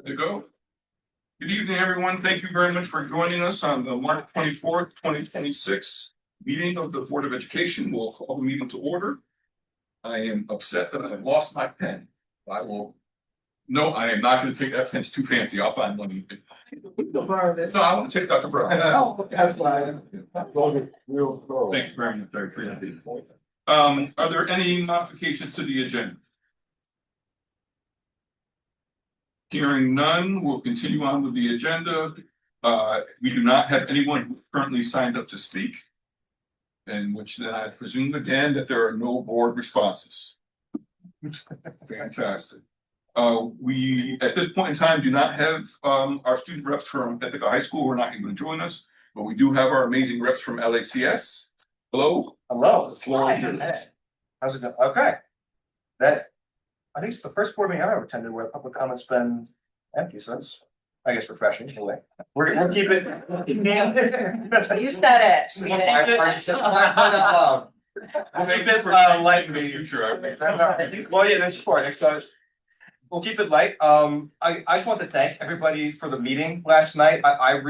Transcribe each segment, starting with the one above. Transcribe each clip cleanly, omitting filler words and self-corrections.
To go. Good evening, everyone. Thank you very much for joining us on the March 24th, 2026 meeting of the Board of Education. We'll call the meeting to order. I am upset that I've lost my pen. No, I am not going to take that pen. It's too fancy. I'll find one. No, I want to take Dr. Brown. That's fine. Thank you very much. I appreciate it. Are there any modifications to the agenda? Hearing none, we'll continue on with the agenda. We do not have anyone who currently signed up to speak, in which then I presume again that there are no board responses. Fantastic. We, at this point in time, do not have our student reps from Ithaca High School. We're not able to join us, but we do have our amazing reps from LACS. Hello. Hello. The floor is yours. How's it going? Okay. I think it's the first board meeting I've ever attended where public comment's been empty, so that's, I guess, refreshing in a way. We'll keep it. You said it. Thank you for light in the future. Well, yeah, that's important. So we'll keep it light. I just want to thank everybody for the meeting last night. I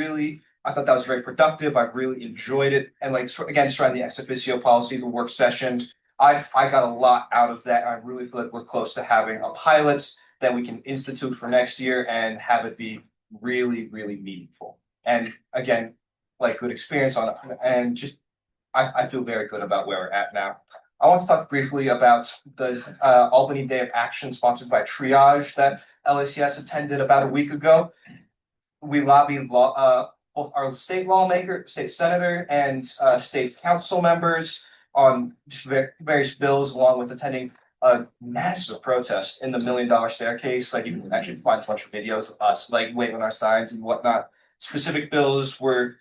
thought that was very productive. I really enjoyed it. And again, surrounding the ex officio policy, the work session, I got a lot out of that. I really feel like we're close to having a pilot that we can institute for next year and have it be really, really meaningful. And again, like good experience on it. And just, I feel very good about where we're at now. I want to talk briefly about the Albany Day of Action sponsored by Triage that LACS attended about a week ago. We lobbied both our state lawmaker, state senator, and state council members on various bills, along with attending a massive protest in the $1 Million Staircase. Like you can actually find a bunch of videos of us like waving our signs and whatnot. Specific bills were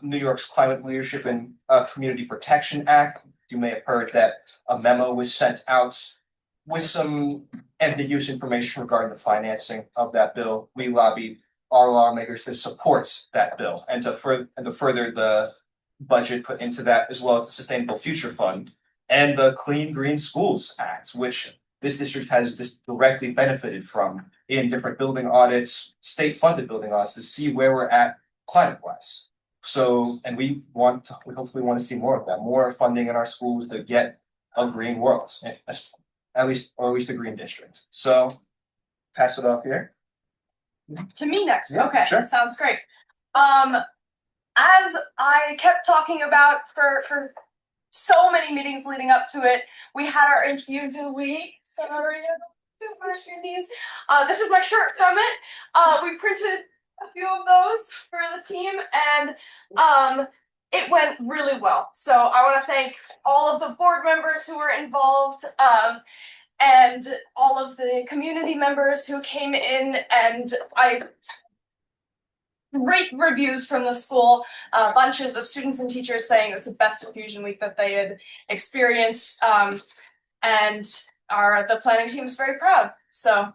New York's Climate Leadership and Community Protection Act. You may have heard that a memo was sent out with some ambiguous information regarding the financing of that bill. We lobbied our lawmakers to support that bill and to further the budget put into that, as well as the Sustainable Future Fund and the Clean Green Schools Act, which this district has directly benefited from in different building audits, state-funded building audits, to see where we're at climate-wise. So, and we hopefully want to see more of that, more funding in our schools to get a green world, at least a green district. So, pass it off here. To me next. Yeah, okay, sure. Sounds great. As I kept talking about for so many meetings leading up to it, we had our interview the week. Sorry, this is my shirt from it. We printed a few of those for the team, and it went really well. So I want to thank all of the board members who were involved, and all of the community members who came in, and great reviews from the school, bunches of students and teachers saying it was the best infusion week that they had experienced, and the planning team is very proud. So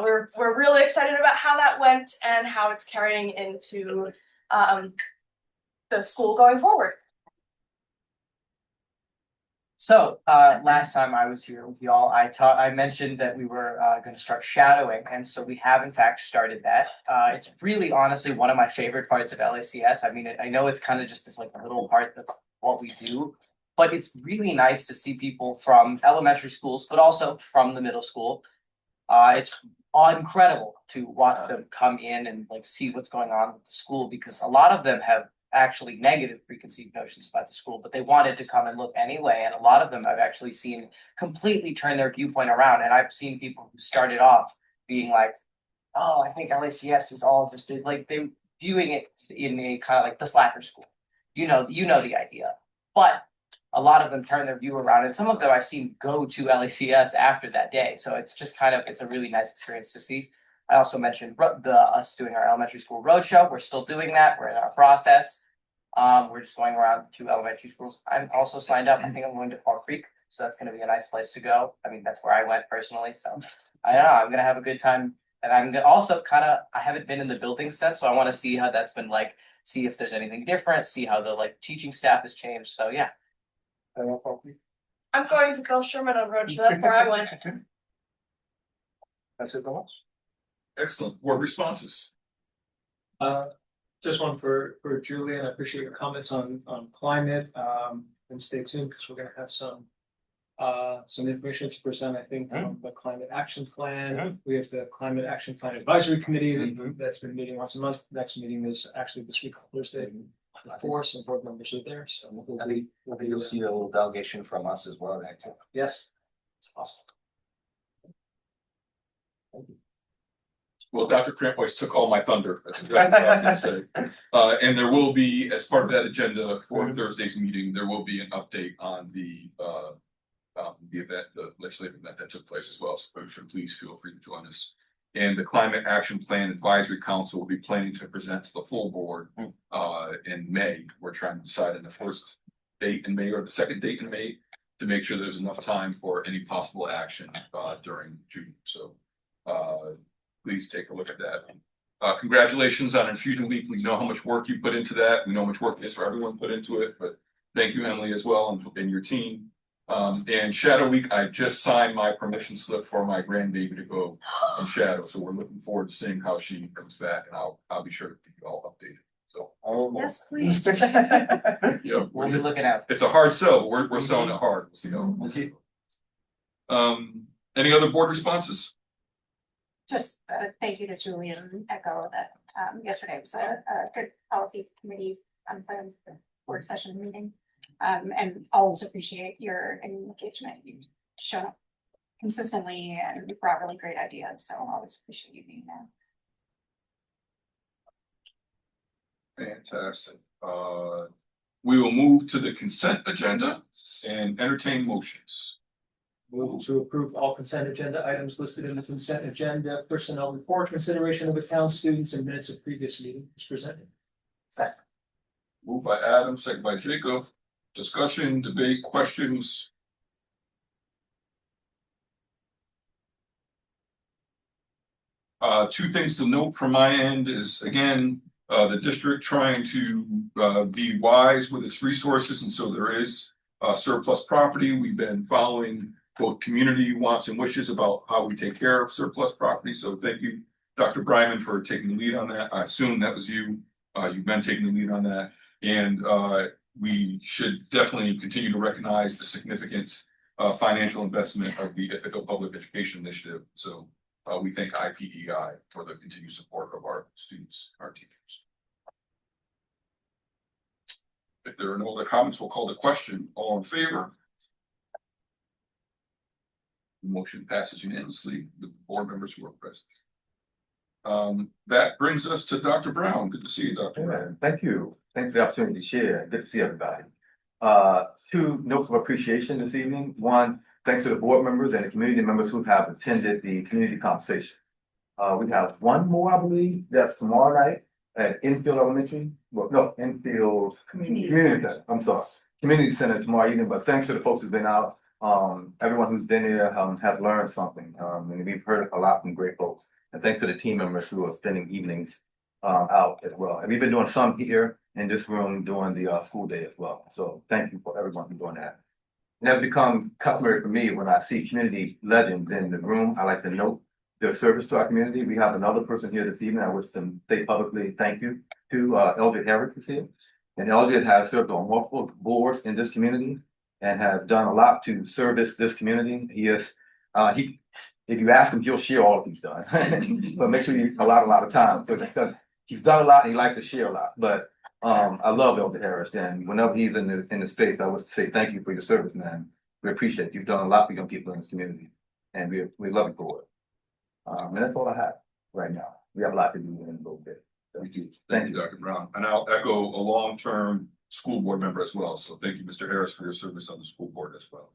we're really excited about how that went and how it's carrying into the school going forward. So last time I was here with y'all, I mentioned that we were going to start shadowing, and so we have in fact started that. It's really honestly one of my favorite parts of LACS. I mean, I know it's kind of just this like little part of what we do, but it's really nice to see people from elementary schools, but also from the middle school. It's incredible to watch them come in and like see what's going on with the school, because a lot of them have actually negative preconceived notions about the school, but they wanted to come and look anyway. And a lot of them I've actually seen completely turn their viewpoint around. And I've seen people who started off being like, oh, I think LACS is all just like they're viewing it in a kind of like the slacker school. You know the idea. But a lot of them turn their view around, and some of them I've seen go to LACS after that day. So it's just it's a really nice experience to see. I also mentioned us doing our elementary school roadshow. We're still doing that. We're in our process. We're just going around 2 elementary schools. I'm also signed up. I think I'm going to Fall Creek, so that's going to be a nice place to go. I mean, that's where I went personally. So I don't know. I'm going to have a good time. And I'm gonna also I haven't been in the building since, so I want to see how that's been like, see if there's anything different, see how the like teaching staff has changed. So yeah. I'm going to Bill Sherman on roadshow. That's where I went. That's it, the last. Excellent. Board responses. Just one for Julian. I appreciate your comments on climate. And stay tuned because we're gonna have some information to present, I think, on the climate action plan. We have the climate action plan advisory committee that's been meeting once a month. Next meeting is actually this week, Thursday. Some board members are there, so You'll see a little delegation from us as well there too. yes. It's awesome. Well, Dr. Crampois took all my thunder. That's exactly what I was gonna say. And there will be, as part of that agenda for Thursday's meeting, there will be an update on the event, the legislative event that took place as well. So please feel free to join us. And the Climate Action Plan Advisory Council will be planning to present to the full board in May. We're trying to decide on the first date in May or the second date in May to make sure there's enough time for any possible action during June. So please take a look at that. Congratulations on Infusion Week. We know how much work you put into that. We know how much work it is for everyone put into it, but thank you, Emily, as well, and your team. And Shadow Week, I just signed my permission slip for my grandbaby to go in Shadow. So we're looking forward to seeing how she comes back, and I'll be sure to keep you all updated. So Yes, please. yeah, We'll be looking out. it's a hard sell, but we're selling it hard. We'll see how. Any other board responses? Just thank you to Julian and echo that yesterday was a good policy committee plans work session meeting. And always appreciate your engagement. You've shown up consistently and you brought really great ideas. So always appreciate you being there. Fantastic. We will move to the consent agenda and entertain motions. Move to approve all consent agenda items listed in the consent agenda. Personnel report, consideration of accounts, students, and minutes of previous meeting is presented. Moved by Adam, second by Jacob. Discussion, debate, questions. Two things to note from my end is, again, the district trying to be wise with its resources, and so there is surplus property. We've been following both community wants and wishes about how we take care of surplus property. So thank you, Dr. Bryman, for taking the lead on that. I assume that was you. You've been taking the lead on that, and we should definitely continue to recognize the significant financial investment of the Ithaca Public Education Initiative. So we thank IPEI for the continued support of our students, our teachers. If there are no other comments, we'll call the question. All in favor? The motion passes unanimously. The board members who are present. That brings us to Dr. Brown. Good to see you, Dr. Brown. Thank you. Thanks for the opportunity to share. Good to see everybody. Two notes of appreciation this evening. One, thanks to the board members and the community members who have attended the community conversation. We have one more, I believe, that's tomorrow night at Enfield Elementary. Well, no, Enfield Community Center. I'm sorry, Community Center tomorrow evening. But thanks to the folks who've been out. Everyone who's been there has learned something, and we've heard a lot from great folks. And thanks to the team members who are spending evenings out as well. And we've been doing some here in this room during the school day as well. So thank you for everyone for doing that. It has become customary for me when I see community legends in the room. I like to note their service to our community. We have another person here this evening. I wish to say publicly thank you to Elliot Harris is here. And Elliot has served on multiple boards in this community and has done a lot to service this community. He is if you ask him, he'll share all he's done. But make sure you allot a lot of time because he's done a lot and he likes to share a lot. But I love Elder Harris, and whenever he's in the space, I would say thank you for your service, man. We appreciate it. You've done a lot for young people in this community, and we love you for it. And that's all I have right now. We have a lot to do in a little bit. Thank you. Thank you, Dr. Brown. And I'll echo a long-term school board member as well. So thank you, Mr. Harris, for your service on the school board as well.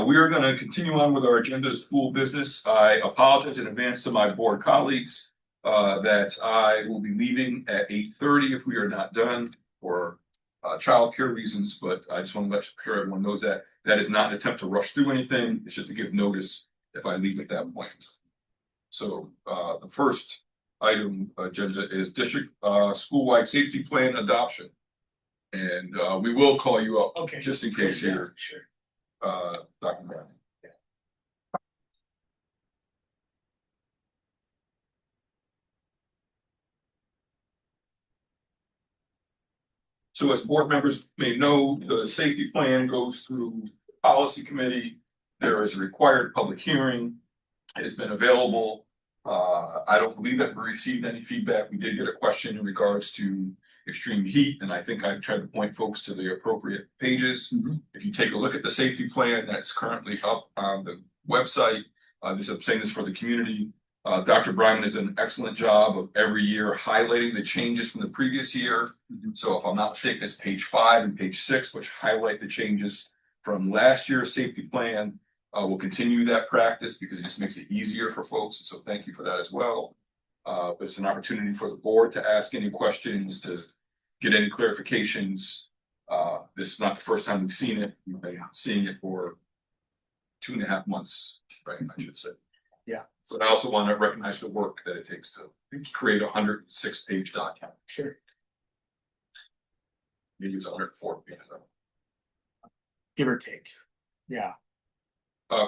We are going to continue on with our agenda of school business. I apologize in advance to my board colleagues that I will be leaving at 8:30 if we are not done for childcare reasons, but I just want to make sure everyone knows that that is not an attempt to rush through anything. It's just to give notice if I leave at that point. So the first item agenda is district school-wide safety plan adoption. And we will call you up just in case here. Sure. Dr. Brown. So as board members may know, the safety plan goes through policy committee. There is a required public hearing. It has been available. I don't believe that we received any feedback. We did get a question in regards to extreme heat, and I think I tried to point folks to the appropriate pages. If you take a look at the safety plan that's currently up on the website, I'm saying this for the community. Dr. Bryman has done an excellent job of every year highlighting the changes from the previous year. So if I'm not mistaken, it's page 5 and page 6, which highlight the changes from last year's safety plan. We'll continue that practice because it just makes it easier for folks. So thank you for that as well. But it's an opportunity for the board to ask any questions, to get any clarifications. This is not the first time we've seen it. We've been seeing it for 2.5 months, right? I should say. Yeah. But I also want to recognize the work that it takes to create a 106-page document. Sure. Maybe it's 104 pages. Give or take. Yeah.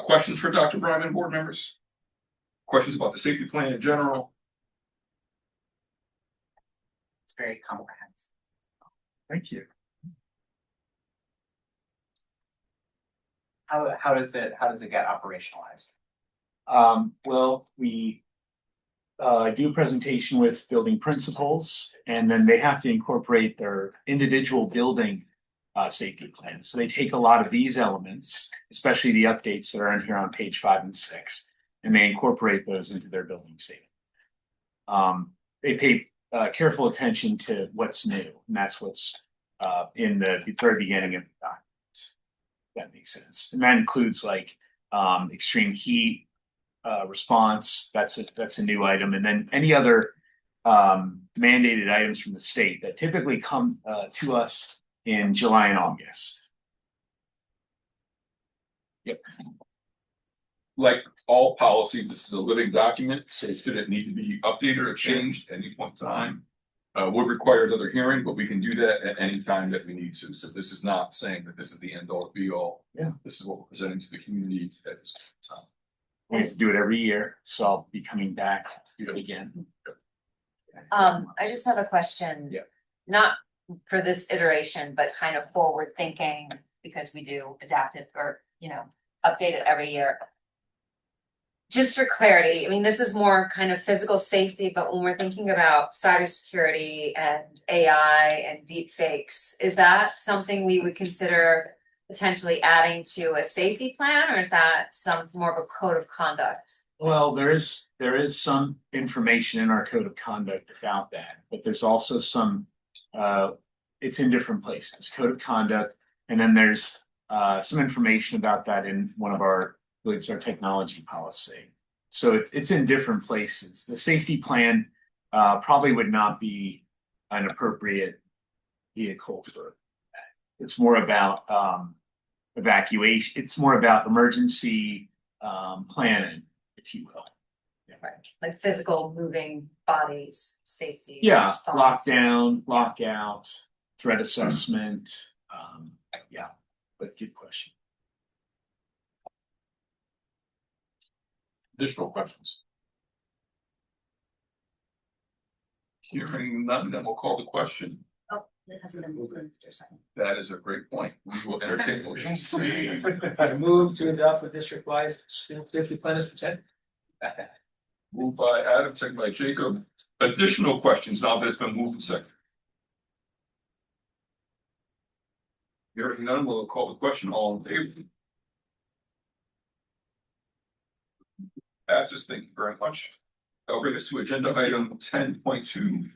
Questions for Dr. Bryman, board members? Questions about the safety plan in general? It's very comprehensive. Thank you. How does it get operationalized? Well, we do a presentation with building principals, and then they have to incorporate their individual building safety plans. So they take a lot of these elements, especially the updates that are in here on page 5 and 6, and they incorporate those into their building statement. They pay careful attention to what's new, and that's what's in the very beginning of the document. That makes sense. And that includes like extreme heat response. That's a new item, and then any other mandated items from the state that typically come to us in July and August. Yep. Like all policies, this is a living document, so should it need to be updated or changed at any point in time, would require another hearing, but we can do that at any time that we need to. So this is not saying that this is the end all be all. Yeah. This is what we're presenting to the community at this time. We have to do it every year, so I'll be coming back to do it again. I just have a question. Yeah. Not for this iteration, but kind of forward thinking, because we do adapt it or, update it every year. Just for clarity, I mean, this is more kind of physical safety, but when we're thinking about cybersecurity and AI and deep fakes, is that something we would consider potentially adding to a safety plan, or is that some more of a code of conduct? Well, there is some information in our code of conduct about that, but there's also some it's in different places, code of conduct, and then there's some information about that in one of our, it's our technology policy. So it's in different places. The safety plan probably would not be an appropriate vehicle for that. It's more about evacuation. It's more about emergency planning, if you will. Right, like physical moving bodies, safety. Yeah, response. lockdown, lockout, threat assessment. Yeah, but good question. Additional questions? Hearing none, then we'll call the question. Oh, it hasn't been moved or something. That is a great point. We will entertain motions. I move to adopt the district-wide student safety plan as presented. Moved by Adam, second by Jacob. Additional questions now that it's been moved and seconded. Hearing none, we'll call the question. All in favor? Passes. Thank you very much. That'll bring us to agenda item 10.2,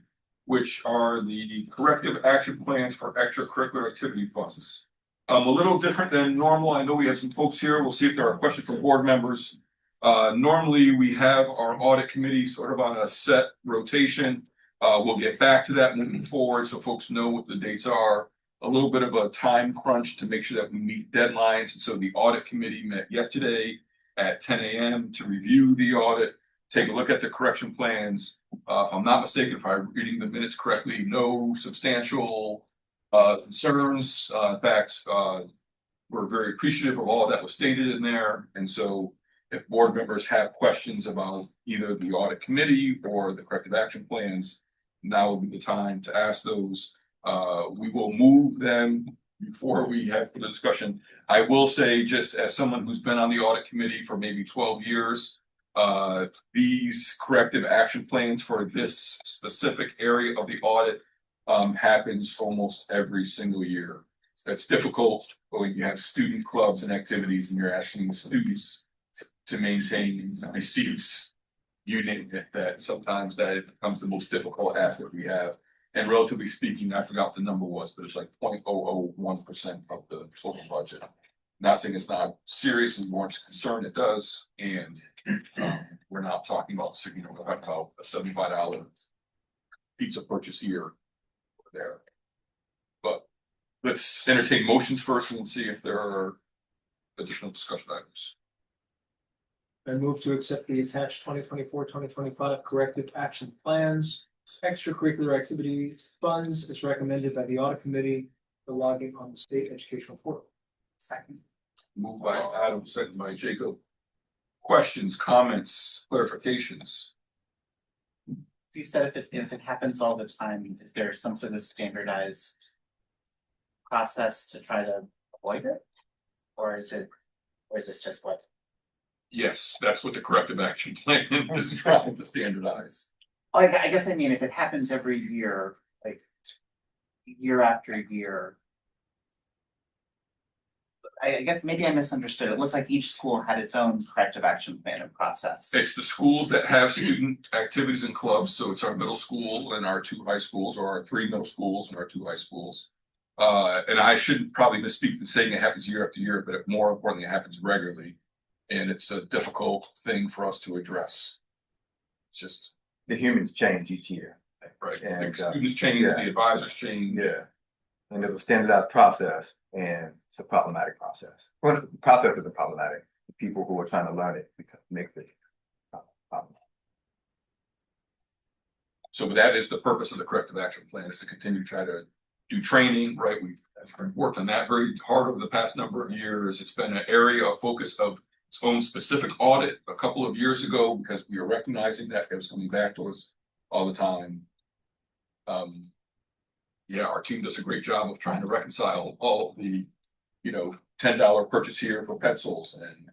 which are the corrective action plans for extracurricular activity funds. A little different than normal. I know we have some folks here. We'll see if there are questions from board members. Normally we have our audit committee sort of on a set rotation. We'll get back to that moving forward so folks know what the dates are. A little bit of a time crunch to make sure that we meet deadlines. And so the audit committee met yesterday at 10 a.m. to review the audit, take a look at the correction plans. If I'm not mistaken, if I'm reading the minutes correctly, no substantial concerns. In fact, we're very appreciative of all that was stated in there. And so if board members have questions about either the audit committee or the corrective action plans, now would be the time to ask those. We will move them before we have the discussion. I will say, just as someone who's been on the audit committee for maybe 12 years, these corrective action plans for this specific area of the audit happens almost every single year. So it's difficult when you have student clubs and activities and you're asking the students to maintain receipts. You name it, that sometimes that becomes the most difficult aspect we have. And relatively speaking, I forgot what the number was, but it's like 0.001% of the total budget. Not saying it's not serious and warrants concern, it does, and we're not talking about about a $75 pizza purchase here or there. But let's entertain motions first and see if there are additional discussion items. I move to accept the attached 2024-2025 corrective action plans, extracurricular activity funds as recommended by the audit committee for logging on the state educational portal. Second. Moved by Adam, second by Jacob. Questions, comments, clarifications? You said if it happens all the time, is there some sort of standardized process to try to avoid it? Or is this just what? Yes, that's what the corrective action plan is trying to standardize. Like, I guess I mean, if it happens every year, like year after year. I guess maybe I misunderstood. It looked like each school had its own corrective action plan and process. It's the schools that have student activities and clubs, so it's our middle school and our 2 high schools, or our 3 middle schools and our 2 high schools. And I shouldn't probably misspeak in saying it happens year after year, but more importantly, it happens regularly. And it's a difficult thing for us to address. Just The humans change each year. right. And, The students change, yeah. the advisors change. Yeah. And there's a standardized process and it's a problematic process. Well, the process isn't problematic. The people who are trying to learn it make it problem. So that is the purpose of the corrective action plan, is to continue to try to do training, right? We've worked on that very hard over the past number of years. It's been an area of focus of its own specific audit a couple of years ago, because we were recognizing that it was coming back to us all the time. Yeah, our team does a great job of trying to reconcile all of the, $10 purchase here for pencils and,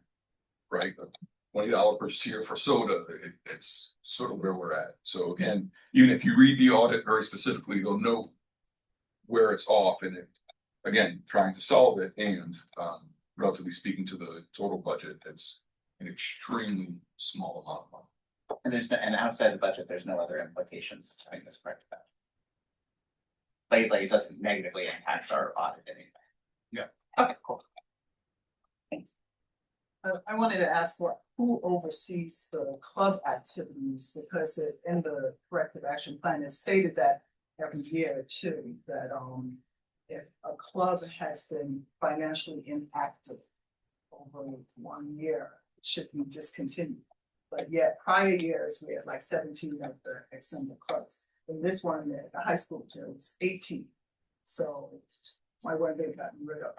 right, a $20 purchase here for soda. It's sort of where we're at. So again, even if you read the audit very specifically, you'll know where it's off, and again, trying to solve it, and relatively speaking to the total budget, it's an extremely small amount of money. And and outside the budget, there's no other implications of having this corrective action. Like it doesn't negatively impact our audit anyway. Yeah. Okay, cool. Thanks. I wanted to ask who oversees the club activities, because in the corrective action plan, it's stated that every year too, that if a club has been financially inactive over 1 year, it should be discontinued. But yet prior years, we had like 17 of the extended clubs. In this one, the high school there was 18. So why weren't they gotten rid of?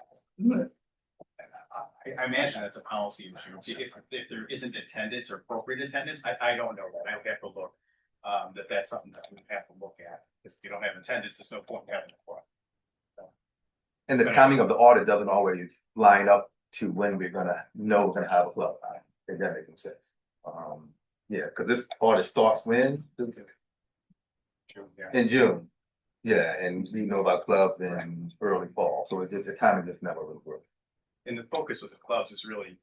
I imagine that's a policy issue. If there isn't attendance or appropriate attendance, I don't know that. I would have to look. That's something that we have to look at, because if you don't have attendance, there's no point in having a club. And the timing of the audit doesn't always line up to when we're gonna know we're gonna have a club. If that makes sense. Yeah, because this audit starts when? June, yeah. In June. Yeah, and we know about clubs in early fall, so it's just the timing just never really works. And the focus with the clubs is really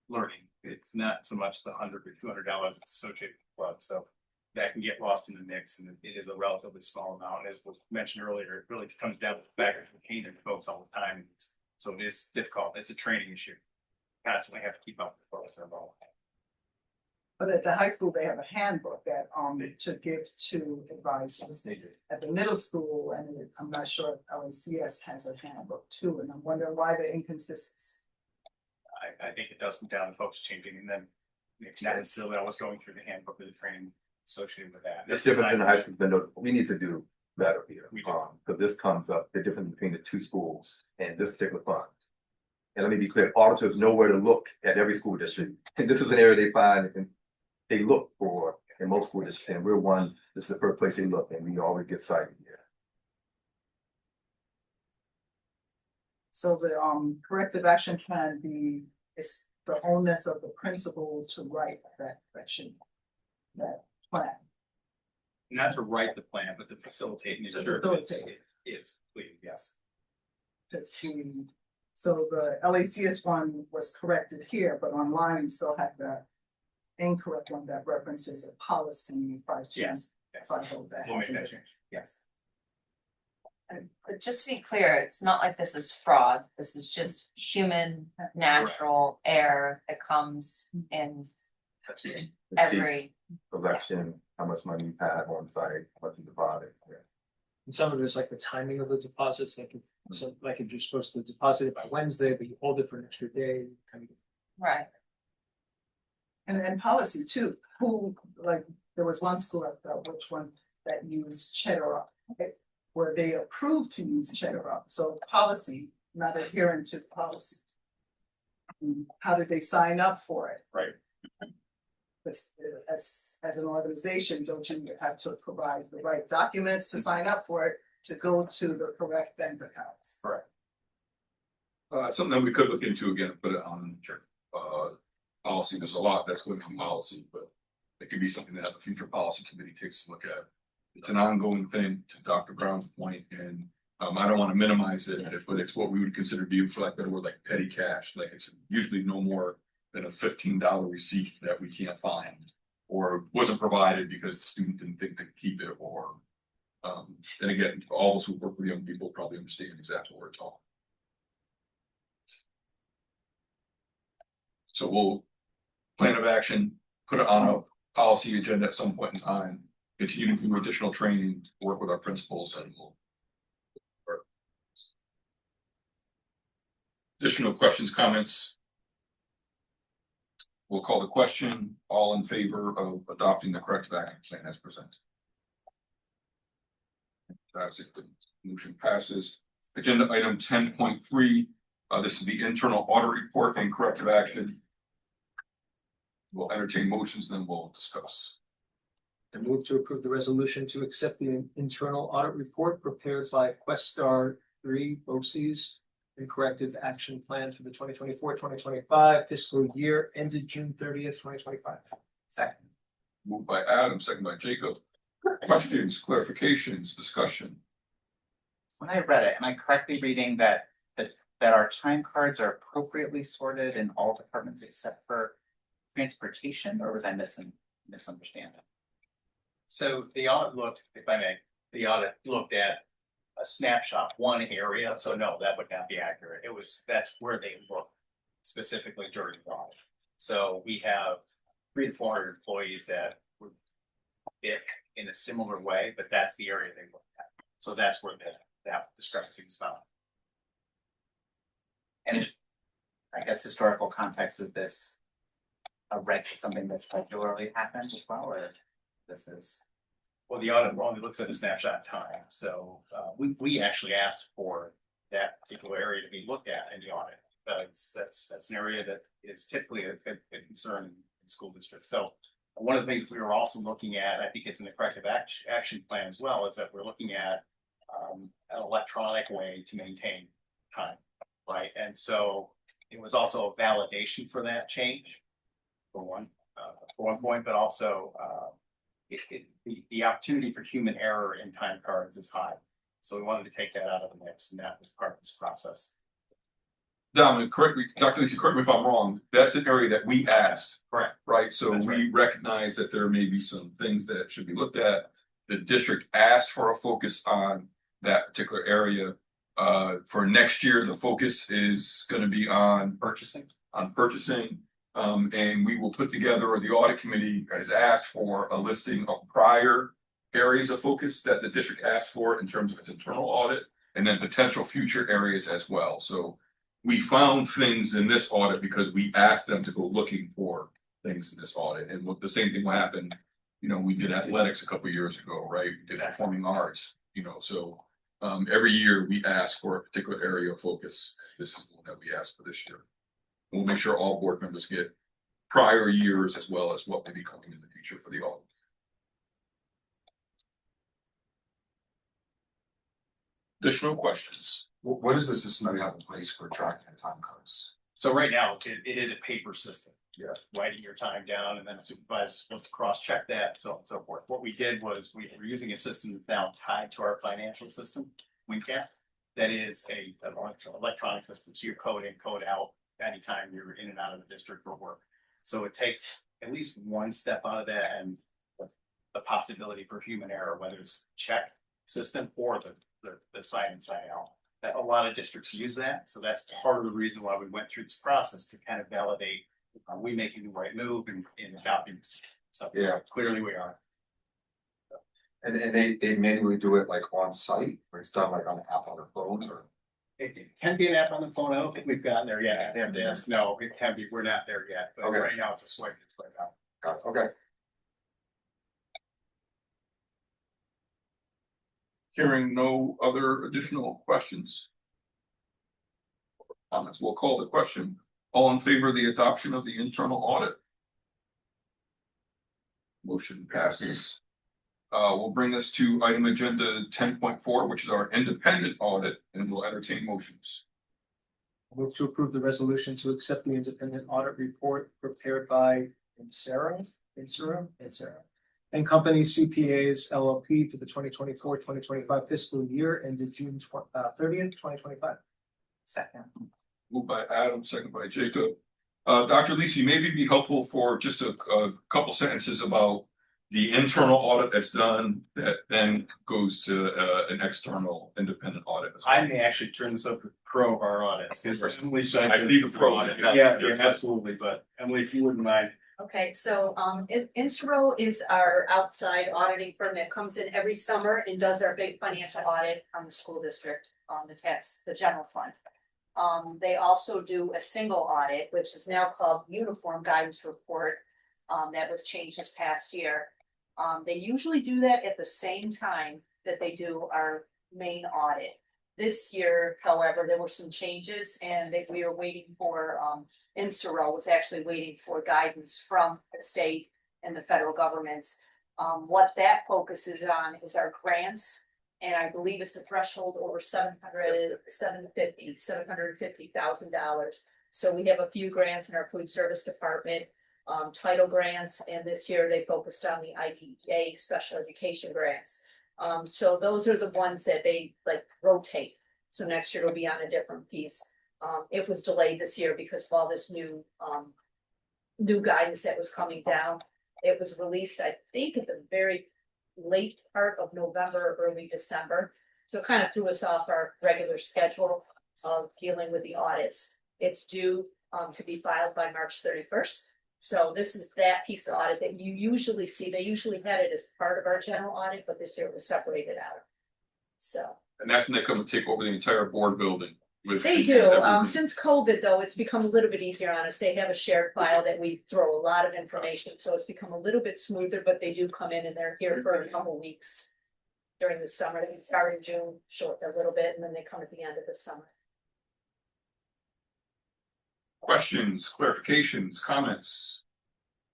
learning. It's not so much the $100 or $200 that's associated with the club. So that can get lost in the mix, and it is a relatively small amount. As was mentioned earlier, it really comes down to the fact that we're catering to folks all the time. So it is difficult. It's a training issue. Constantly have to keep up with folks that are involved. But at the high school, they have a handbook that to give to advisors. At the middle school, and I'm not sure if LACS has a handbook too, and I'm wondering why the inconsistency. I think it does come down to folks changing, and then it's not necessarily always going through the handbook or the training associated with that. It's different than the high school, but we need to do better here. We do. Because this comes up, the difference between the 2 schools and this particular fund. And let me be clear, auditors know where to look at every school district. And this is an area they find and they look for in most school districts. And we're one, this is the first place they look, and we always get cited here. So the corrective action plan is the onus of the principal to write that correction. That plan. Not to write the plan, but to facilitate and To ensure that facilitate. it is complete, yes. Cause so the LACS one was corrected here, but online we still have the incorrect one that references a policy 52. Yes. So I hope that We'll make hasn't that been- change. Yes. But just to be clear, it's not like this is fraud. This is just human, natural error that comes in That's right. every. Election, how much money you had on site, how much you divided. And some of it is like the timing of the deposits, so like if you're supposed to deposit it by Wednesday, but you hold it for an extra day, kind of. Right. And policy too, who, like, there was one school, I forgot which one, that used cheddar up. Where they approved to use cheddar up, so policy, not adhering to policy. How did they sign up for it? Right. But as an organization, don't you have to provide the right documents to sign up for it to go to the correct bank accounts? Correct. Something that we could look into again, put it on, policy, there's a lot that's going on policy, but it could be something that the future policy committee takes a look at. It's an ongoing thing, to Dr. Brown's point, and I don't want to minimize it, but it's what we would consider being, for like that word, like petty cash, like it's usually no more than a $15 receipt that we can't find, or wasn't provided because the student didn't think to keep it, or and again, all of us who work with young people probably understand exactly what we're talking. So we'll plan of action, put it on a policy agenda at some point in time, continue to do additional training, work with our principals, and we'll. Additional questions, comments? We'll call the question, all in favor of adopting the corrective action plan as presented. That's it, the motion passes. Agenda item 10.3, this is the internal audit report and corrective action. We'll entertain motions, then we'll discuss. I move to approve the resolution to accept the internal audit report prepared by Questar 3 BOCES and corrective action plan for the 2024-2025 fiscal year ended June 30th, 2025. Second. Moved by Adam, second by Jacob. Questions, clarifications, discussion. When I read it, am I correctly reading that our time cards are appropriately sorted in all departments except for transportation, or was I misunderstanding? So the audit looked, if I may, the audit looked at a snapshot, one area, so no, that would not be accurate. That's where they looked specifically during the audit. So we have 300 to 400 employees that would fit in a similar way, but that's the area they looked at. So that's where that discrepancy was found. And if, I guess, historical context of this something that's regularly happens as well, or this is? Well, the audit only looks at a snapshot in time, so we actually asked for that particular area to be looked at in the audit. That's an area that is typically a concern in school districts. So one of the things we were also looking at, I think it's in the corrective action plan as well, is that we're looking at an electronic way to maintain time, right? And so it was also a validation for that change, for one point, but also the opportunity for human error in time cards is high. So we wanted to take that out of the mix, and that was part of this process. Dominic, correct me, Dr. Lisa, correct me if I'm wrong, that's an area that we asked. Correct. Right, so That's we recognize that there may be some things that should be looked at. The district asked for a focus on that particular area. For next year, the focus is gonna be on purchasing. And we will put together, or the audit committee has asked for a listing of prior areas of focus that the district asked for in terms of its internal audit, and then potential future areas as well. So we found things in this audit because we asked them to go looking for things in this audit. And the same thing will happen, we did athletics a couple of years ago, right? We did performing arts, so every year we ask for a particular area of focus. This is the one that we asked for this year. We'll make sure all board members get prior years as well as what may be coming in the future for the audit. Additional questions? What is the system that we have in place for tracking the time cards? So right now, it is a paper system. Yeah. Writing your time down and then a supervisor is supposed to cross-check that, so on and so forth. What we did was we were using a system now tied to our financial system, WinCap. That is an electronic system, so you code in, code out anytime you're in and out of the district for work. So it takes at least one step out of that and the possibility for human error, whether it's check system or the sign in, sign out. That a lot of districts use that, so that's part of the reason why we went through this process to kind of validate, are we making the right move in adopting this? So Yeah. clearly we are. And they manually do it like on site, or it's done like on an app on their phone, or? It can be an app on the phone. I don't think we've gotten there yet. They have to ask. No, it can be. We're not there yet. But Okay. right now it's a swipe. It's right now. Got it, okay. Hearing no other additional questions. Comments, we'll call the question. All in favor of the adoption of the internal audit? Motion passes. We'll bring this to item agenda 10.4, which is our independent audit, and we'll entertain motions. Move to approve the resolution to accept the independent audit report prepared by Insera and Company CPAs LLP for the 2024-2025 fiscal year ended June 30th, 2025. Second. Moved by Adam, second by Jacob. Dr. Lisi, maybe it'd be helpful for just a couple sentences about the internal audit that's done that then goes to an external independent audit. I may actually turn this over to pro of our audits. I see the pro on it. Yeah, absolutely. But Emily, if you wouldn't mind. Okay, so Insero is our outside auditing firm that comes in every summer and does our big financial audit on the school district, on the general fund. They also do a single audit, which is now called Uniform Guidance Report, that was changed this past year. They usually do that at the same time that they do our main audit. This year, however, there were some changes and that we were waiting for, Insero was actually waiting for guidance from the state and the federal governments. What that focuses on is our grants, and I believe it's a threshold over $750,000. So we have a few grants in our food service department, title grants, and this year they focused on the IDEA special education grants. So those are the ones that they like rotate. So next year it'll be on a different piece. It was delayed this year because of all this new guidance that was coming down. It was released, I think, at the very late part of November, early December. So it kind of threw us off our regular schedule of dealing with the audits. It's due to be filed by March 31st. So this is that piece of audit that you usually see. They usually had it as part of our general audit, but this year it was separated out. So. And that's when they come and take over the entire board building. They do. Since COVID, though, it's become a little bit easier on us. They have a shared file that we throw a lot of information, so it's become a little bit smoother, but they do come in and they're here for a couple weeks during the summer. They start in June, short a little bit, and then they come at the end of the summer. Questions, clarifications, comments?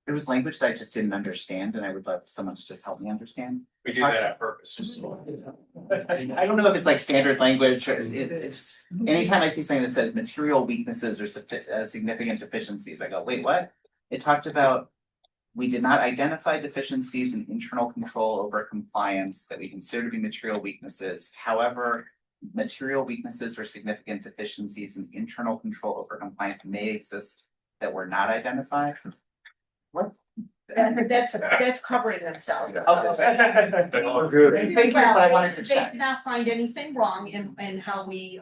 There was language that I just didn't understand, and I would love someone to just help me understand. We do that on purpose. Just I don't know if it's like standard language, or it's anytime I see something that says material weaknesses or significant deficiencies, I go, wait, what? It talked about, we did not identify deficiencies in internal control over compliance that we consider to be material weaknesses. However, material weaknesses or significant deficiencies in internal control over compliance may exist that were not identified. What? That's covering themselves. Okay. Well, Thank you, but I wanted to they check. did not find anything wrong in how we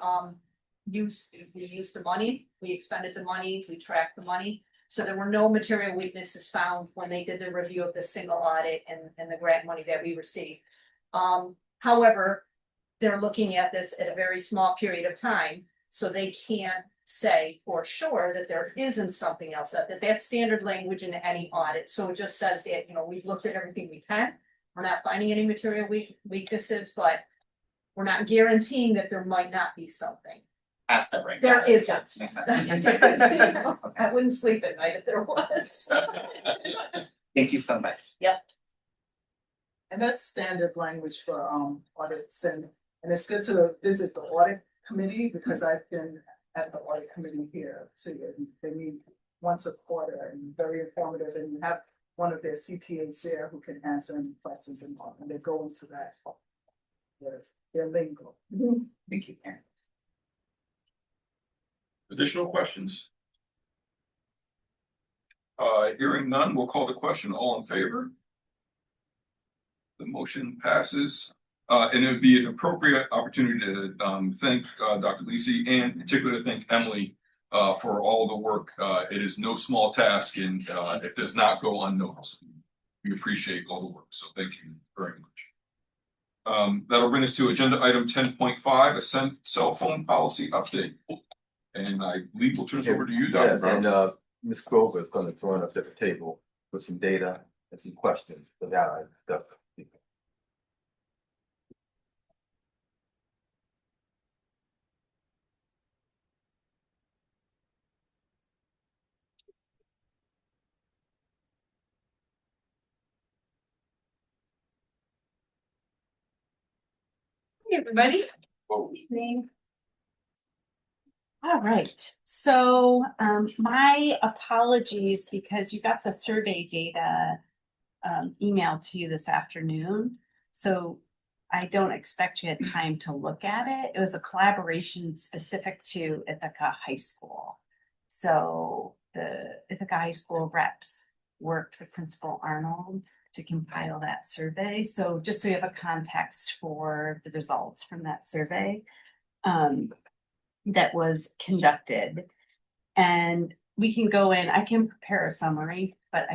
used the money, we expended the money, we tracked the money. So there were no material weaknesses found when they did the review of the single audit and the grant money that we received. However, they're looking at this at a very small period of time, so they can't say for sure that there isn't something else that's standard language in any audit. So it just says that, we've looked at everything we can. We're not finding any material weaknesses, but we're not guaranteeing that there might not be something. Ask that right. There isn't. Makes sense. I wouldn't sleep at night if there was. Thank you so much. Yep. And that's standard language for audits and And it's good to visit the audit committee because I've been at the audit committee here too. And they meet once a quarter and very informative, and you have one of their CPAs there who can answer any questions and they go into that. Their lingo. Thank you, Karen. Additional questions? Hearing none, we'll call the question. All in favor? The motion passes. And it would be an appropriate opportunity to thank Dr. Lisi and particularly thank Emily for all the work. It is no small task and it does not go unnoticed. We appreciate all the work, so thank you very much. That'll bring us to agenda item 10.5, a cell phone policy update. And I believe we'll turn this over to you, Dr. Yes, Brown. and Ms. Grover is gonna join us at the table with some data and some questions for that stuff. Hey, everybody. Evening. All right, so my apologies because you got the survey data emailed to you this afternoon. So I don't expect you had time to look at it. It was a collaboration specific to Ithaca High School. So the Ithaca High School reps worked with Principal Arnold to compile that survey. So just so you have a context for the results from that survey that was conducted. And we can go in, I can prepare a summary, but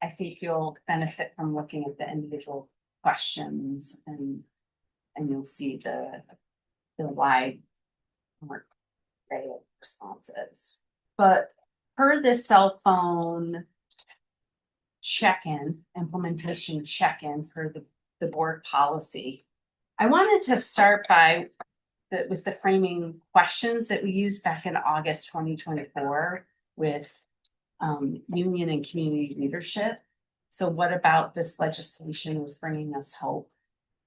I think you'll benefit from looking at the individual questions and you'll see the wide array of responses. But per this cell phone check-in, implementation check-in for the board policy, I wanted to start with the framing questions that we used back in August 2024 with union and community leadership. So what about this legislation was bringing us hope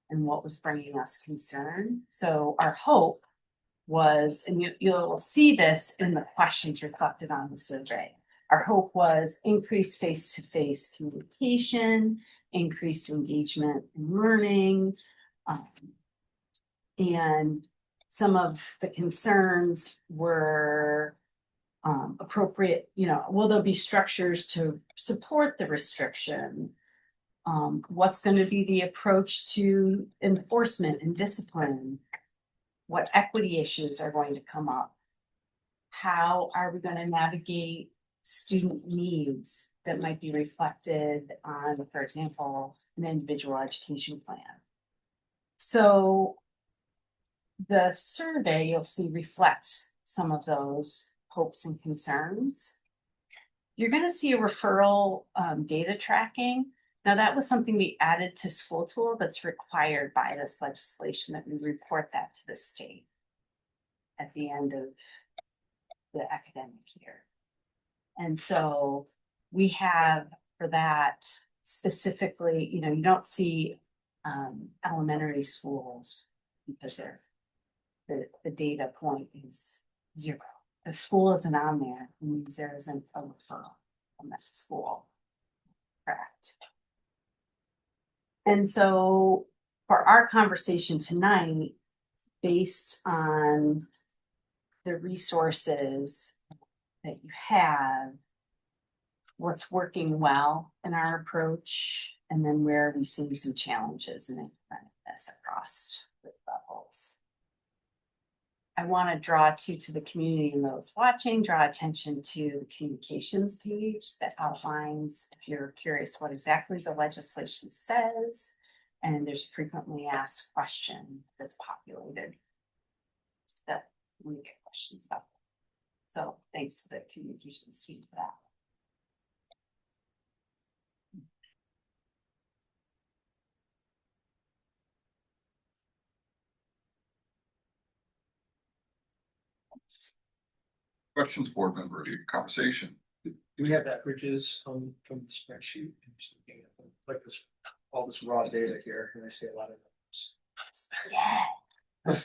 and what was bringing us concern? So our hope was, and you'll see this in the questions reflected on the survey. Our hope was increased face-to-face communication, increased engagement in learning, and some of the concerns were appropriate, will there be structures to support the restriction? What's going to be the approach to enforcement and discipline? What equity issues are going to come up? How are we going to navigate student needs that might be reflected on, for example, an individual education plan? So the survey you'll see reflects some of those hopes and concerns. You're going to see a referral data tracking. Now that was something we added to School Tool that's required by this legislation that we report that to the state at the end of the academic year. And so we have for that specifically, you don't see elementary schools because the data point is 0. The school isn't on there, it means there isn't a referral from that school. Correct. And so for our conversation tonight, based on the resources that you have, what's working well in our approach, and then where are we seeing some challenges in this across the levels. I want to draw to the community and those watching, draw attention to the communications page that outlines, if you're curious what exactly the legislation says, and there's a frequently asked question that's populated that we get questions about. So thanks to the communications team for that. Questions, board member, conversation. Do we have averages from the spreadsheet? I'm just looking at them, like all this raw data here, and I see a lot of numbers. Yeah.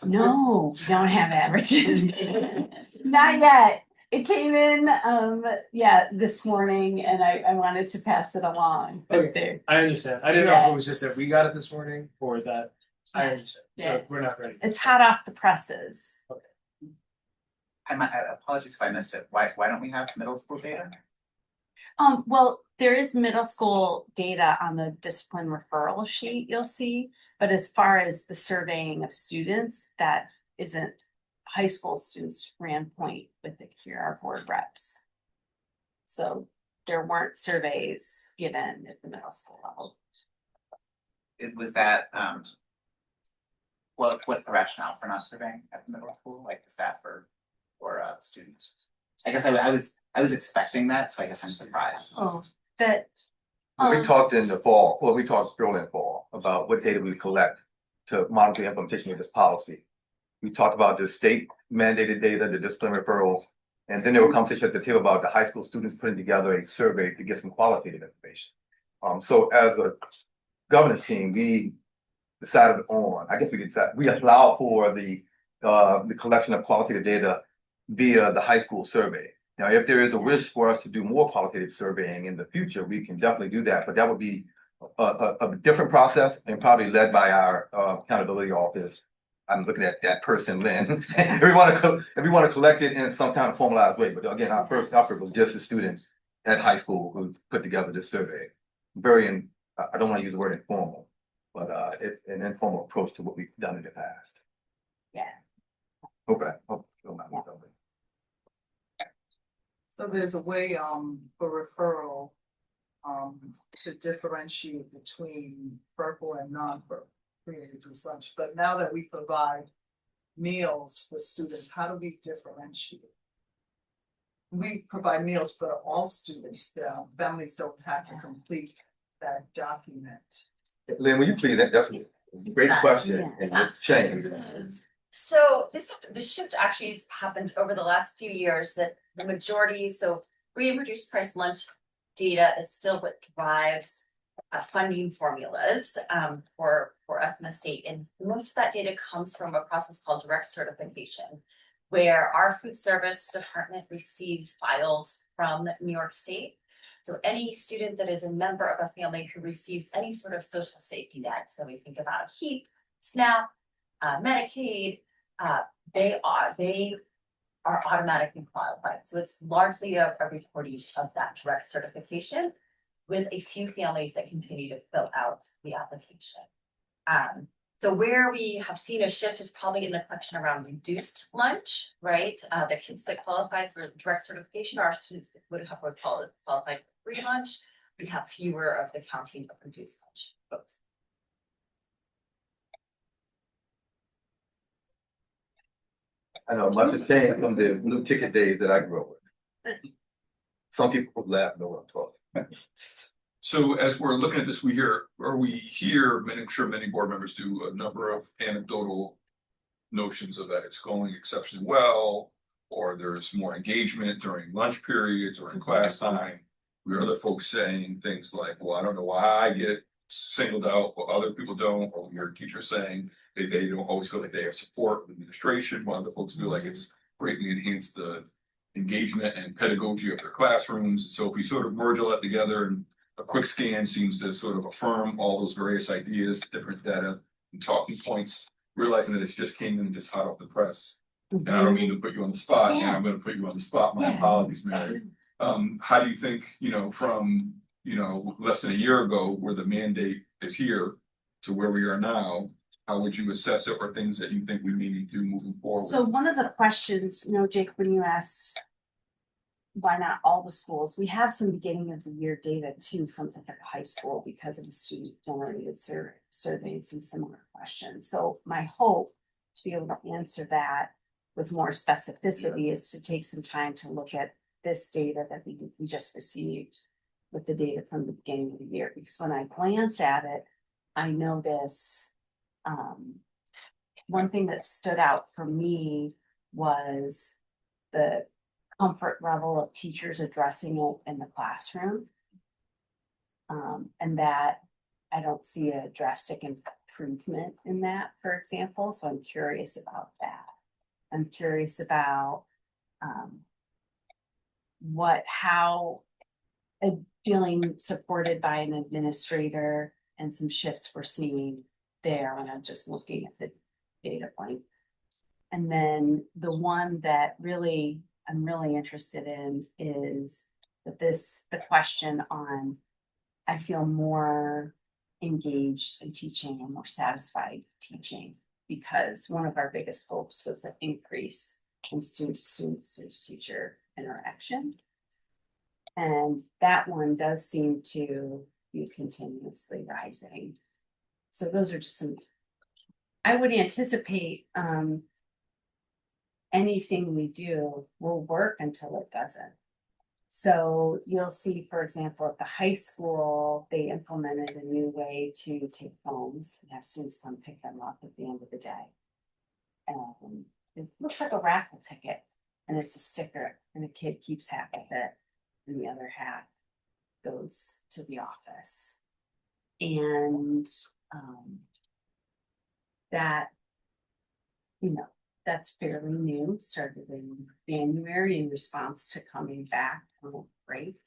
No, we don't have averages. Not yet. It came in, yeah, this morning and I wanted to pass it along, but Okay. there. I understand. I didn't know Yeah. if it was just that we got it this morning or that I understand. So Yeah. we're not ready. It's hot off the presses. Apologies if I missed it. Why don't we have middle school data? Well, there is middle school data on the discipline referral sheet you'll see, but as far as the surveying of students, that isn't high school students ran point with the QR board reps. So there weren't surveys given at the middle school level. It was that, well, what's the rationale for not surveying at the middle school, like the staff or students? I guess I was expecting that, so I guess I'm surprised. Oh, that. We talked in the fall, well, we talked early in the fall about what data we collect to monitor the implementation of this policy. We talked about the state mandated data, the discipline referrals, and then there were conversations at the table about the high school students putting together a survey to get some qualitative information. So as a governance team, we decided on, I guess we decided, we allowed for the collection of qualitative data via the high school survey. Now, if there is a wish for us to do more qualitative surveying in the future, we can definitely do that, but that would be a different process and probably led by our accountability office. I'm looking at that person, Lynn. If we want to collect it in some kind of formalized way, but again, our first effort was just the students at high school who put together this survey. I don't want to use the word informal, but it's an informal approach to what we've done in the past. Yeah. Okay. So there's a way, for referral, to differentiate between purple and non-purple created through lunch. But now that we provide meals for students, how do we differentiate? We provide meals for all students. The families don't have to complete that document. Lynn, will you please, that's a great question, and it's changed. So the shift actually has happened over the last few years that the majority, so free and reduced price lunch data is still what drives funding formulas for us in the state. And most of that data comes from a process called direct certification, where our food service department receives files from New York State. So any student that is a member of a family who receives any sort of social safety net, so we think about HEAP, SNAP, Medicaid, they are automatically qualified. So it's largely a reporting of that direct certification with a few families that continue to fill out the application. So where we have seen a shift is probably in the question around reduced lunch, right? The kids that qualified for direct certification are students that would have qualified for free lunch. We have fewer of the counting of reduced lunch folks. I know much has changed from the blue ticket days that I grew up with. Some people would laugh, know what I'm talking. So as we're looking at this, we hear, I'm sure many board members do, a number of anecdotal notions of that it's going exceptionally well, or there's more engagement during lunch periods or in class time. We hear other folks saying things like, well, I don't know why I get singled out, but other people don't, or we hear teachers saying they don't always feel like they have support with administration, while other folks feel like it's greatly enhanced the engagement and pedagogy of their classrooms. So if we sort of merge all that together, and a quick scan seems to sort of affirm all those various ideas, different data and talking points, realizing that it's just came in just hot off the press. And I don't mean to put you on the spot, and I'm gonna put you on the spot, my apologies, Mary. How do you think, from, less than a year ago, where the mandate is here to where we are now, how would you assess it, or things that you think we may need to do moving forward? So one of the questions, Jake, when you asked why not all the schools, we have some beginning of the year data too from the high school because of the student generated survey and some similar questions. So my hope to be able to answer that with more specificity is to take some time to look at this data that we just received with the data from the beginning of the year, because when I glance at it, I notice one thing that stood out for me was the comfort level of teachers addressing it in the classroom. And that I don't see a drastic improvement in that, for example, so I'm curious about that. I'm curious about how feeling supported by an administrator and some shifts we're seeing there when I'm just looking at the data point. And then the one that I'm really interested in is the question on, I feel more engaged in teaching and more satisfied teaching, because one of our biggest hopes was an increase in student to teacher interaction. And that one does seem to be continuously rising. So those are just some, I would anticipate anything we do will work until it doesn't. So you'll see, for example, at the high school, they implemented a new way to take phones and have students come pick them up at the end of the day. And it looks like a raffle ticket, and it's a sticker, and a kid keeps half of it, and the other half goes to the office. And that, that's fairly new, started in January in response to coming back from a break.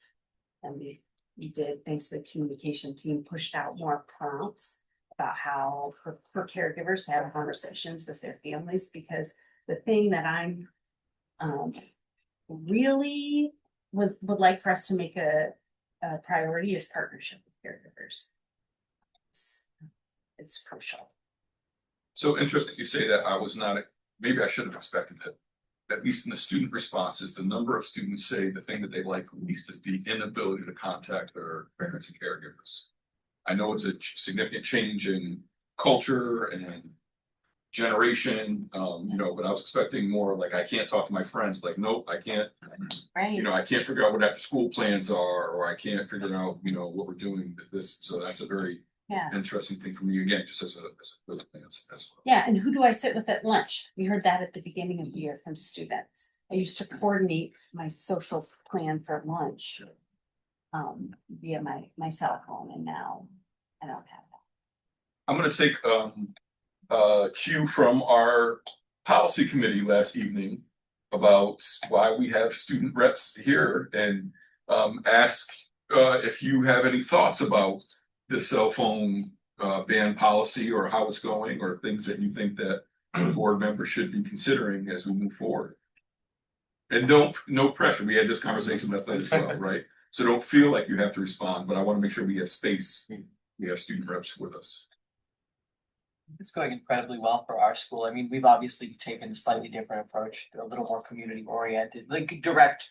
And we did, thanks to the communication team, pushed out more prompts about how for caregivers to have conversations with their families, because the thing that I'm really would like for us to make a priority is partnership with caregivers. It's crucial. So interesting you say that. I was not, maybe I should have expected it. At least in the student responses, the number of students say the thing that they like least is the inability to contact their parents and caregivers. I know it's a significant change in culture and generation, but I was expecting more like, I can't talk to my friends, like, nope, I can't, Right. I can't figure out what after school plans are, or I can't figure out, what we're doing with this. So that's a very interesting thing for me, again, just as a good plan as well. Yeah, and who do I sit with at lunch? We heard that at the beginning of the year from students. I used to coordinate my social plan for lunch via my cell phone, and now I don't have that. I'm gonna take cue from our policy committee last evening about why we have student reps here, and ask if you have any thoughts about the cell phone ban policy, or how it's going, or things that you think that board members should be considering as we move forward. And no pressure. We had this conversation last night as well, right? So don't feel like you have to respond, but I want to make sure we have space. We have student reps with us. It's going incredibly well for our school. I mean, we've obviously taken a slightly different approach, a little more community oriented, like direct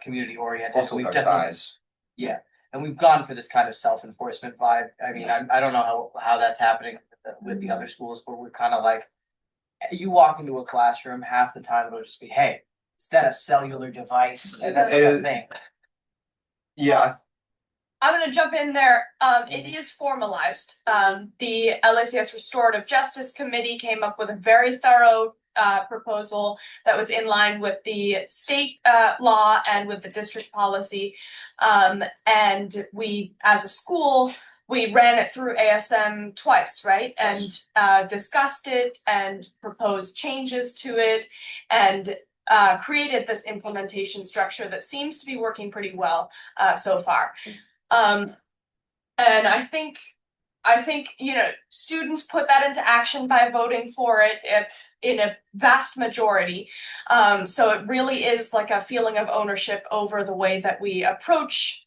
community oriented. Also We've our definitely, ties. yeah, and we've gone for this kind of self-enforcement vibe. I mean, I don't know how that's happening with the other schools, but we're kind of like, you walk into a classroom, half the time it'll just be, hey, is that a cellular device? And that's the thing. Yeah. I'm gonna jump in there. It is formalized. The LICS Restorative Justice Committee came up with a very thorough proposal that was in line with the state law and with the district policy. And we, as a school, we ran it through ASM twice, right? And discussed it and proposed changes to it, and created this implementation structure that seems to be working pretty well so far. And I think, students put that into action by voting for it in a vast majority. So it really is like a feeling of ownership over the way that we approach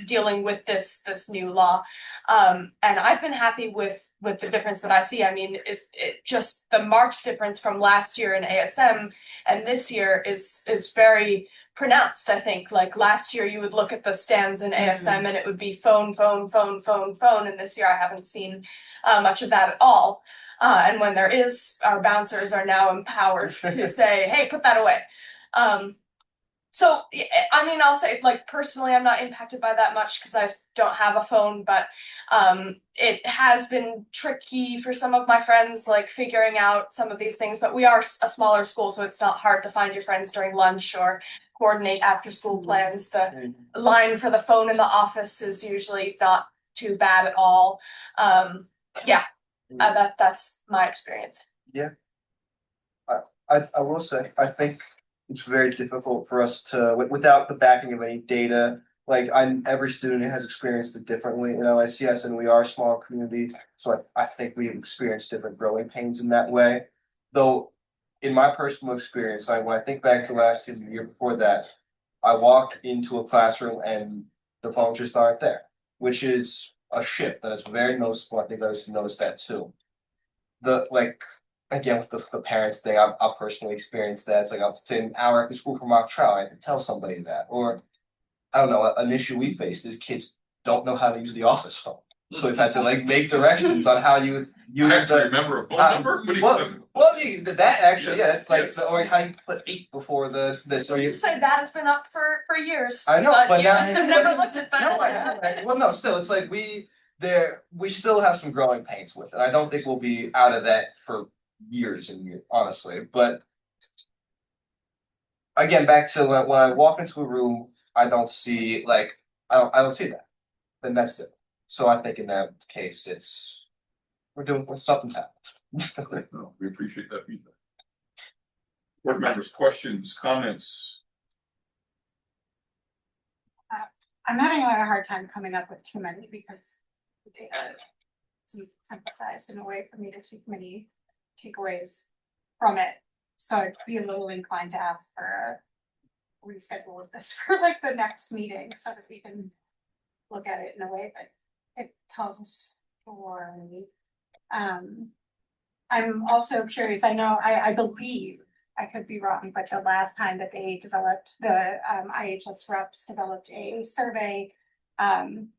dealing with this new law. And I've been happy with the difference that I see. I mean, it just the marked difference from last year in ASM and this year is very pronounced. I think like last year you would look at the stands in ASM and it would be phone, and this year I haven't seen much of that at all. And when there is, our bouncers are now empowered to say, hey, put that away. So, I mean, I'll say, like, personally, I'm not impacted by that much because I don't have a phone, but it has been tricky for some of my friends, like, figuring out some of these things. But we are a smaller school, so it's not hard to find your friends during lunch or coordinate after-school plans. The line for the phone in the office is usually not too bad at all. Yeah, that's my experience. I will say, I think it's very difficult for us to, without the backing of any data. Like every student has experienced it differently in LICS, and we are a small community, so I think we've experienced different growing pains in that way. Though, in my personal experience, when I think back to last year, the year before that, I walked into a classroom and the phones just aren't there, which is a shift that is very noticeable. I think others have noticed that too. Again, with the parents thing, I've personally experienced that. It's like I was an hour after school from mock trial, I had to tell somebody that. Or I don't know, an issue we faced is kids don't know how to use the office phone. So we've had to make directions on how you use I have to remember a phone number? That actually, yeah, it's Yes. or how you put 8 before this, or you. Say that has been up for years. I know, but you now. just have never looked at that. No, I know. Well, no, still, it's like we still have some growing pains with it. I don't think we'll be out of that for years and years, honestly. But again, back to when I walk into a room, I don't see I don't see that. Then that's it. So I think in that case, we're doing something's happened. No, we appreciate that feedback. Board members, questions, comments? I'm having a hard time coming up with too many because the data isn't synthesized in a way for me to take many takeaways from it. So I'd be a little inclined to ask for a reschedule of this for the next meeting so that we can look at it in a way that it tells us story. I'm also curious, I know, I believe, I could be wrong, but the last time that they developed, the IHS reps developed a survey,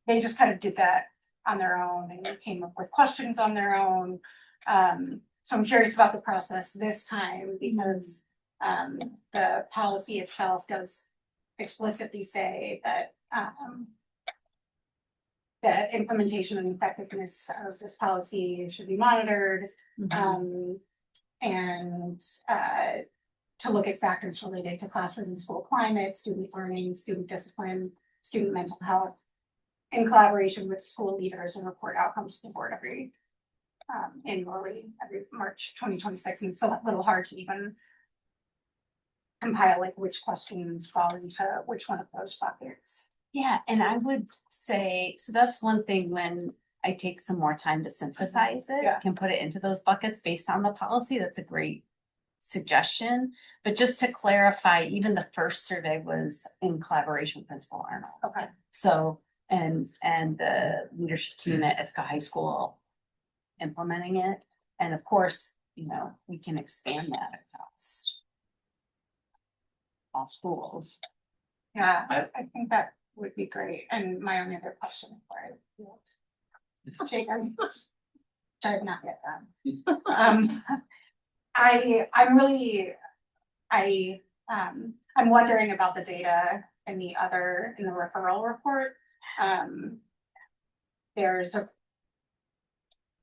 they just kind of did that on their own and came up with questions on their own. So I'm curious about the process this time because the policy itself does explicitly say that the implementation and effectiveness of this policy should be monitored. And to look at factors related to classroom and school climate, student learning, student discipline, student mental health, in collaboration with school leaders, and report outcomes to the board annually every March 2026. And it's a little hard to even compile which questions fall into which one of those buckets. Yeah, and I would say, so that's one thing when I take some more time to synthesize it, Yeah. can put it into those buckets based on the policy. That's a great suggestion. But just to clarify, even the first survey was in collaboration with Principal Arnold. Okay. So, and the leadership team at Ithaca High School implementing it. And of course, we can expand that across all schools. Yeah, I think that would be great. And my only other question before I yield. Jacob, which I have not yet done. I'm wondering about the data in the referral report. There's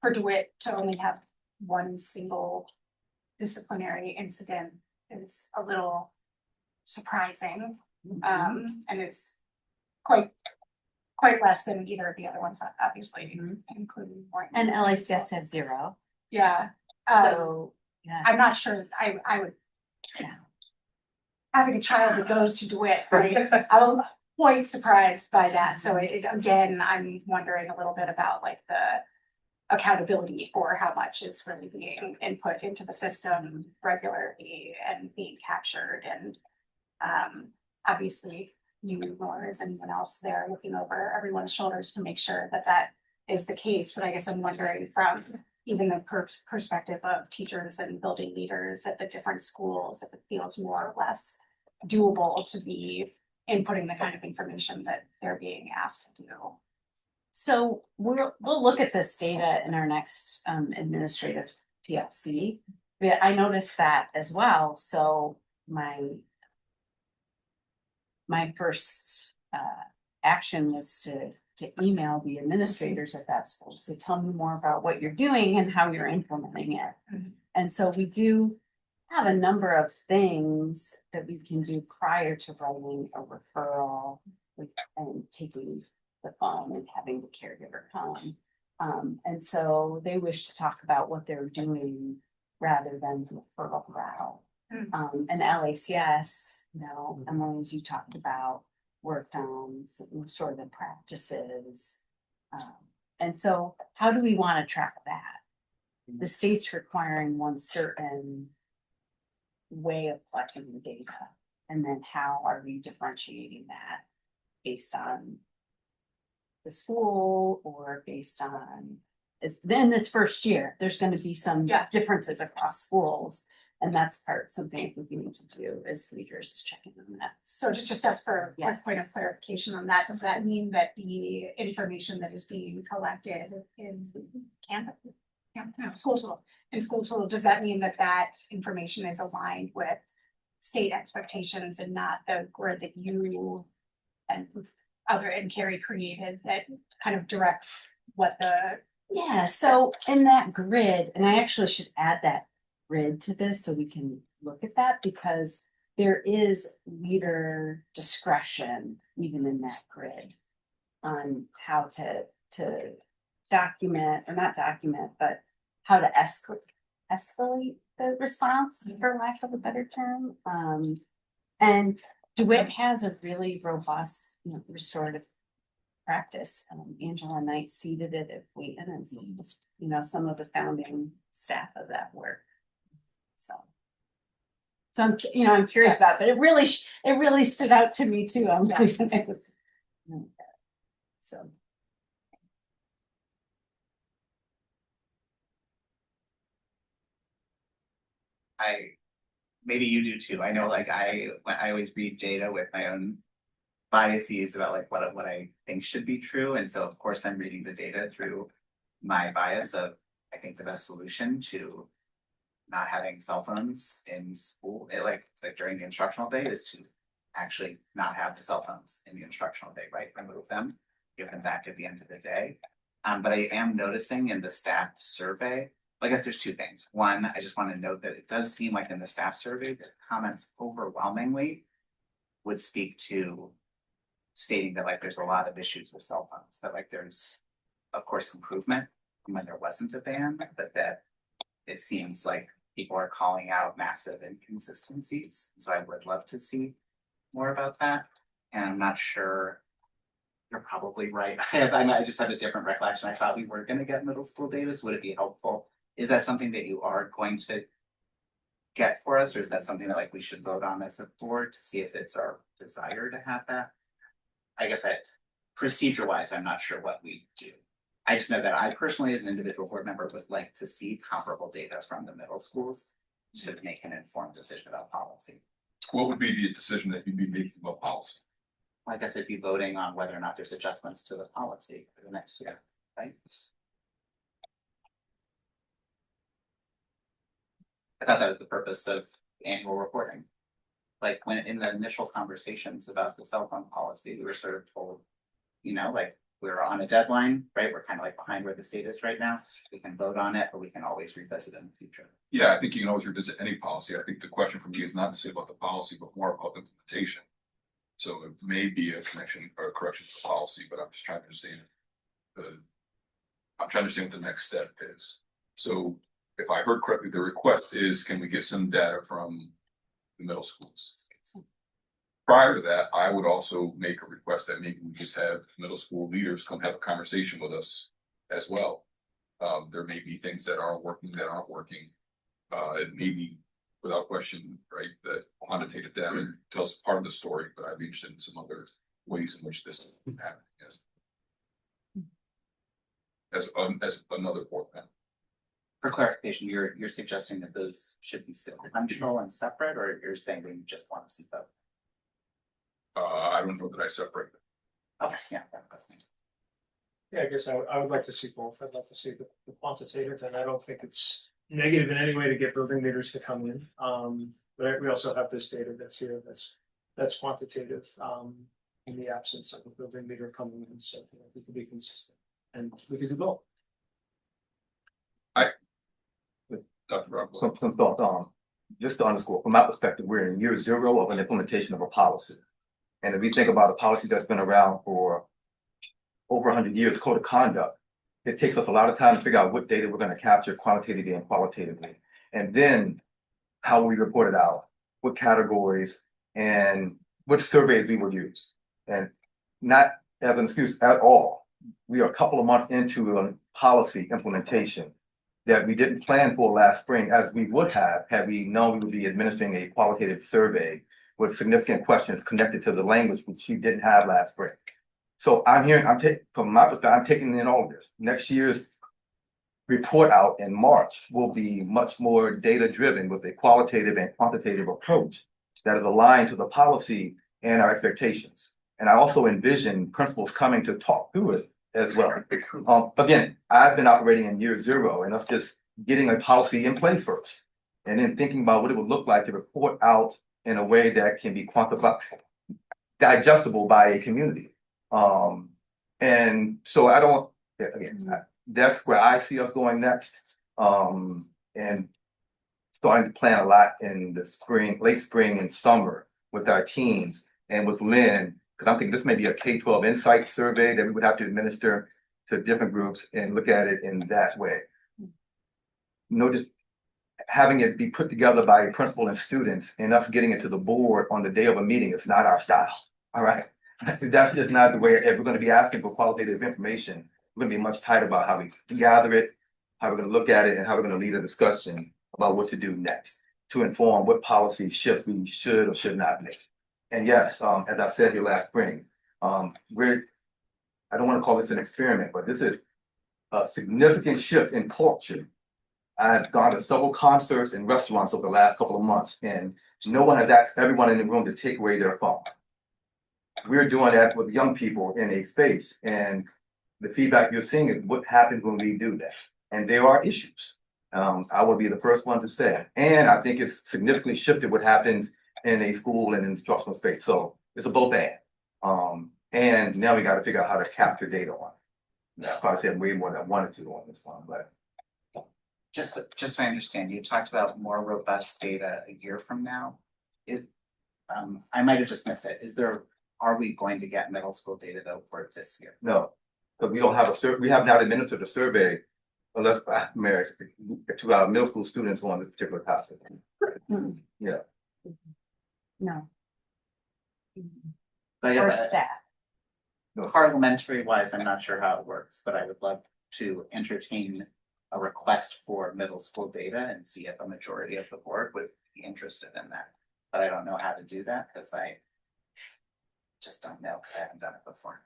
for DeWitt to only have one single disciplinary incident is a little surprising. And it's quite less than either of the other ones, obviously, including Morton. And LICS had 0. Yeah. So, yeah. I'm not sure, I would, having a child that goes to DeWitt, right? I was quite surprised by that. So again, I'm wondering a little bit about the accountability for how much is really being input into the system regularly and being captured. And obviously you nor is anyone else there looking over everyone's shoulders to make sure that that is the case. But I guess I'm wondering from even the perspective of teachers and building leaders at the different schools, if it feels more or less doable to be inputting the kind of information that they're being asked to do. So we'll look at this data in our next administrative PLC. I noticed that as well. So my first action was to email the administrators at that school to tell me more about what you're doing and how you're implementing it. And so we do have a number of things that we can do prior to writing a referral and taking the phone and having the caregiver come. And so they wish to talk about what they're doing rather than the referral route. And LACS, you know, Emily, as you talked about, worked on some sort of practices. And so how do we want to track that? The state's requiring one certain way of collecting the data. And then how are we differentiating that based on the school or based on, then this first year, there's going to be some differences across schools. And that's something I think we need to do as leaders is checking on that. So just ask for a point of clarification on that. Does that mean that the information that is being collected in school tool, does that mean that that information is aligned with state expectations and not the grid that you and Carrie created that kind of directs what the so in that grid, and I actually should add that grid to this so we can look at that, because there is leader discretion even in that grid on how to document, or not document, but how to escalate the response, for lack of a better term. And DeWitt has a really robust, restorative practice. Angela Knight seeded it at Wheaton, and some of the founding staff of that work. So I'm curious about it, but it really stood out to me too. So. Maybe you do too. I know, like I always read data with my own biases about like what I think should be true, and so of course I'm reading the data through my bias of I think the best solution to not having cell phones in school, like during the instructional day, is to actually not have the cell phones in the instructional day, right? Remove them, give them back at the end of the day. But I am noticing in the staff survey, I guess there's two things. One, I just want to note that it does seem like in the staff survey, the comments overwhelmingly would speak to stating that like there's a lot of issues with cell phones, that like there's of course improvement from when there wasn't a ban, but that it seems like people are calling out massive inconsistencies. So I would love to see more about that. And I'm not sure, you're probably right. I just had a different recollection. I thought we were going to get middle school data. So would it be helpful? Is that something that you are going to get for us, or is that something that like we should vote on as a board to see if it's our desire to have that? I guess procedure wise, I'm not sure what we do. I just know that I personally, as an individual board member, would like to see comparable data from the middle schools to make an informed decision about policy. What would be the decision that you'd be making about policy? I guess I'd be voting on whether or not there's adjustments to the policy for the next year, right? I thought that was the purpose of annual reporting. Like when in the initial conversations about the cell phone policy, we were sort of told, like we're on a deadline, right? We're kind of like behind where the state is right now. We can vote on it, but we can always revisit it in the future. Yeah, I think you can always revisit any policy. I think the question for me is not necessarily about the policy, but more about implementation. So it may be a connection or a correction to the policy, but I'm just trying to understand what the next step is. So if I heard correctly, the request is, can we get some data from the middle schools? Prior to that, I would also make a request that maybe we just have middle school leaders come have a conversation with us as well. There may be things that aren't working. It may be without question, right, that quantitative data tells part of the story, but I'd be interested in some other ways in which this is happening. Yes. As another board member. For clarification, you're suggesting that those should be sequential and separate, or you're saying that you just want to see both? I don't know that I separate them. Okay, yeah, that's nice. Yeah, I guess I would like to see both. I'd like to see the quantitative, and I don't think it's negative in any way to get building leaders to come in. But we also have this data that's here that's quantitative in the absence of a building leader coming in. So we could be consistent, and we could do both. Dr. Rob. Some thought, just to underscore, from my perspective, we're in year 0 of an implementation of a policy. And if we think about a policy that's been around for over 100 years code of conduct. It takes us a lot of time to figure out what data we're going to capture quantitatively and qualitatively, and then how we report it out, what categories, and what surveys we will use. And not as an excuse at all. We are a couple of months into a policy implementation that we didn't plan for last spring, as we would have had we known we would be administering a qualitative survey with significant questions connected to the language which we didn't have last spring. So from my perspective, I'm taking in all of this. Next year's report out in March will be much more data driven with a qualitative and quantitative approach that is aligned to the policy and our expectations. And I also envision principals coming to talk through it as well. Again, I've been operating in year zero, and that's just getting a policy in place first, and then thinking about what it would look like to report out in a way that can be quantified, digestible by a community. And so that's where I see us going next. And starting to plan a lot in the spring, late spring and summer with our teams and with Lynn, because I'm thinking this may be a K-12 insight survey that we would have to administer to different groups and look at it in that way. Just having it be put together by a principal and students and us getting it to the board on the day of a meeting is not our style. All right. That's just not the way. If we're going to be asking for qualitative information, we're going to be much tighter about how we gather it, how we're going to look at it, and how we're going to lead a discussion about what to do next to inform what policy shifts we should or should not make. And yes, as I said here last spring, I don't want to call this an experiment, but this is a significant shift in culture. I've gone to several concerts and restaurants over the last couple of months, and no one has asked everyone in the room to take away their phone. We're doing that with young people in a space, and the feedback you're seeing is what happens when we do that. And there are issues. I will be the first one to say, and I think it's significantly shifted what happens in a school and instructional space. So it's a both and now we got to figure out how to capture data on it. I probably said way more than I wanted to on this one, but Just so I understand, you talked about more robust data a year from now. I might have just missed it. Are we going to get middle school data though for this year? no, because we don't have we have not administered a survey unless married to our middle school students on this particular topic. Yeah. No. But Or yeah, staff. parliamentary wise, I'm not sure how it works, but I would love to entertain a request for middle school data and see if a majority of the board would be interested in that. But I don't know how to do that because I just don't know. I haven't done it before.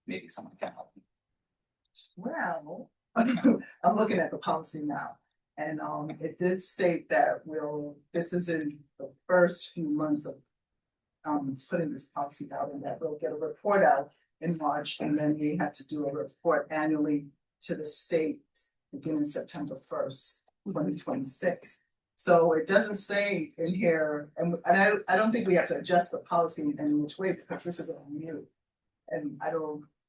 Maybe someone can help me. Well, I'm looking at the policy now, and it did state that this is in the first few months of putting this policy out, and that we'll get a report out in March, and then we have to do a report annually to the state beginning September 1st, 2026. So it doesn't say in here, and I don't think we have to adjust the policy in any which way because this is all new. And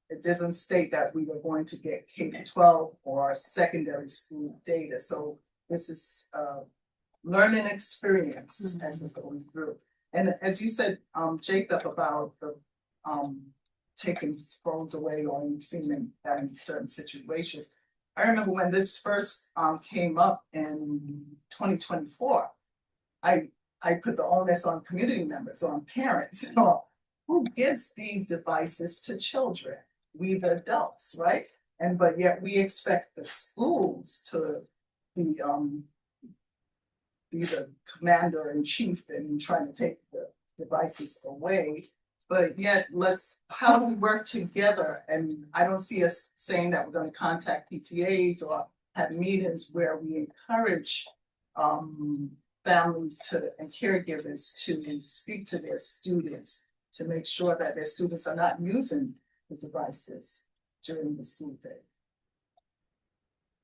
it doesn't state that we were going to get K-12 or secondary school data. So this is learning experience as we're going through. And as you said, Jacob, about the taking phones away, or you've seen that in certain situations. I remember when this first came up in 2024, I put the onus on community members, on parents, who gives these devices to children? We the adults, right? But yet we expect the schools to be the commander in chief and trying to take the devices away. But yet how do we work together? And I don't see us saying that we're going to contact PTAs or have meetings where we encourage families and caregivers to speak to their students to make sure that their students are not using the devices during the school day.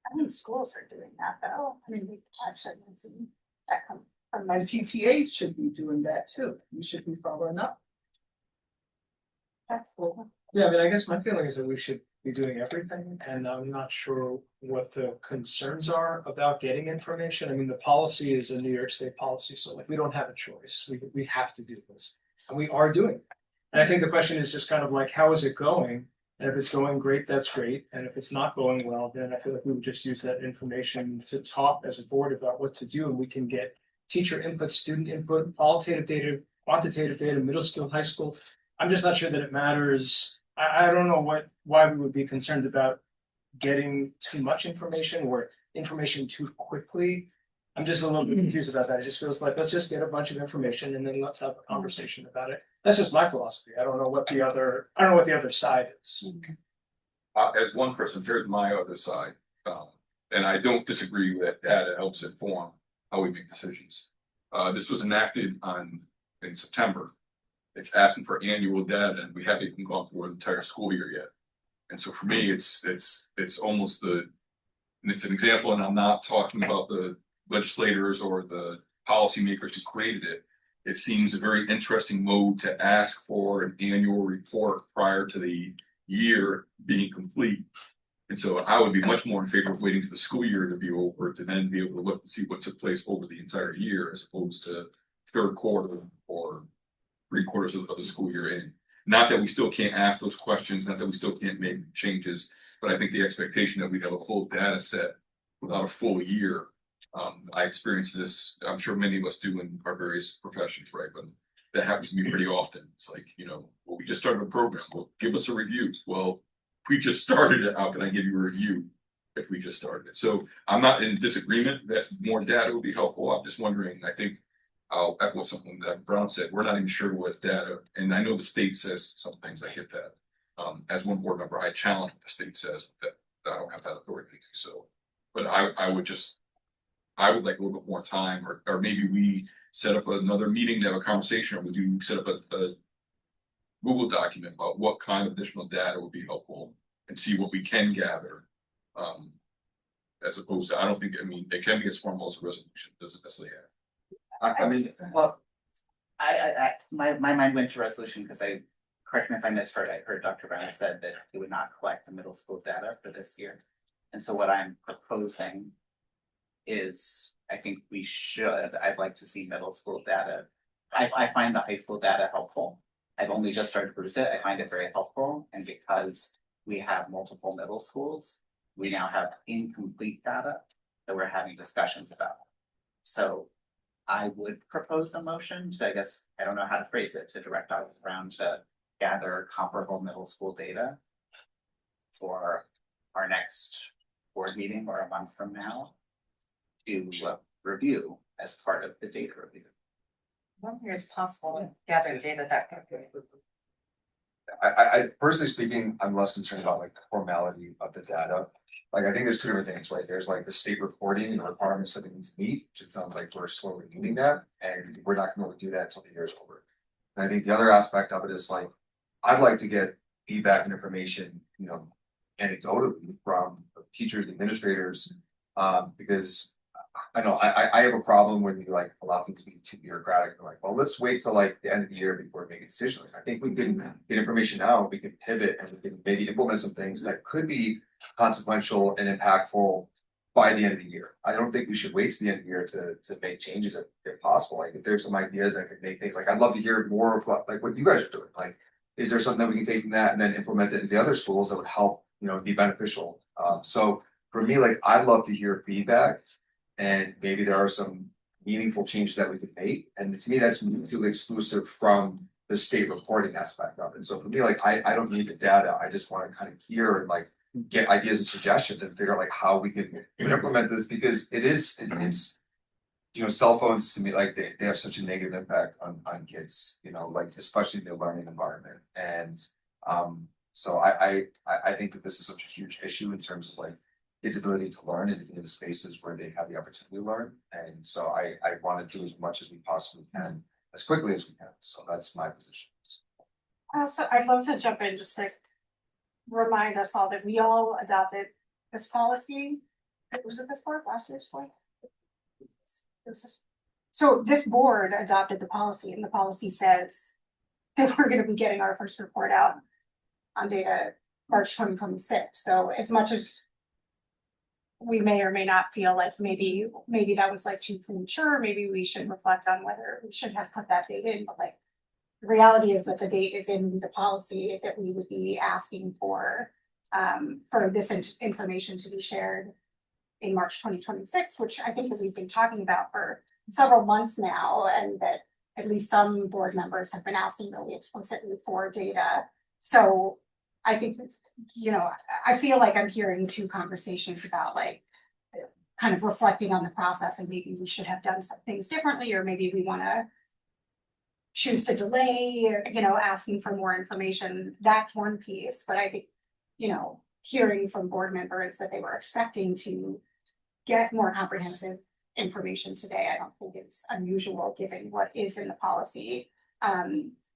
I mean, schools are doing that though. I mean, we actually seen that come from. And PTAs should be doing that too. We should be following up. That's cool. Yeah, I mean, I guess my feeling is that we should be doing everything, and I'm not sure what the concerns are about getting information. I mean, the policy is a New York State policy, so like we don't have a choice. We have to do this, and we are doing it. And I think the question is just kind of like, how is it going? And if it's going great, that's great. And if it's not going well, then I feel like we would just use that information to talk as a board about what to do. And we can get teacher input, student input, qualitative data, quantitative data, middle school, high school. I'm just not sure that it matters. I don't know why we would be concerned about getting too much information or information too quickly. I'm just a little bit confused about that. It just feels like, let's just get a bunch of information and then let's have a conversation about it. That's just my philosophy. I don't know what the other side is. As one person, here's my other side. And I don't disagree that data helps inform how we make decisions. This was enacted in September. It's asking for annual data, and we haven't even gone through an entire school year yet. And so for me, it's almost and it's an example, and I'm not talking about the legislators or the policymakers who created it. It seems a very interesting mode to ask for an annual report prior to the year being complete. And so I would be much more in favor of waiting to the school year to be over to then be able to look and see what took place over the entire year as opposed to third quarter or 3/4 of the school year in. Not that we still can't ask those questions, not that we still can't make changes, but I think the expectation that we'd have a full data set without a full year. I experience this, I'm sure many of us do in our various professions, right? But that happens to me pretty often. It's like, well, we just started a program. Well, give us a review. Well, if we just started it, how can I give you a review if we just started it? So I'm not in disagreement that more data would be helpful. I'm just wondering, I think I'll echo something that Brown said. We're not even sure what data, and I know the state says some things, I get that. As one board member, I challenge what the state says, that I don't have that authority to do so. But I would like a little bit more time, or maybe we set up another meeting to have a conversation, or we do set up a Google document about what kind of additional data would be helpful and see what we can gather. As opposed to, I don't think, it can be as formal as a resolution, doesn't necessarily have. Well, my mind went to resolution because correct me if I misheard, I heard Dr. Brown said that he would not collect the middle school data for this year. And so what I'm proposing is, I think I'd like to see middle school data. I find the high school data helpful. I've only just started to produce it. I find it very helpful. And because we have multiple middle schools, we now have incomplete data that we're having discussions about. So I would propose a motion to, I guess, I don't know how to phrase it, to direct Dr. Brown to gather comparable middle school data for our next board meeting or a month from now to review as part of the data review. I don't think it's possible to gather data that quickly. I personally speaking, I'm less concerned about like the formality of the data. Like, I think there's two different things, right? There's like the state reporting and the requirements that it needs to meet, which it sounds like we're slowly meeting that, and we're not gonna be able to do that until the year's over. And I think the other aspect of it is like, I'd like to get feedback and information, anecdotally from teachers, administrators, because I know I have a problem when you like allow things to be too bureaucratic. Like, well, let's wait till like the end of the year before making decisions. I think we can get information now, we can pivot and we can maybe implement some things that could be consequential and impactful by the end of the year. I don't think we should wait to the end of the year to make changes if possible. Like, if there's some ideas that could make things, like, I'd love to hear more of what you guys are doing. Like, is there something that we can take from that and then implement it into the other schools that would help, be beneficial? So for me, like, I'd love to hear feedback, and maybe there are some meaningful changes that we could make. And to me, that's mutually exclusive from the state reporting aspect of it. And so for me, like, I don't need the data. I just want to kind of hear and like get ideas and suggestions and figure out like how we can implement this, because it's cell phones to me, like they have such a negative impact on kids, like especially in the learning environment. And so I think that this is such a huge issue in terms of like kids' ability to learn and in the spaces where they have the opportunity to learn. And so I want to do as much as we possibly can, as quickly as we can. So that's my position. So I'd love to jump in just to remind us all that we all adopted this policy. Was it this board, last year's board? So this board adopted the policy, and the policy says that we're gonna be getting our first report out on data March 2026. So as much as we may or may not feel like maybe that was like too premature, maybe we should reflect on whether we should have put that date in, but like the reality is that the date is in the policy that we would be asking for this information to be shared in March 2026, which I think that we've been talking about for several months now, and that at least some board members have been asking really explicitly for data. So I think, you know, I feel like I'm hearing two conversations about like kind of reflecting on the process, and maybe we should have done some things differently, or maybe we want to choose to delay, you know, asking for more information. That's one piece, but I think, you know, hearing from board members that they were expecting to get more comprehensive information today, I don't think it's unusual given what is in the policy.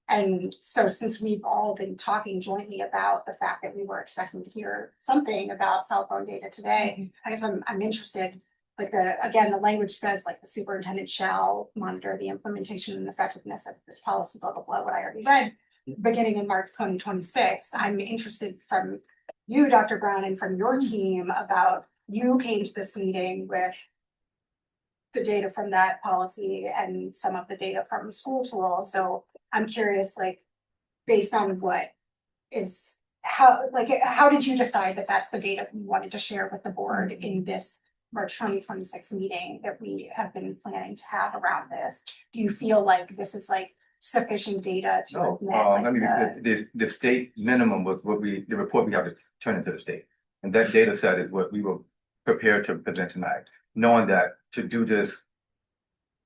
And so since we've all been talking jointly about the fact that we were expecting to hear something about cell phone data today, I guess I'm interested, like the language says like the superintendent shall monitor the implementation and effectiveness of this policy, blah, blah, blah, what I already read, beginning in March 2026. I'm interested from you, Dr. Brown, and from your team about, you came to this meeting with the data from that policy and some of the data from the school tool. So I'm curious, like, based on what is, how did you decide that that's the data you wanted to share with the board in this March 2026 meeting that we have been planning to have around this? Do you feel like this is like sufficient data to No, admit, like, I mean, the state minimum was the report we have to turn into the state. And that data set is what we were prepared to present tonight, knowing that to do this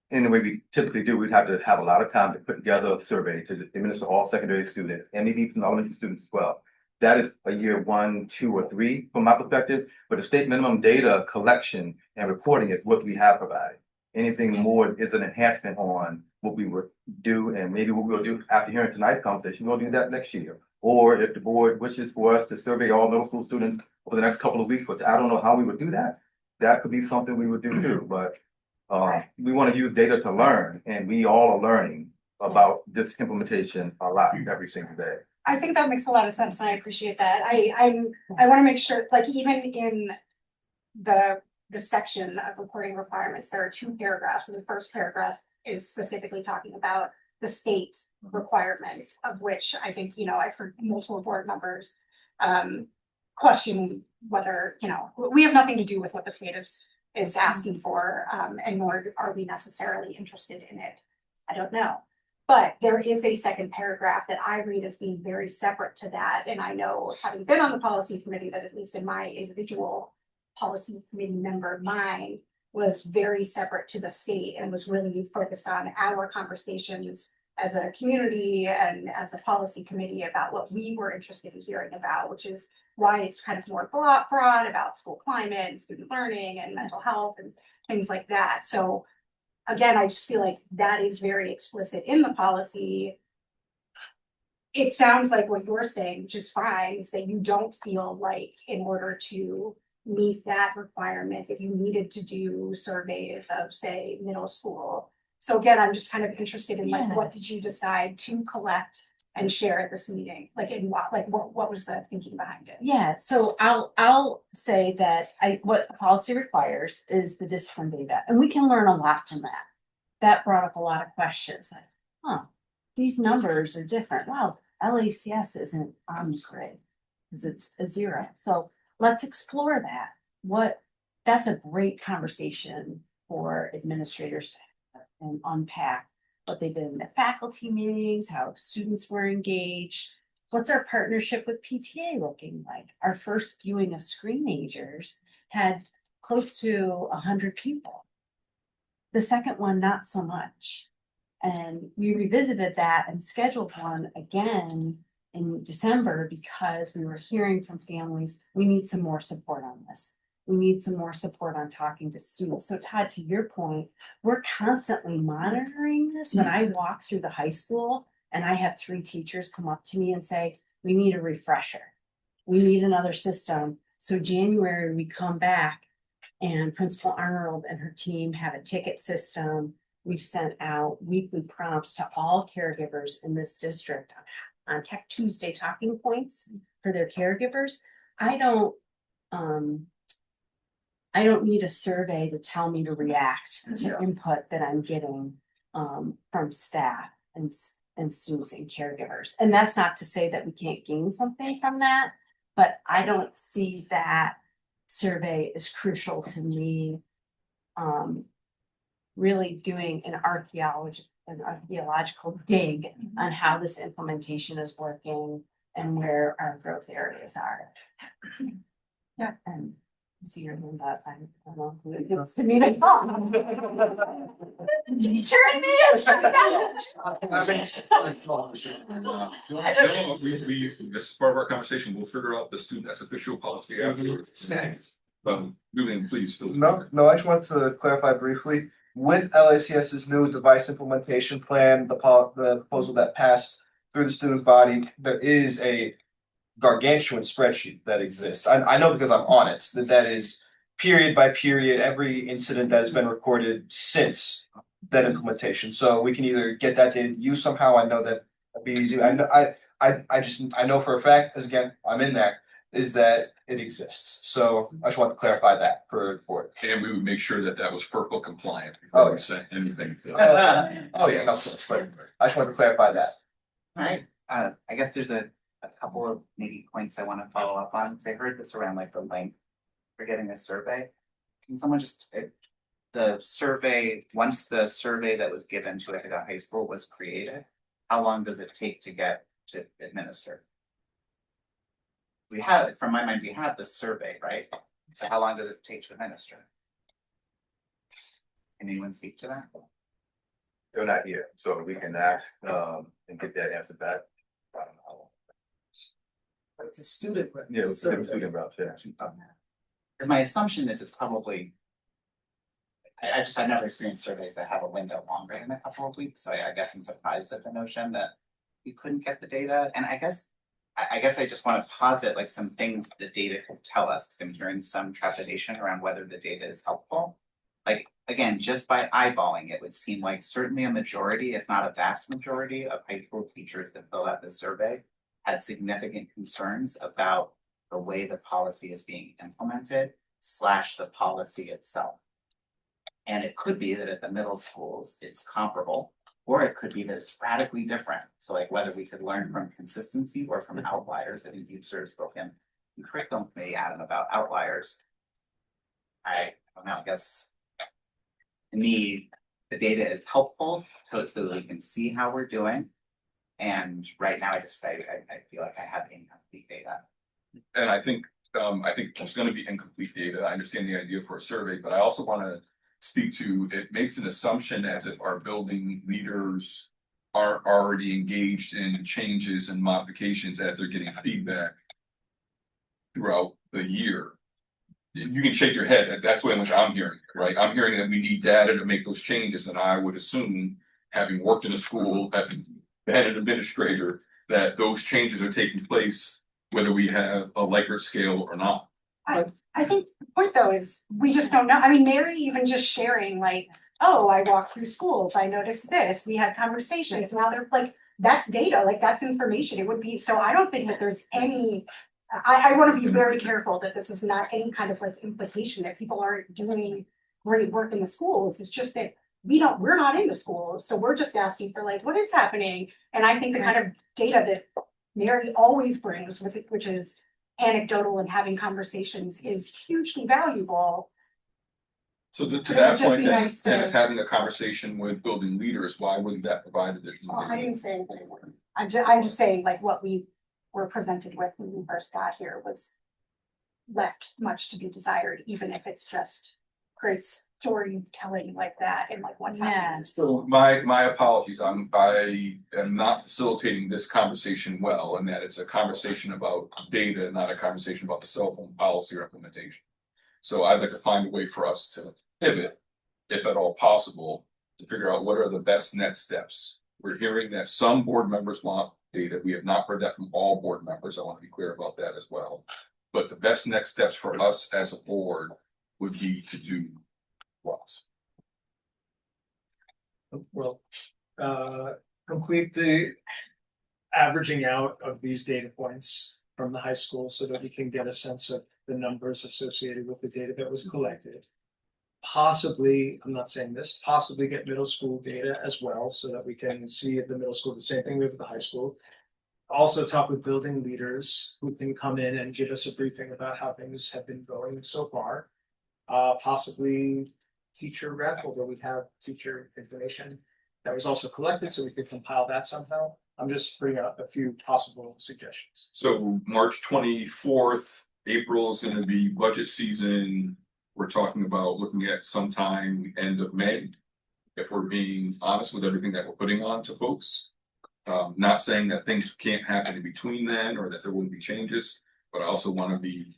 in the way we typically do, we'd have to have a lot of time to put together a survey to administer all secondary students and maybe some elementary students as well. That is a year 1, 2, or 3 from my perspective, but the state minimum data collection and reporting is what we have provided. Anything more is an enhancement on what we would do, and maybe what we'll do after hearing tonight's conversation, we'll do that next year. Or if the board wishes for us to survey all middle school students over the next couple of weeks, which I don't know how we would do that, that could be something we would do too, but we want to use data to learn, and we all are learning about this implementation a lot every single day. I think that makes a lot of sense, and I appreciate that. I want to make sure, like, even in the section of reporting requirements, there are 2 paragraphs, and the first paragraph is specifically talking about the state requirements, of which I think, you know, I've heard multiple board members question whether, you know, we have nothing to do with what the state is asking for, and nor are we necessarily interested in it. I don't know. But there is a second paragraph that I read as being very separate to that. And I know, having been on the policy committee, that at least in my individual policy committee member mind was very separate to the state and was really focused on our conversations as a community and as a policy committee about what we were interested in hearing about, which is why it's kind of more broad about school climate and student learning and mental health and things like that. So again, I just feel like that is very explicit in the policy. It sounds like what you're saying, which is fine, is that you don't feel like in order to meet that requirement that you needed to do surveys of, say, middle school. So again, I'm just kind of interested in like, what did you decide to collect and share at this meeting? Like, in what was the thinking behind it? Yeah, so I'll say that what the policy requires is the discipline data, and we can learn a lot from that. That brought up a lot of questions, like, these numbers are different. Well, LACS isn't on the grid because it's a 0. So let's explore that. That's a great conversation for administrators to have and unpack what they've been in at faculty meetings, how students were engaged. What's our partnership with PTA looking like? Our first viewing of Screenagers had close to 100 people. The second one, not so much. And we revisited that and scheduled one again in December because we were hearing from families, we need some more support on this. We need some more support on talking to students. So Todd, to your point, we're constantly monitoring this. When I walk through the high school and I have 3 teachers come up to me and say, we need a refresher. We need another system. So January, we come back and Principal Arnold and her team have a ticket system. We've sent out weekly prompts to all caregivers in this district on Tech Tuesday talking points for their caregivers. I don't need a survey to tell me to react to input that I'm getting from staff and and students and caregivers. And that's not to say that we can't gain something from that, but I don't see that survey as crucial to me. Really doing an archaeological dig on how this implementation is working and where our growth areas are. Yeah, and I see your hand up. I don't know who it is to me to talk. Teacher in me is No, this is part of our conversation. We'll figure out the student as official policy afterwards. Julian, please. No, I just want to clarify briefly. With LACS's new device implementation plan, the proposal that passed through the student body, there is a gargantuan spreadsheet that exists. I know because I'm on it, that is period by period, every incident that has been recorded since that implementation. So we can either get that data to you somehow. I know that would be easy. I know for a fact, as again, I'm in there, is that it exists. So I just want to clarify that for the board. And we would make sure that that was FERPA compliant before we sent anything. Oh, yeah, no, but I just want to clarify that. Alright, I guess there's a couple of maybe points I wanna follow up on, because I heard this around like the length for getting a survey. Can someone just, the survey, once the survey that was given to Ithaca High School was created, how long does it take to get to administer? We have, from my mind, we have the survey, right? So how long does it take to administer? Can anyone speak to that? They're not here, so we can ask, and get that answer back. I don't know how long. But it's a student. Yeah, it's a student route, yeah. Because my assumption is it's probably. I've never experienced surveys that have a window longer than a couple of weeks, so I guess I'm surprised at the notion that you couldn't get the data, and I guess I just want to posit like some things the data could tell us, because I'm hearing some trepidation around whether the data is helpful. Like, again, just by eyeballing it would seem like certainly a majority, if not a vast majority, of high school teachers that fill out this survey had significant concerns about the way the policy is being implemented / the policy itself. And it could be that at the middle schools, it's comparable, or it could be that it's radically different. So like whether we could learn from consistency or from outliers. I think you've sort of spoken in curriculum committee, Adam, about outliers. I don't know, I guess to me, the data is helpful so that we can see how we're doing. And right now, I feel like I have incomplete data. And I think there's gonna be incomplete data. I understand the idea for a survey, but I also wanna speak to, it makes an assumption as if our building leaders are already engaged in changes and modifications as they're getting feedback throughout the year. You can shake your head, that's what I'm hearing, right? I'm hearing that we need data to make those changes, and I would assume, having worked in a school, having been an administrator, that those changes are taking place whether we have a Likert scale or not. I think the point though is we just don't know. I mean, Mary even just sharing like, oh, I walked through schools, I noticed this, we had conversations, now they're like, that's data, like that's information. It would be, so I don't think that there's any. I want to be very careful that this is not any kind of like implication that people aren't doing great work in the schools. It's just that we're not in the schools, so we're just asking for like, what is happening? And I think the kind of data that Mary always brings with it, which is anecdotal and having conversations, is hugely valuable. So to It would that just point, be then, nice to- and having a conversation with building leaders, why wouldn't that provide additional I data? didn't say anything. I'm just saying like what we were presented with when we first got here was left much to be desired, even if it's just great storytelling like that and like what's happening. So my apologies, I am not facilitating this conversation well, and that it's a conversation about data, not a conversation about the cell phone policy or implementation. So I'd like to find a way for us to pivot, if at all possible, to figure out what are the best next steps. We're hearing that some board members want data. We have not heard that from all board members. I want to be clear about that as well. But the best next steps for us as a board would be to do what? Well, complete the averaging out of these data points from the high school so that we can get a sense of the numbers associated with the data that was collected. possibly, I'm not saying this, possibly get middle school data as well, so that we can see at the middle school, the same thing we have at the high school. Also talk with building leaders who can come in and give us a briefing about how things have been going so far. Possibly teacher rep, although we have teacher information that was also collected, so we could compile that somehow. I'm just bringing up a few possible suggestions. So March 24th, April is gonna be budget season. We're talking about looking at sometime end of May. If we're being honest with everything that we're putting on to folks. Not saying that things can't happen in between then or that there wouldn't be changes, but I also wanna be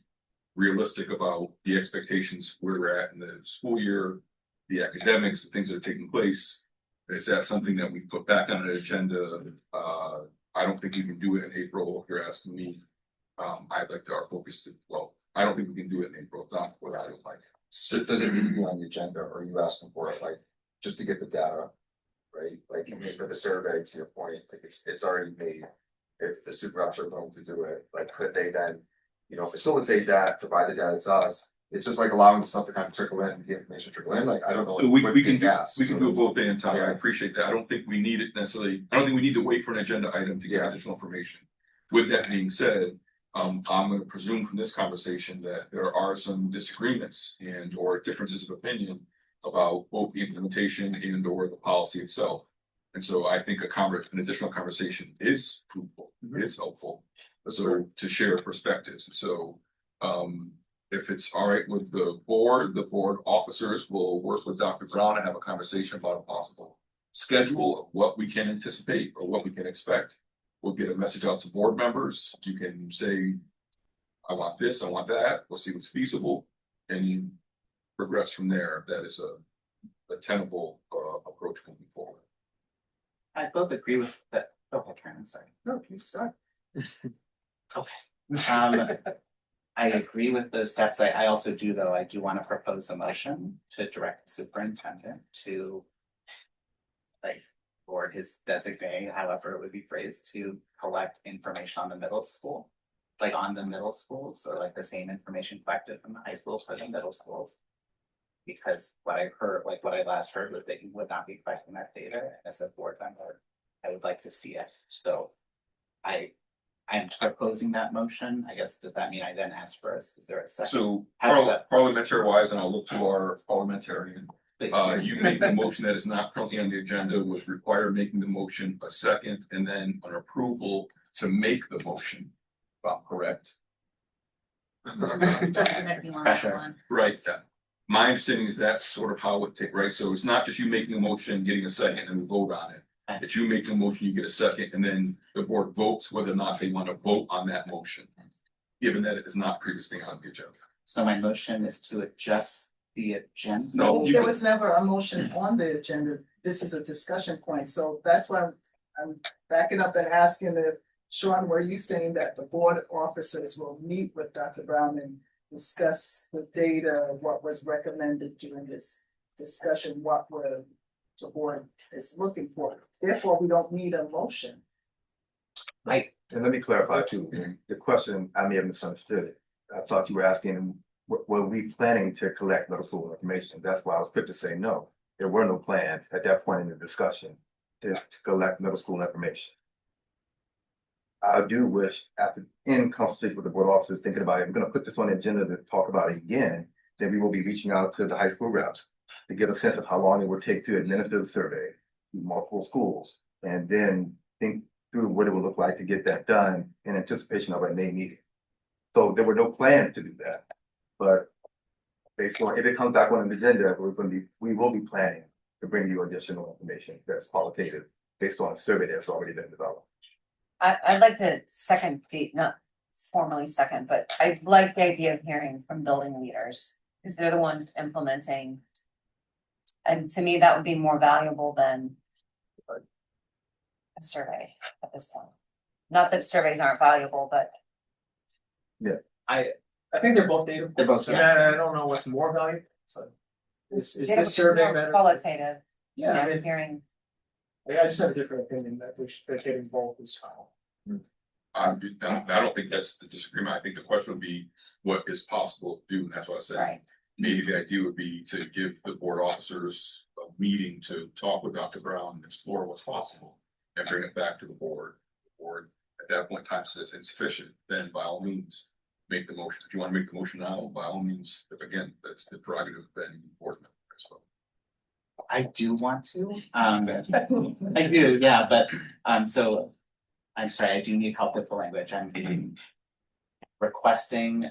realistic about the expectations where we're at in the school year, the academics, the things that are taking place. Is that something that we put back on an agenda? I don't think we can do it in April, if you're asking me. I'd like our focus to, well, I don't think we can do it in April, not what I would like. So does it need to be on the agenda, or are you asking for it, like, just to get the data? Right, like you mean for the survey, to your point, like it's already made. If the super reps are going to do it, like could they then, facilitate that, provide the data to us? It's just like allowing the stuff to kind of trickle in, the information trickle in, like, I don't know. We what can do, gas, we can so do it that's- both and Tommy, I appreciate that. I don't think we need it necessarily, I don't think we need to wait for an agenda item to get Yeah. additional information. With that being said, I'm gonna presume from this conversation that there are some disagreements and or differences of opinion about both the implementation and or the policy itself. And so I think an additional conversation is fruitful, is helpful, so to share perspectives. And so, if it's all right with the board officers will work with Dr. Brown and have a conversation about a possible schedule of what we can anticipate or what we can expect. We'll get a message out to board members. You can say, I want this, I want that. We'll see what's feasible and progress from there. That is a tenable approach moving forward. I both agree with that. Okay, Karen, I'm sorry. No, please start. I agree with those steps. I also do, though, I do want to propose a motion to direct the superintendent to or his designee, however it would be phrased, to collect information on the middle school. Like on the middle schools, or like the same information collected from the high schools for the middle schools. Because what I heard, like what I last heard was that you would not be collecting that data, and as a board member, I would like to see it, so. I'm proposing that motion, I guess, does that mean I then ask for us, is there a second? So How does that- parliamentary wise, and I'll look to our parliamentarian. You make the motion that is not currently on the agenda would require making the motion a second and then an approval to make the motion. If I'm correct. Pressure. Right, my understanding is that's sort of how it take, right? So it's not just you making a motion, getting a second and we vote on it. That you make the motion, you get a second, and then the board votes whether or not they want to vote on that motion. Given that it is not previously on the agenda. So my motion is to adjust the agenda? No, There was never a motion on the agenda. This is a discussion point, so that's why I'm backing up and asking if, Sean, were you saying that the board officers will meet with Dr. Brown and discuss the data, what was recommended during this discussion, what were the board is looking for? Therefore, we don't need a motion. And let me clarify too, the question, I may have misunderstood it. I thought you were asking, were we planning to collect middle school information? That's why I was quick to say no. There were no plans at that point in the discussion to collect middle school information. I do wish, after in consultation with the board officers thinking about it, we're gonna put this on the agenda to talk about it again, then we will be reaching out to the high school reps to get a sense of how long it would take to administer the survey to multiple schools, and then think through what it would look like to get that done in anticipation of a May meeting. So there were no plans to do that, but based on, if it comes back on the agenda, we will be planning to bring you additional information that's qualitative based on a survey that's already been developed. I'd like to second not formally second, but I like the idea of hearing from building leaders, because they're the ones implementing. And to me, that would be more valuable than a survey at this point. Not that surveys aren't valuable, but. I think they're both data. They're both, So yeah. I don't know what's more valuable, so. Is data would this be survey more better? Qualitative, you Yeah, I know, mean, hearing. I just have a different opinion that that getting both is fine. I don't think that's the disagreement. I think the question would be what is possible to do, and that's what I said. Right. maybe the idea would be to give the board officers a meeting to talk with Dr. Brown and explore what's possible and bring it back to the board. The board at that point in time says insufficient, then by all means, make the motion. If you want to make the motion now, by all means, again, that's the prerogative of any board member as well. I do want to, I do, yeah, but, so. I'm sorry, I do need help with the language. I'm requesting,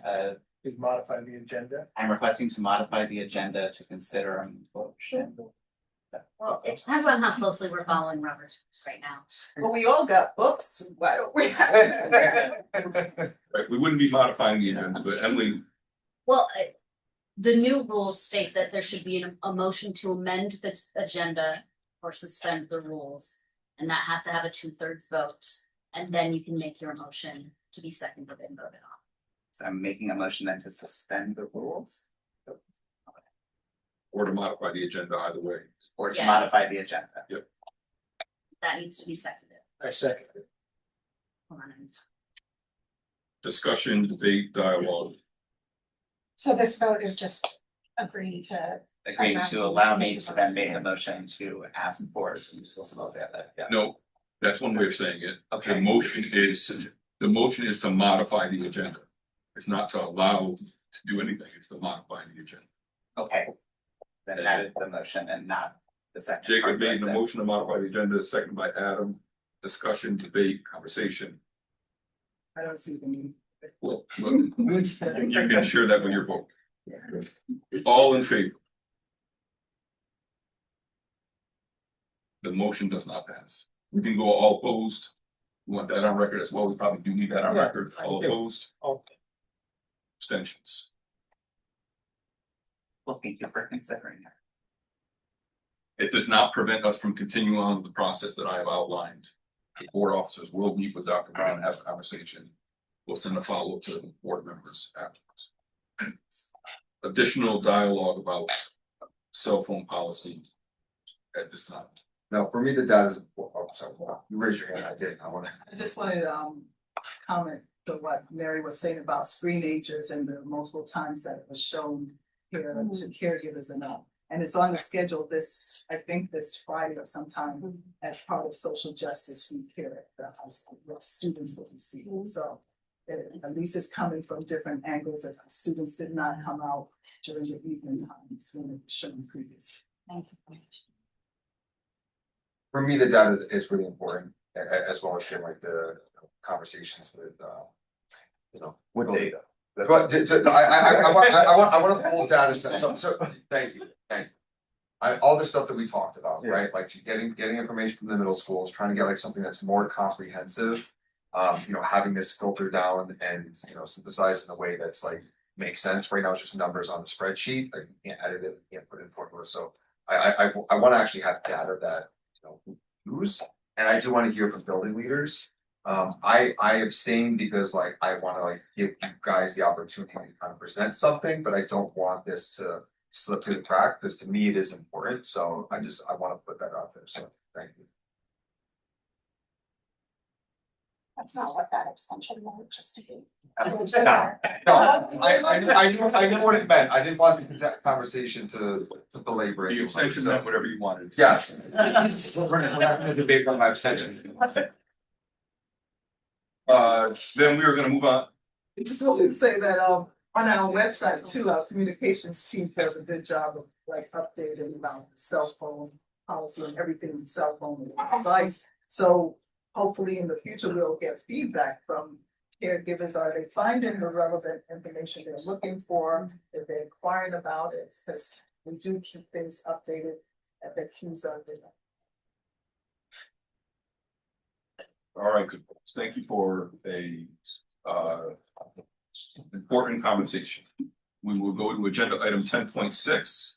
We've modified the agenda. I'm requesting to modify the agenda to consider. Well, it depends on how closely we're following Robert's rules right now. Well, we all got books, why don't we have? Right, we wouldn't be modifying the agenda, but Emily, Well, the new rules state that there should be a motion to amend the agenda or suspend the rules. And that has to have a 2/3 vote, and then you can make your motion to be seconded and voted on. So I'm making a motion then to suspend the rules or to modify the agenda either way. or to Yeah. modify the agenda. That needs to be seconded. I second it. Hold on a minute. Discussion, debate, dialogue. So this vote is just agreeing to. Agreeing to allow me to then make a motion to ask the board to still that, yes. No, that's one way of saying it. Okay. The motion is to modify the agenda. It's not to allow to do anything, it's to modify the agenda. Okay. Then that is the motion and not the second. Jacob part, made the right? motion to modify the agenda, seconded by Adam. Discussion, debate, conversation. I don't see the need. Well, look, you can share that with your vote. All in favor? The motion does not pass. We can go all opposed. We want that on record as well. We probably do need that on Yeah, record. All I do. opposed, Okay. abstentions. Well, thank you for considering that. It does not prevent us from continuing on with the process that I have outlined. The board officers will meet with Dr. Brown, and have a conversation. We'll send a follow-up to the board members afterwards. Additional dialogue about cell phone policy at this time. Now, for me, the data is, oh, sorry, you raised your hand, I did, I wanna. I just wanted to comment to what Mary was saying about screen ages and the multiple times that it was shown here to caregivers and it's on the schedule this, I think this Friday or sometime as part of social justice week here at the high school, what students will be seeing, so. At least it's coming from different angles that students did not come out during the evening times when it was shown previously. Thank you. For me, the data is really important, as well as like the conversations with, With data. But I want a full data set, so, thank you. All the stuff that we talked about, right, like getting information from the middle schools, trying to get like something that's more comprehensive. Having this filter down and, synthesized in a way that's like, makes sense. Right now, it's just numbers on the spreadsheet, like you can't edit it, you can't put in formulas, so. I wanna actually have data that, we use, and I do wanna hear from building leaders. I abstain because like, I wanna like give you guys the opportunity to kind of present something, but I don't want this to slip through the crack, because to me it is important, so I wanna put that out there, so thank you. That's not what that abstention meant, just to be. No, I know what it meant, I didn't want the conversation to belabor it. The abstention meant whatever you wanted. Yes. We're not gonna debate on my abstention. Then we are gonna move on. I just wanted to say that on our website too, our communications team does a good job of like updating about the cell phone policy and everything cell phone device. So hopefully in the future, we'll get feedback from caregivers. Are they finding the relevant information they're looking for? If they're inquiring about it, because we do keep things updated at the cues are there. All right, good. Thank you for a important conversation. We will go to agenda item 10.6.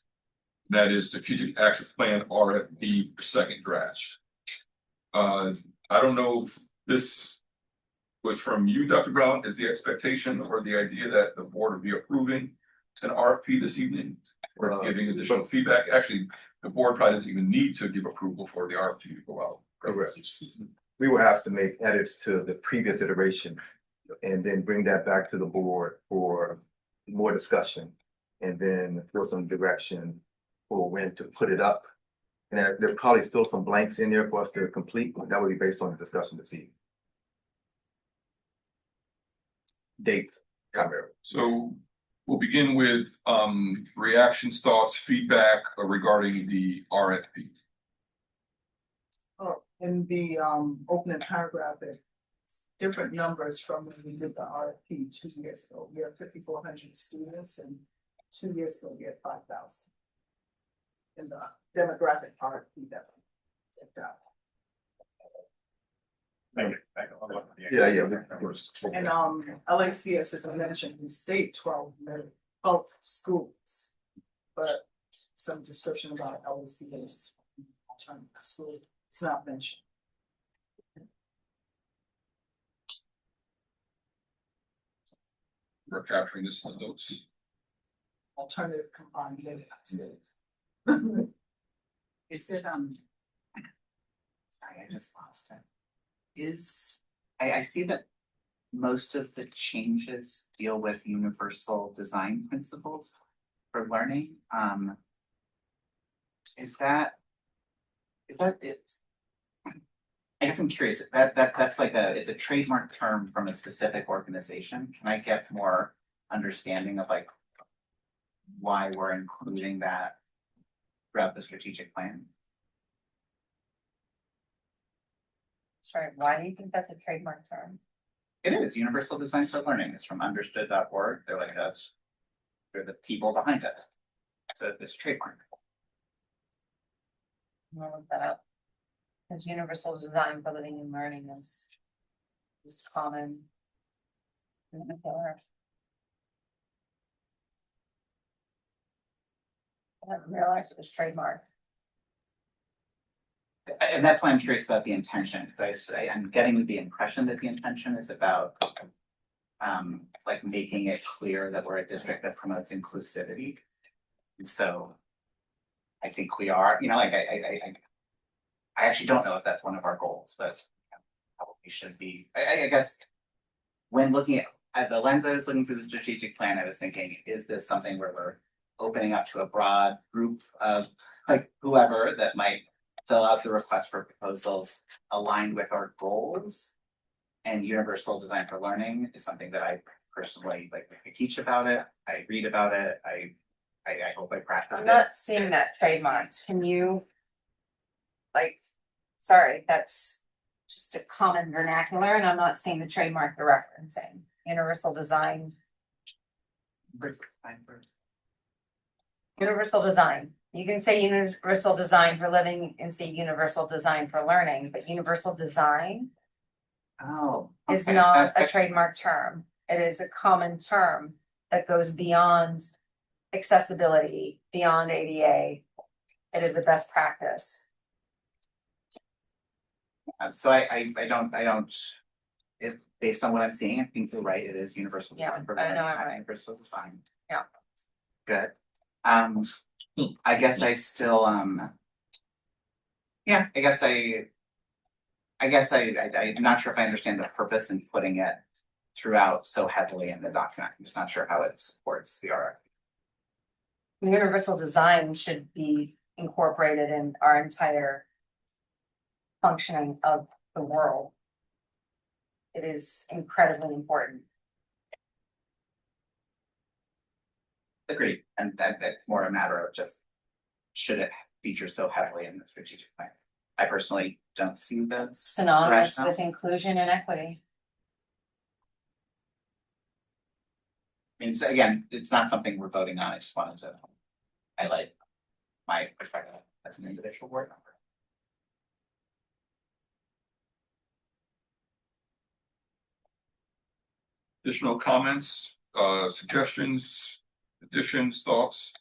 That is strategic action plan RFP second draft. I don't know if this was from you, Dr. Brown, is the expectation or the idea that the board would be approving an RFP this evening or giving additional feedback. Actually, the board probably doesn't even need to give approval for the RFP to go out. Correct. We were asked to make edits to the previous iteration and then bring that back to the board for more discussion. and then feel some direction for when to put it up. And there are probably still some blanks in there for us to complete, but that would be based on the discussion this evening. Dates, primarily. So we'll begin with reactions, thoughts, feedback regarding the RFP. Oh, in the opening paragraph, it's different numbers from when we did the RFP 2 years ago. We have 5,400 students, and 2 years ago we had 5,000. In the demographic RFP that we sent out. Yeah, of course. And LACS, as I mentioned, we state 12 schools, but some description about LACS alternative schools, it's not mentioned. We're capturing this in the notes. Alternative combined living schools. Is it, sorry, I just lost it. I see that most of the changes deal with universal design principles for learning. Is that it? I guess I'm curious, that's like it's a trademark term from a specific organization. Can I get more understanding of like why we're including that throughout the strategic plan? Sorry, why do you think that's a trademark term? It is universal design for learning. It's from understood.org. They're like us. They're the people behind it. So it's a trademark. I'm gonna look that up. Because universal design for living and learning is common. I didn't realize it was trademark. And that's why I'm curious about the intention, because I'm getting the impression that the intention is about like making it clear that we're a district that promotes inclusivity. And so I think we are, like I actually don't know if that's one of our goals, but probably should be. I guess when looking at the lens I was looking through the strategic plan, I was thinking, is this something where we're opening up to a broad group of like whoever that might fill out the request for proposals aligned with our goals? And universal design for learning is something that I personally like. I teach about it, I read about it, I hope I practice it. I'm not seeing that trademarked. Can you? Like, sorry, that's just a common vernacular, and I'm not seeing the trademark you're referencing. Universal design. Universal design. You can say universal design for living and say universal design for learning, but universal design is not a trademark term. It is a common term that goes beyond accessibility, beyond ADA. It is a best practice. So I don't. It based on what I'm seeing, I think you're right. It is universal design for learning, not universal design. Yeah. Good. I guess I still yeah, I guess I'm not sure if I understand the purpose in putting it throughout so heavily in the document. I'm just not sure how it supports the RFP. Universal design should be incorporated in our entire functioning of the world. It is incredibly important. Agreed, and that's more a matter of just should it feature so heavily in the strategic plan. I personally don't see that synonymous with inclusion and equity. I mean, again, it's not something we're voting on. I just wanted to highlight my perspective as an individual board member. Additional comments, suggestions, additions, thoughts?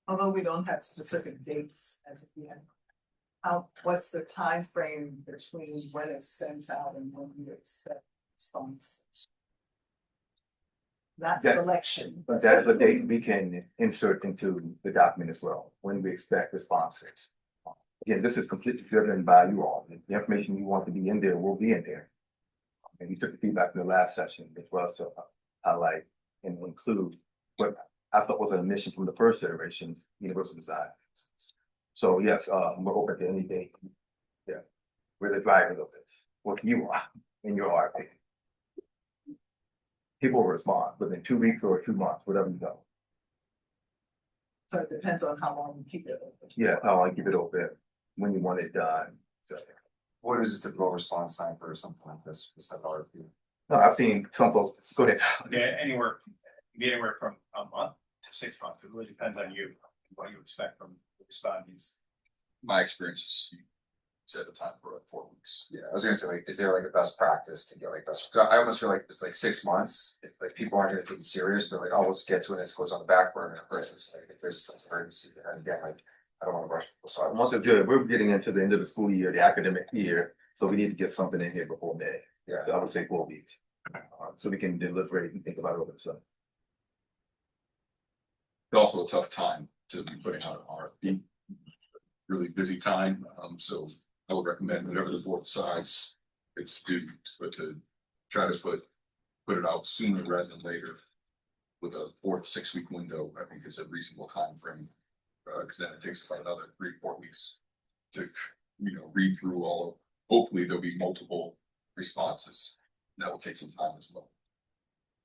Although we don't have specific dates as of yet, what's the time frame between when it's sent out and when you expect response? Not selection. But that's the date we can insert into the document as well, when we expect responses. Again, this is completely driven by you all. The information you want to be in there will be in there. And we took the feedback from the last session, which was to highlight and include what I thought was an omission from the first iteration, universal design. So yes, we're open to anything. Yeah, we're the drivers of this. What you are in your RFP. People will respond within 2 weeks or 2 months, whatever you go. So it depends on how long you keep it open. Yeah, how I keep it open, when you want it done. So, What is a typical response time for something like this? Is that RFP? no, I've seen some folks go ahead. Yeah, anywhere from a month to 6 months. It really depends on you, what you expect from the respondents. My experience is you set a time for like 4 weeks. Yeah, I was gonna say, like, is there like a best practice to get like best? I almost feel like it's like 6 months. If like people aren't gonna take it serious, they're like, oh, let's get to it. It goes on the back burner versus like if there's a sense of urgency. And again, like I don't want to rush people. So I'm also Good. We're getting into the end of the school year, the academic year, so we need to get something in here before May. yeah. So I would say 4 weeks, so we can deliberate and think about it over the summer. It's also a tough time to be putting out an RFP. Really busy time, so I would recommend whatever the board decides it's due, but to try to put it out sooner rather than later. With a 4 to 6 week window, I think is a reasonable time frame. Because then it takes about another 3 or 4 weeks to, read through all of, hopefully there'll be multiple responses. That will take some time as well.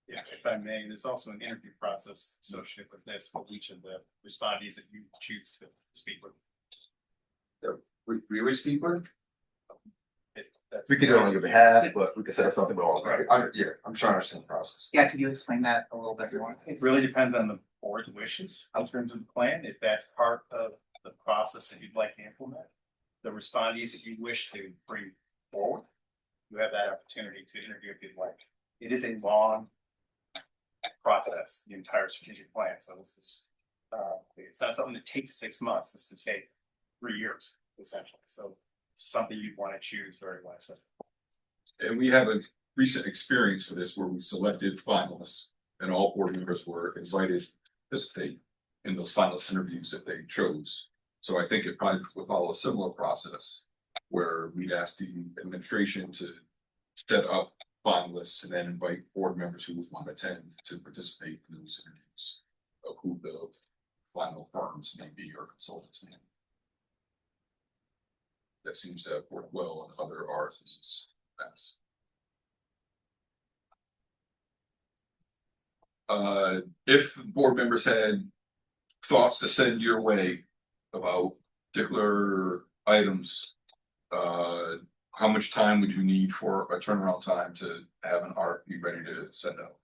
Yeah, if I may, there's also an interview process associated with this for each of the respondents that you choose to speak with. We would speak with. That's We can do it on your behalf, but we can set up something with all. Right. Yeah, I'm trying to understand the process. Yeah, can you explain that a little bit more? It really depends on the board's wishes in terms of the plan. If that's part of the process that you'd like to implement, the respondees that you wish to bring forward, you have that opportunity to interview if you'd like. It is a long process, the entire strategic plan. So this is, it's not something that takes 6 months. This is take 3 years essentially. So it's something you'd want to choose very wisely. And we have a recent experience for this where we selected finalists and all board members were invited to participate in those finalist interviews that they chose. So I think it probably would follow a similar process where we'd ask the administration to set up finalists and then invite board members who would want to attend to participate in those interviews of who the final firms may be or consultants may be. That seems to have worked well in other RFPs. If board members had thoughts to send your way about particular items, how much time would you need for a turnaround time to have an RFP ready to send out?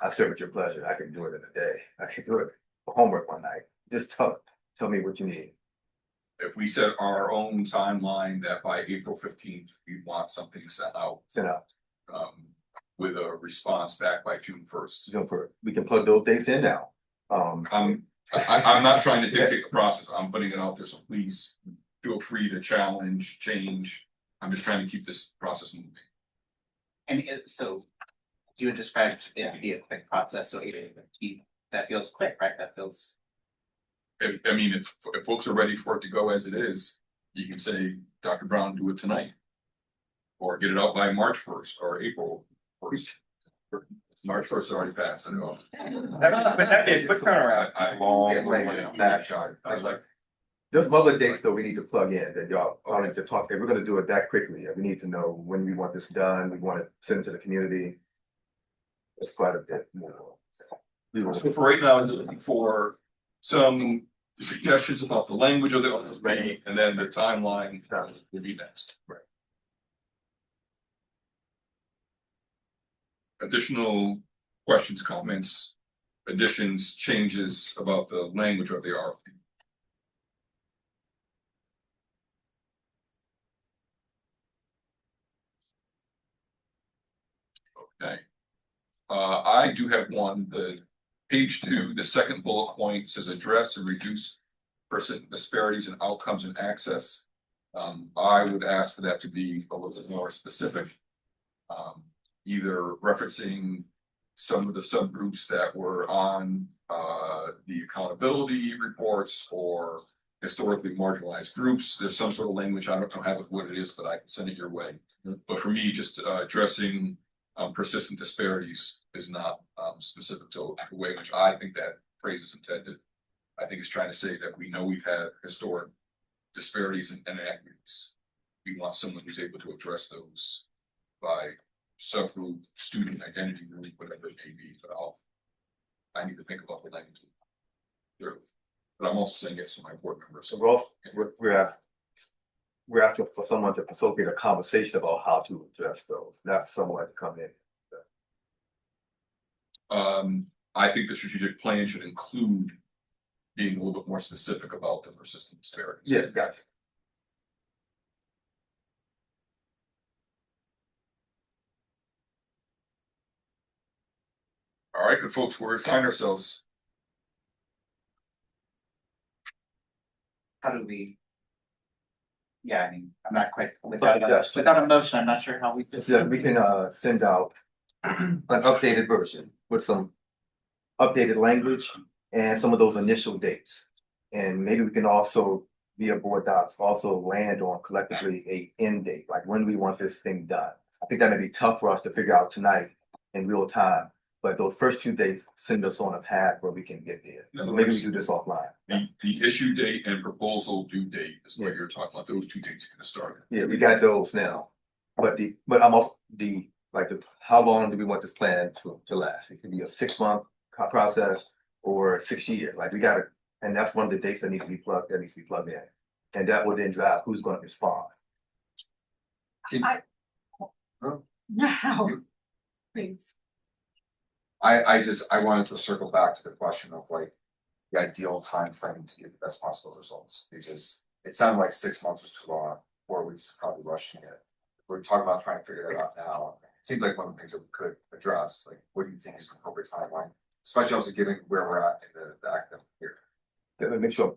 I serve at your pleasure. I can do it in a day. I can do it for homework one night. Just tell me what you need. If we set our own timeline that by April 15th, we want something sent out. With a response back by June 1st. We can plug those dates in now. I'm not trying to dictate the process. I'm putting it out there, so please feel free to challenge, change. I'm just trying to keep this process moving. And so you would describe it to be a quick process, so that feels quick, right? That feels. If folks are ready for it to go as it is, you can say, Dr. Brown, do it tonight. Or get it out by March 1st or April 1st. March 1st already passed, I know. That'd be a quick turnaround. I was like, there's some other dates though we need to plug in that y'all wanted to talk. If we're gonna do it that quickly, we need to know when we want this done. We want to send it to the community. It's quite a bit more. So for right now, I'm looking for some suggestions about the language of the RFP and then the timeline will be next. Right. Additional questions, comments, additions, changes about the language of the RFP. Okay. I do have one, the page 2, the second bullet point says address and reduce person disparities in outcomes and access. I would ask for that to be a little bit more specific. Either referencing some of the subgroups that were on the accountability reports or historically marginalized groups. There's some sort of language, I don't have what it is, but I can send it your way. But for me, just addressing persistent disparities is not specific to the way in which I think that phrase is intended. I think it's trying to say that we know we've had historic disparities and inequities. We want someone who's able to address those by subgroup, student identity, really, whatever it may be. But I need to think about the language. But I'm also saying yes to my board members. So we're asking for someone to facilitate a conversation about how to address those, not someone to come in. I think the strategic plan should include being a little bit more specific about the persistent disparities. Yeah, gotcha. All right, good folks, where we find ourselves. How do we? Yeah, I mean, I'm not quite Without a motion, I'm not sure how we. So we can send out an updated version with some updated language and some of those initial dates. And maybe we can also, via board docs, also land on collectively a end date, like when we want this thing done. I think that may be tough for us to figure out tonight in real time, but those first 2 dates send us on a path where we can get there. So maybe we do this offline. The issue date and proposal due date is what you're talking about. Those 2 dates are gonna start. Yeah, we got those now. But I'm also how long do we want this plan to last? It could be a 6-month process or 6 years. Like we gotta, and that's one of the dates that needs to be plugged in. And that will then drive who's gonna respond. Wow. Please. I wanted to circle back to the question of like the ideal time frame to get the best possible results, because it sounded like 6 months was too long, 4 weeks is probably rushing it. We're talking about trying to figure it out now. It seems like one of the things that we could address, like what do you think is an appropriate timeline, especially also given where we're at in the academic year. Let me make sure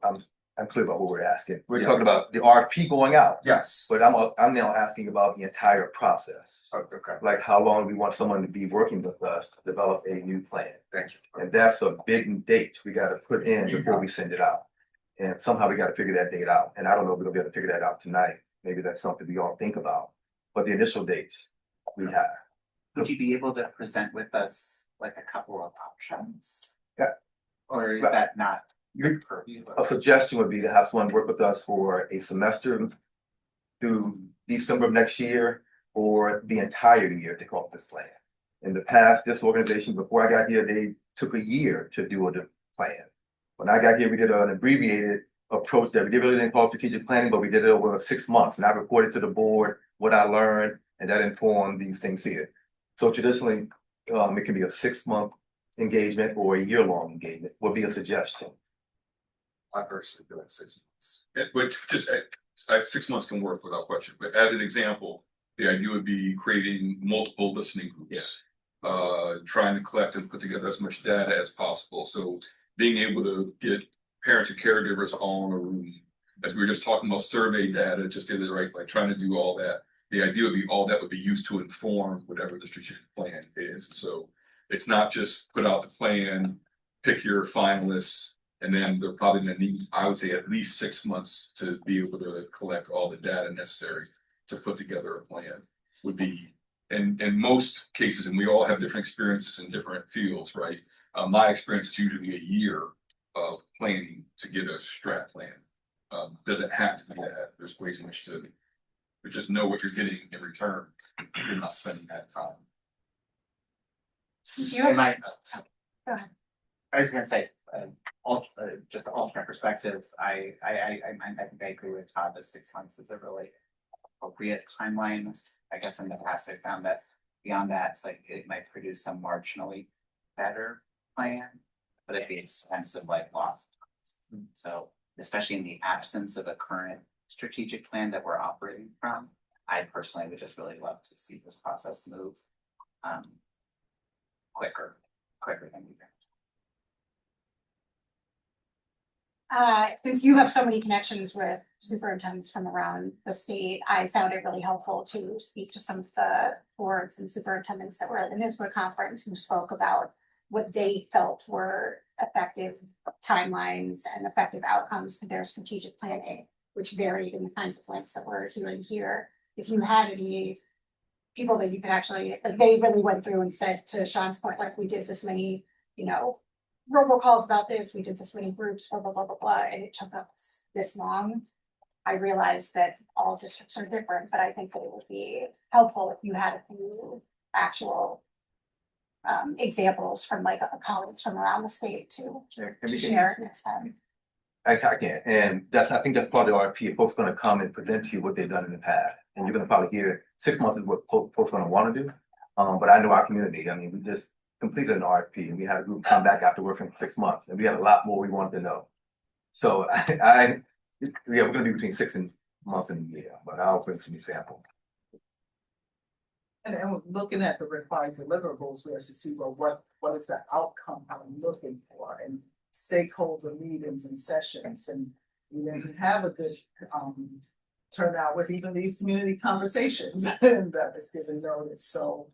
I'm clear about what we're asking. We're talking about the RFP going out. Yes. But I'm now asking about the entire process. Okay. Like how long we want someone to be working with us to develop a new plan. Thank you. And that's a big date we gotta put in before we send it out. And somehow we gotta figure that date out. And I don't know if we're gonna be able to figure that out tonight. Maybe that's something we all think about. But the initial dates we have. Would you be able to present with us like a couple of options? Yeah. Or is that not your purview? A suggestion would be to have someone work with us for a semester through December of next year or the entire year to come up with this plan. In the past, this organization, before I got here, they took a year to do a plan. When I got here, we did an abbreviated approach that we really didn't call strategic planning, but we did it over 6 months. And I reported to the board what I learned, and that informed these things here. So traditionally, it can be a 6-month engagement or a year-long engagement would be a suggestion. I personally feel like 6 months. But just 6 months can work without question. But as an example, the idea would be creating multiple listening groups, trying to collect and put together as much data as possible. So being able to get parents and caregivers all in a room, as we were just talking about survey data, just the other right, like trying to do all that. The idea would be all that would be used to inform whatever the strategic plan is. So it's not just put out the plan, pick your finalists, and then they're probably gonna need, I would say, at least 6 months to be able to collect all the data necessary to put together a plan. Would be, in most cases, and we all have different experiences in different fields, right? My experience is usually a year of planning to get a strat plan. Doesn't have to be that. There's ways in which to just know what you're getting in return. You're not spending that time. Am I? Go ahead. I was gonna say, just an alternate perspective, I think I agree with Todd that 6 months is a really appropriate timeline. I guess in the past I found that beyond that, it's like it might produce some marginally better plan, but at the expense of like lost. So especially in the absence of a current strategic plan that we're operating from, I personally would just really love to see this process move quicker than we can. Since you have so many connections with superintendents from around the state, I found it really helpful to speak to some of the boards and superintendents that were at the NISBA conference who spoke about what they felt were effective timelines and effective outcomes to their strategic planning, which varied in the kinds of links that we're hearing here. If you had any people that you could actually, like, they really went through and said, to Sean's point, like, we did this many, robocalls about this, we did this many groups, blah, blah, blah, blah, blah, and it took us this long. I realize that all districts are different, but I think that it would be helpful if you had a few actual examples from like colleagues from around the state to share next time. I can, and I think that's part of the RFP. Folks gonna come and present to you what they've done in the past, and you're gonna probably hear 6 months is what folks gonna wanna do. But I know our community, I mean, we just completed an RFP, and we had a group come back after working for 6 months, and we had a lot more we wanted to know. So yeah, we're gonna be between 6 months and a year, but I'll bring some examples. And looking at the required deliverables, we have to see, well, what is the outcome I'm looking for, and stakeholder meetings and sessions, and we didn't have a good turnout with even these community conversations that was given notice. So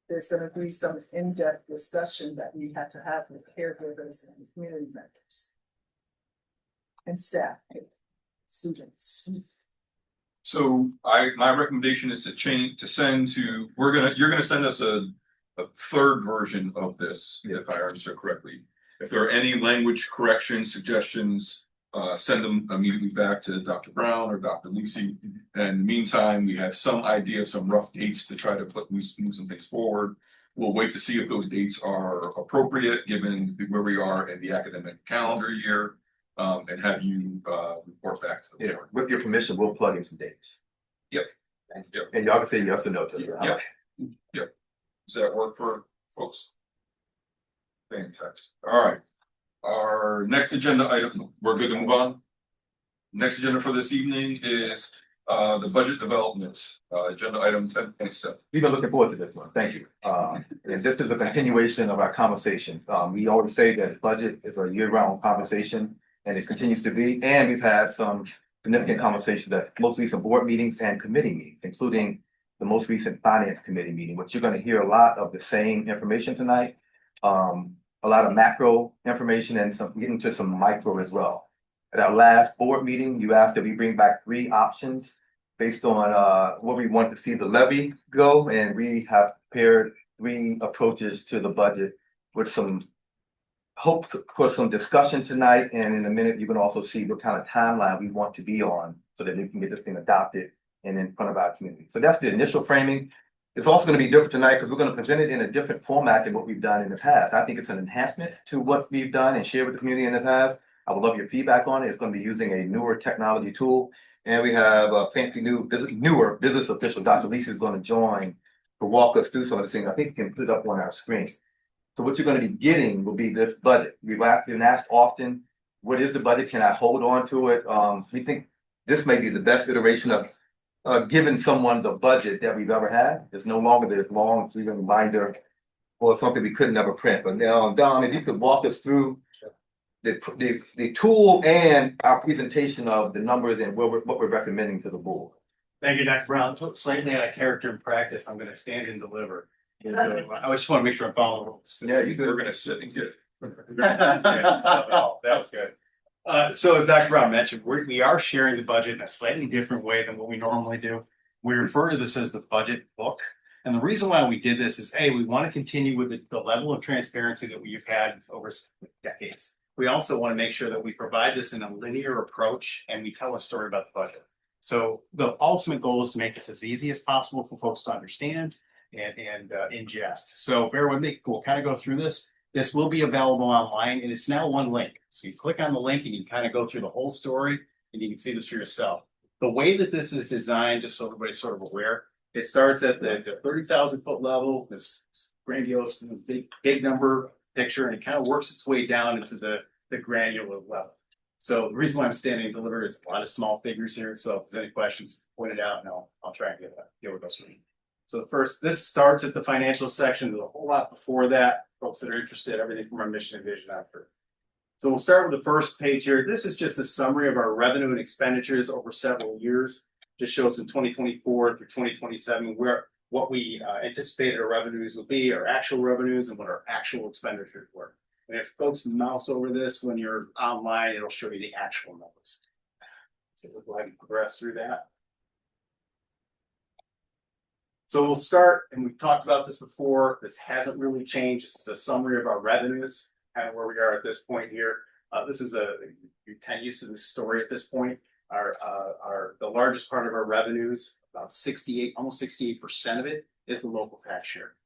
there's going to be some in-depth discussion that we had to have with caregivers and community members and staff and students. So my recommendation is to send to, you're gonna send us a third version of this, if I understood correctly. If there are any language corrections, suggestions, send them immediately back to Dr. Brown or Dr. Lisi. And meantime, we have some idea of some rough dates to try to move some things forward. We'll wait to see if those dates are appropriate, given where we are in the academic calendar year. And have you report back to the board. With your permission, we'll plug in some dates. Yep. And y'all can say yes or no to that. Yep. Does that work for folks? Fantastic. All right. Our next agenda item, we're good to move on. Next agenda for this evening is the budget development, agenda item 10.7. We've been looking forward to this one. Thank you. And this is a continuation of our conversations. We always say that budget is a year-round conversation, and it continues to be. And we've had some significant conversations at most recent board meetings and committee meetings, including the most recent finance committee meeting, which you're going to hear a lot of the same information tonight. A lot of macro information and getting to some micro as well. At our last board meeting, you asked that we bring back 3 options based on where we want to see the levy go, and we have prepared 3 approaches to the budget with some hope for some discussion tonight. And in a minute, you can also see what kind of timeline we want to be on so that we can get this thing adopted and in front of our community. So that's the initial framing. It's also going to be different tonight because we're going to present it in a different format than what we've done in the past. I think it's an enhancement to what we've done and shared with the community in the past. I would love your feedback on it. It's going to be using a newer technology tool. And we have a fancy newer business official, Dr. Lisa, is going to join to walk us through some of the things. I think you can put it up on our screen. So what you're going to be getting will be this budget. We've been asked often, what is the budget? Can I hold on to it? We think this may be the best iteration of giving someone the budget that we've ever had. It's no longer this long freedom binder or something we could never print. But now, Don, if you could walk us through the tool and our presentation of the numbers and what we're recommending to the board. Thank you, Dr. Brown. So slightly out of character and practice, I'm going to stand and deliver. I just want to make sure I'm following the rules. Yeah, you good. We're going to sit and get. That was good. So as Dr. Brown mentioned, we are sharing the budget in a slightly different way than what we normally do. We refer to this as the budget book. And the reason why we did this is, A, we want to continue with the level of transparency that we've had over decades. We also want to make sure that we provide this in a linear approach and we tell a story about the budget. So the ultimate goal is to make this as easy as possible for folks to understand and ingest. So bear with me, we'll kind of go through this. This will be available online, and it's now one link. So you click on the link and you kind of go through the whole story and you can see this for yourself. The way that this is designed, just so everybody's sort of aware, it starts at the 30,000 foot level, this grandiose, big number picture, and it kind of works its way down into the granular level. So the reason why I'm standing and deliver, it's a lot of small figures here. So if there's any questions, point it out and I'll try and get with those. So first, this starts at the financial section. There's a whole lot before that. Folks that are interested, everything from our mission and vision after. So we'll start with the first page here. This is just a summary of our revenue and expenditures over several years. Just shows from 2024 through 2027 what what we anticipated our revenues would be, our actual revenues, and what our actual expenditures were. And if folks mouse over this when you're online, it'll show you the actual numbers. So we'll go ahead and progress through that. So we'll start, and we've talked about this before. This hasn't really changed. This is a summary of our revenues, kind of where we are at this point here. This is you're kind of used to this story at this point. The largest part of our revenues, about 68, almost 68% of it is the local tax share.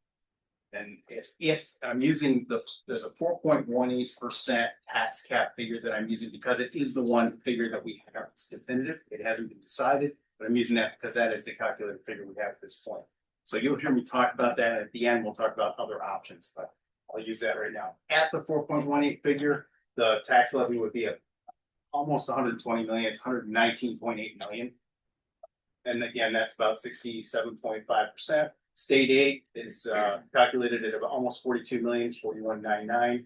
And if I'm using there's a 4.18% tax cap figure that I'm using because it is the one figure that we have. It's definitive. It hasn't been decided, but I'm using that because that is the calculated figure we have at this point. So you'll hear me talk about that. At the end, we'll talk about other options, but I'll use that right now. At the 4.18 figure, the tax levy would be at almost 120 million. It's 119.8 million. And again, that's about 67.5%. State aid is calculated at about almost 42 million, 41.99.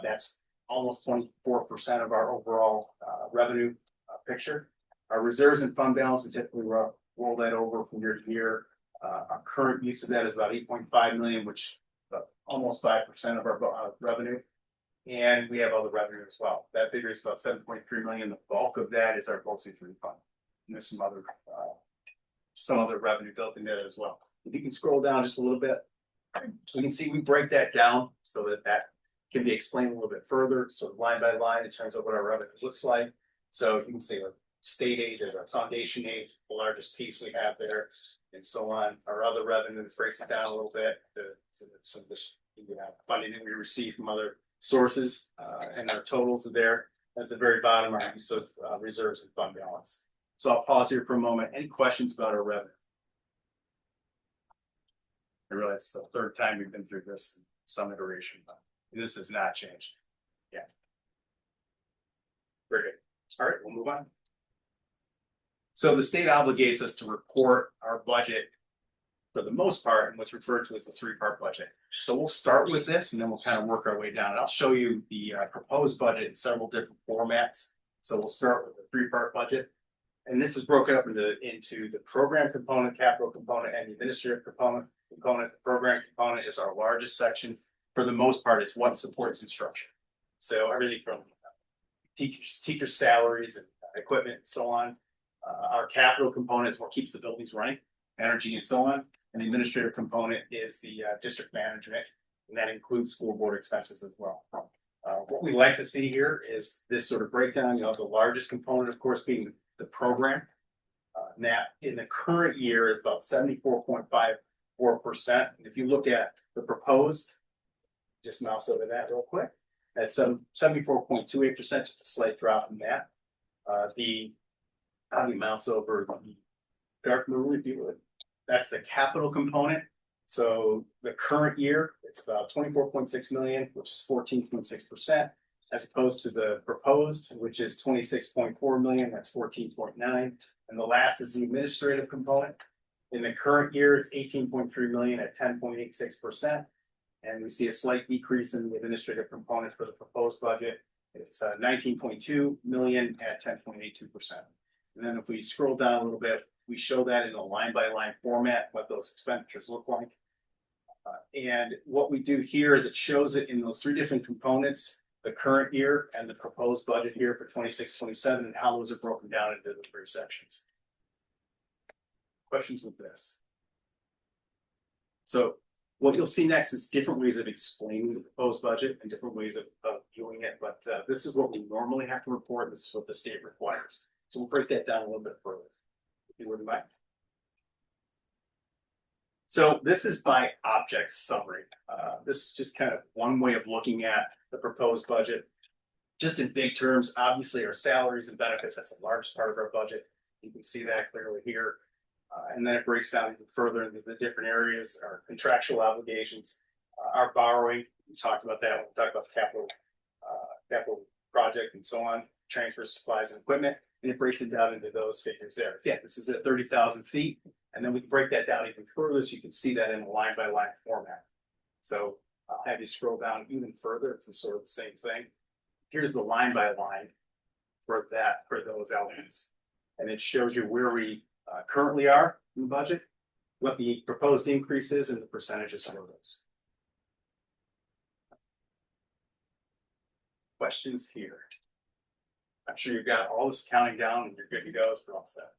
That's almost 24% of our overall revenue picture. Our reserves and fund balance, we typically roll that over from year to year. Our current use of that is about 8.5 million, which is almost 5% of our revenue. And we have other revenue as well. That figure is about 7.3 million. The bulk of that is our postage refund. And there's some other revenue built in there as well. If you can scroll down just a little bit, we can see we break that down so that can be explained a little bit further, so line by line in terms of what our revenue looks like. So you can see our state aid is our foundation aid, the largest piece we have there, and so on. Our other revenue breaks it down a little bit. Some of the funding that we receive from other sources, and our totals are there. At the very bottom, our use of reserves and fund balance. So I'll pause here for a moment. Any questions about our revenue? I realize it's the third time we've been through this, some iteration, but this has not changed. Yeah. Very good. All right, we'll move on. So the state obligates us to report our budget for the most part, and what's referred to as the three-part budget. So we'll start with this, and then we'll kind of work our way down. And I'll show you the proposed budget in several different formats. So we'll start with the three-part budget. And this is broken up into the program component, capital component, and the administrative component. The program component is our largest section. For the most part, it's what supports instruction. So everything from teacher salaries and equipment and so on. Our capital component is what keeps the buildings running, energy and so on. And the administrative component is the district management, and that includes school board expenses as well. What we like to see here is this sort of breakdown. You have the largest component, of course, being the program. And that in the current year is about 74.54%. If you look at the proposed, just mouse over that real quick. That's 74.28%, just a slight drop in that. How do you mouse over the dark blue if you would? That's the capital component. So the current year, it's about 24.6 million, which is 14.6%, as opposed to the proposed, which is 26.4 million, that's 14.9. And the last is the administrative component. In the current year, it's 18.3 million at 10.86%. And we see a slight decrease in the administrative component for the proposed budget. It's 19.2 million at 10.82%. And then if we scroll down a little bit, we show that in a line by line format, what those expenditures look like. And what we do here is it shows it in those three different components, the current year and the proposed budget here for 26-27, and how those are broken down into the three sections. Questions with this? So what you'll see next is different ways of explaining the proposed budget and different ways of viewing it. But this is what we normally have to report. This is what the state requires. So we'll break that down a little bit further, if you wouldn't mind. So this is by object summary. This is just kind of one way of looking at the proposed budget. Just in big terms, obviously our salaries and benefits, that's the largest part of our budget. You can see that clearly here. And then it breaks down even further into the different areas, our contractual obligations, our borrowing. We talked about that when we talked about capital project and so on, transfer supplies and equipment. And it breaks it down into those figures there. Again, this is at 30,000 feet. And then we can break that down even further so you can see that in a line by line format. So I'll have you scroll down even further. It's the sort of the same thing. Here's the line by line for those elements. And it shows you where we currently are in the budget what the proposed increase is and the percentages for those. Questions here? I'm sure you've got all this counting down and you're good to go. So we're all set.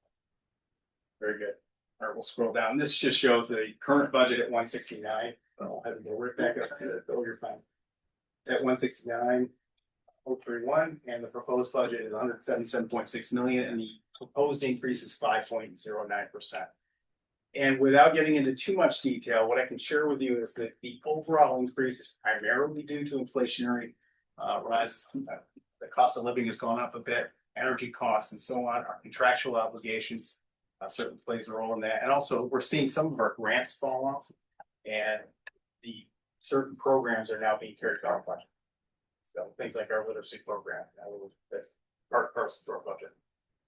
Very good. All right, we'll scroll down. This just shows the current budget at 169. I'll have to go right back up. Oh, you're fine. At 169,031, and the proposed budget is 177.6 million, and the proposed increase is 5.09%. And without getting into too much detail, what I can share with you is that the overall increase is primarily due to inflationary rises. The cost of living has gone up a bit, energy costs and so on. Our contractual obligations certainly plays a role in that. And also we're seeing some of our grants fall off, and the certain programs are now being carried to our budget. So things like our literacy program, that's part parcel to our budget.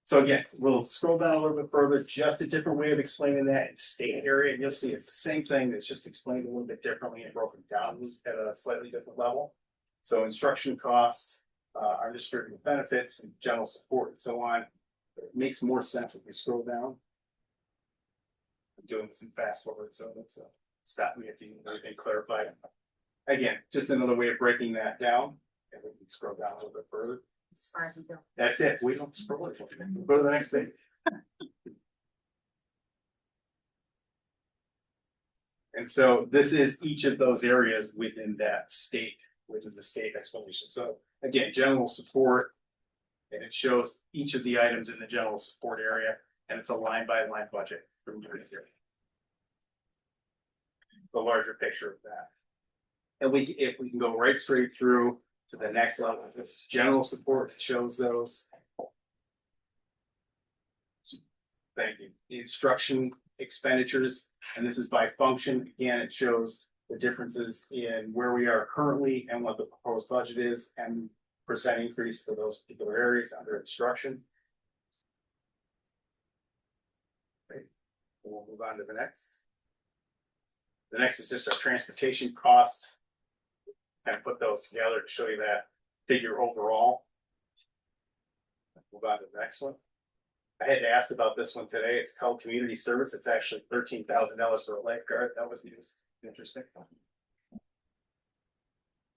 So again, we'll scroll down a little bit further, just a different way of explaining that in state area, and you'll see it's the same thing that's just explained a little bit differently and broken down at a slightly different level. So instruction costs, our distributed benefits and general support and so on. It makes more sense if we scroll down. I'm doing this in fast forward, so stop me if you need anything clarified. Again, just another way of breaking that down, and we can scroll down a little bit further. As far as we go. That's it. We don't scroll it. We'll go to the next page. And so this is each of those areas within that state, within the state explanation. So again, general support, and it shows each of the items in the general support area, and it's a line by line budget from year to year. The larger picture of that. And if we can go right straight through to the next level, this is general support that shows those. Thank you. The instruction expenditures, and this is by function. Again, it shows the differences in where we are currently and what the proposed budget is, and percent increase for those particular areas under instruction. Okay. We'll move on to the next. The next is just our transportation costs. Kind of put those together to show you that figure overall. Move on to the next one. I had to ask about this one today. It's called community service. It's actually $13,000 for a lifeguard. That was interesting.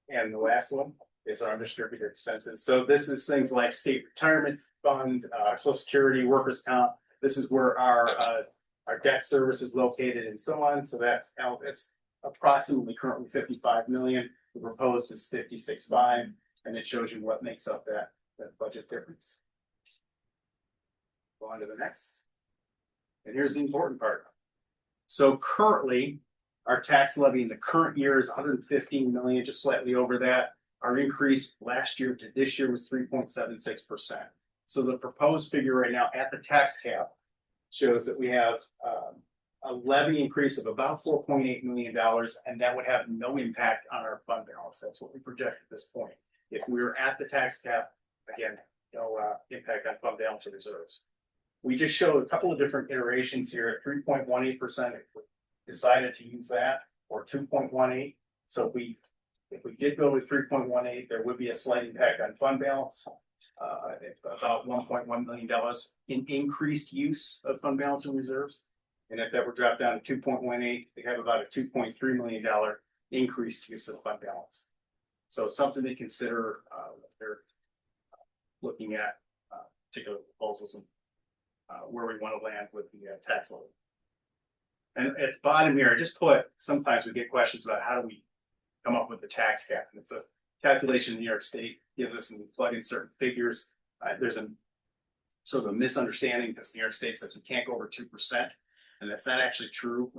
And the last one is our undistributed expenses. So this is things like state retirement fund, Social Security, workers' comp. This is where our debt service is located and so on. So that's it's approximately currently 55 million. The proposed is 56.5, and it shows you what makes up that budget difference. Go on to the next. And here's the important part. So currently, our tax levy in the current year is 115 million, just slightly over that. Our increase last year to this year was 3.76%. So the proposed figure right now at the tax cap shows that we have a levy increase of about $4.8 million, and that would have no impact on our fund balance. That's what we project at this point. If we were at the tax cap, again, no impact on fund balance or reserves. We just showed a couple of different iterations here at 3.18% if we decided to use that, or 2.18. So if we did go with 3.18, there would be a slight impact on fund balance. About $1.1 million in increased use of fund balance and reserves. And if that were dropped down to 2.18, they have about a $2.3 million increased use of fund balance. So something to consider if they're looking at particular proposals and where we want to land with the tax levy. And at the bottom here, I just put, sometimes we get questions about how do we come up with the tax cap. And it's a calculation in New York State, gives us, and we plug in certain figures. There's a sort of a misunderstanding because New York State says you can't go over 2%. And that's not actually true.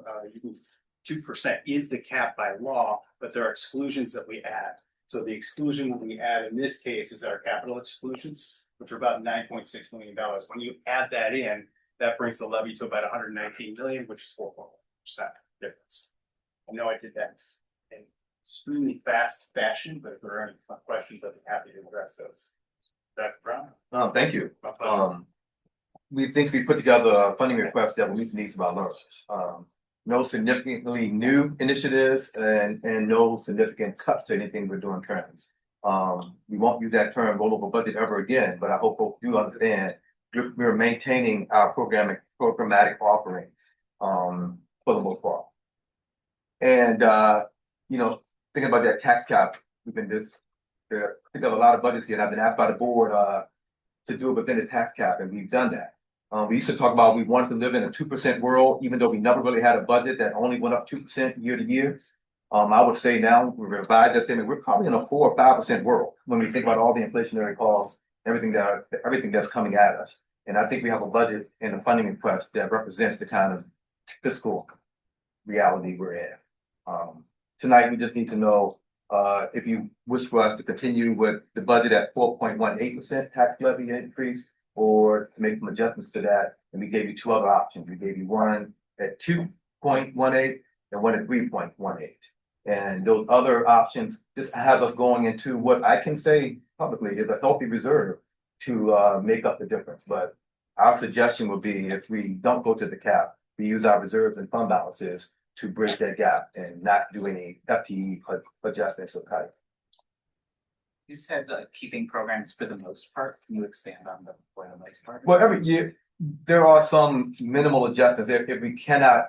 2% is the cap by law, but there are exclusions that we add. So the exclusion that we add in this case is our capital exclusions, which are about $9.6 million. When you add that in, that brings the levy to about 119 million, which is 4.1% difference. I know I did that in extremely fast fashion, but if there are any questions, I'd be happy to address those. Dr. Brown? Thank you. We think we put together a funding request that will meet the needs of our learners. No significantly new initiatives and no significant cuts to anything we're doing currently. We won't use that term rollover budget ever again, but I hope folks do understand we're maintaining our programmatic offerings. for the most part. And, you know, thinking about that tax cap, we've been picked up a lot of budgets here, and I've been asked by the board, to do it within the tax cap, and we've done that. We used to talk about we wanted to live in a 2% world, even though we never really had a budget that only went up 2% year to year. I would say now we revise that statement. We're probably in a 4 or 5% world when we think about all the inflationary costs, everything that's coming at us. And I think we have a budget and a funding request that represents the kind of fiscal reality we're in. Tonight, we just need to know if you wish for us to continue with the budget at 4.18% tax levy increase, or to make some adjustments to that. And we gave you 2 other options. We gave you one at 2.18 and one at 3.18. And those other options, this has us going into what I can say publicly is a healthy reserve to make up the difference. But our suggestion would be, if we don't go to the cap, we use our reserves and fund balances to bridge that gap and not do any FTE adjustments or cuts. You said keeping programs for the most part. Can you expand on the for the most part? Well, every year there are some minimal adjustments if we cannot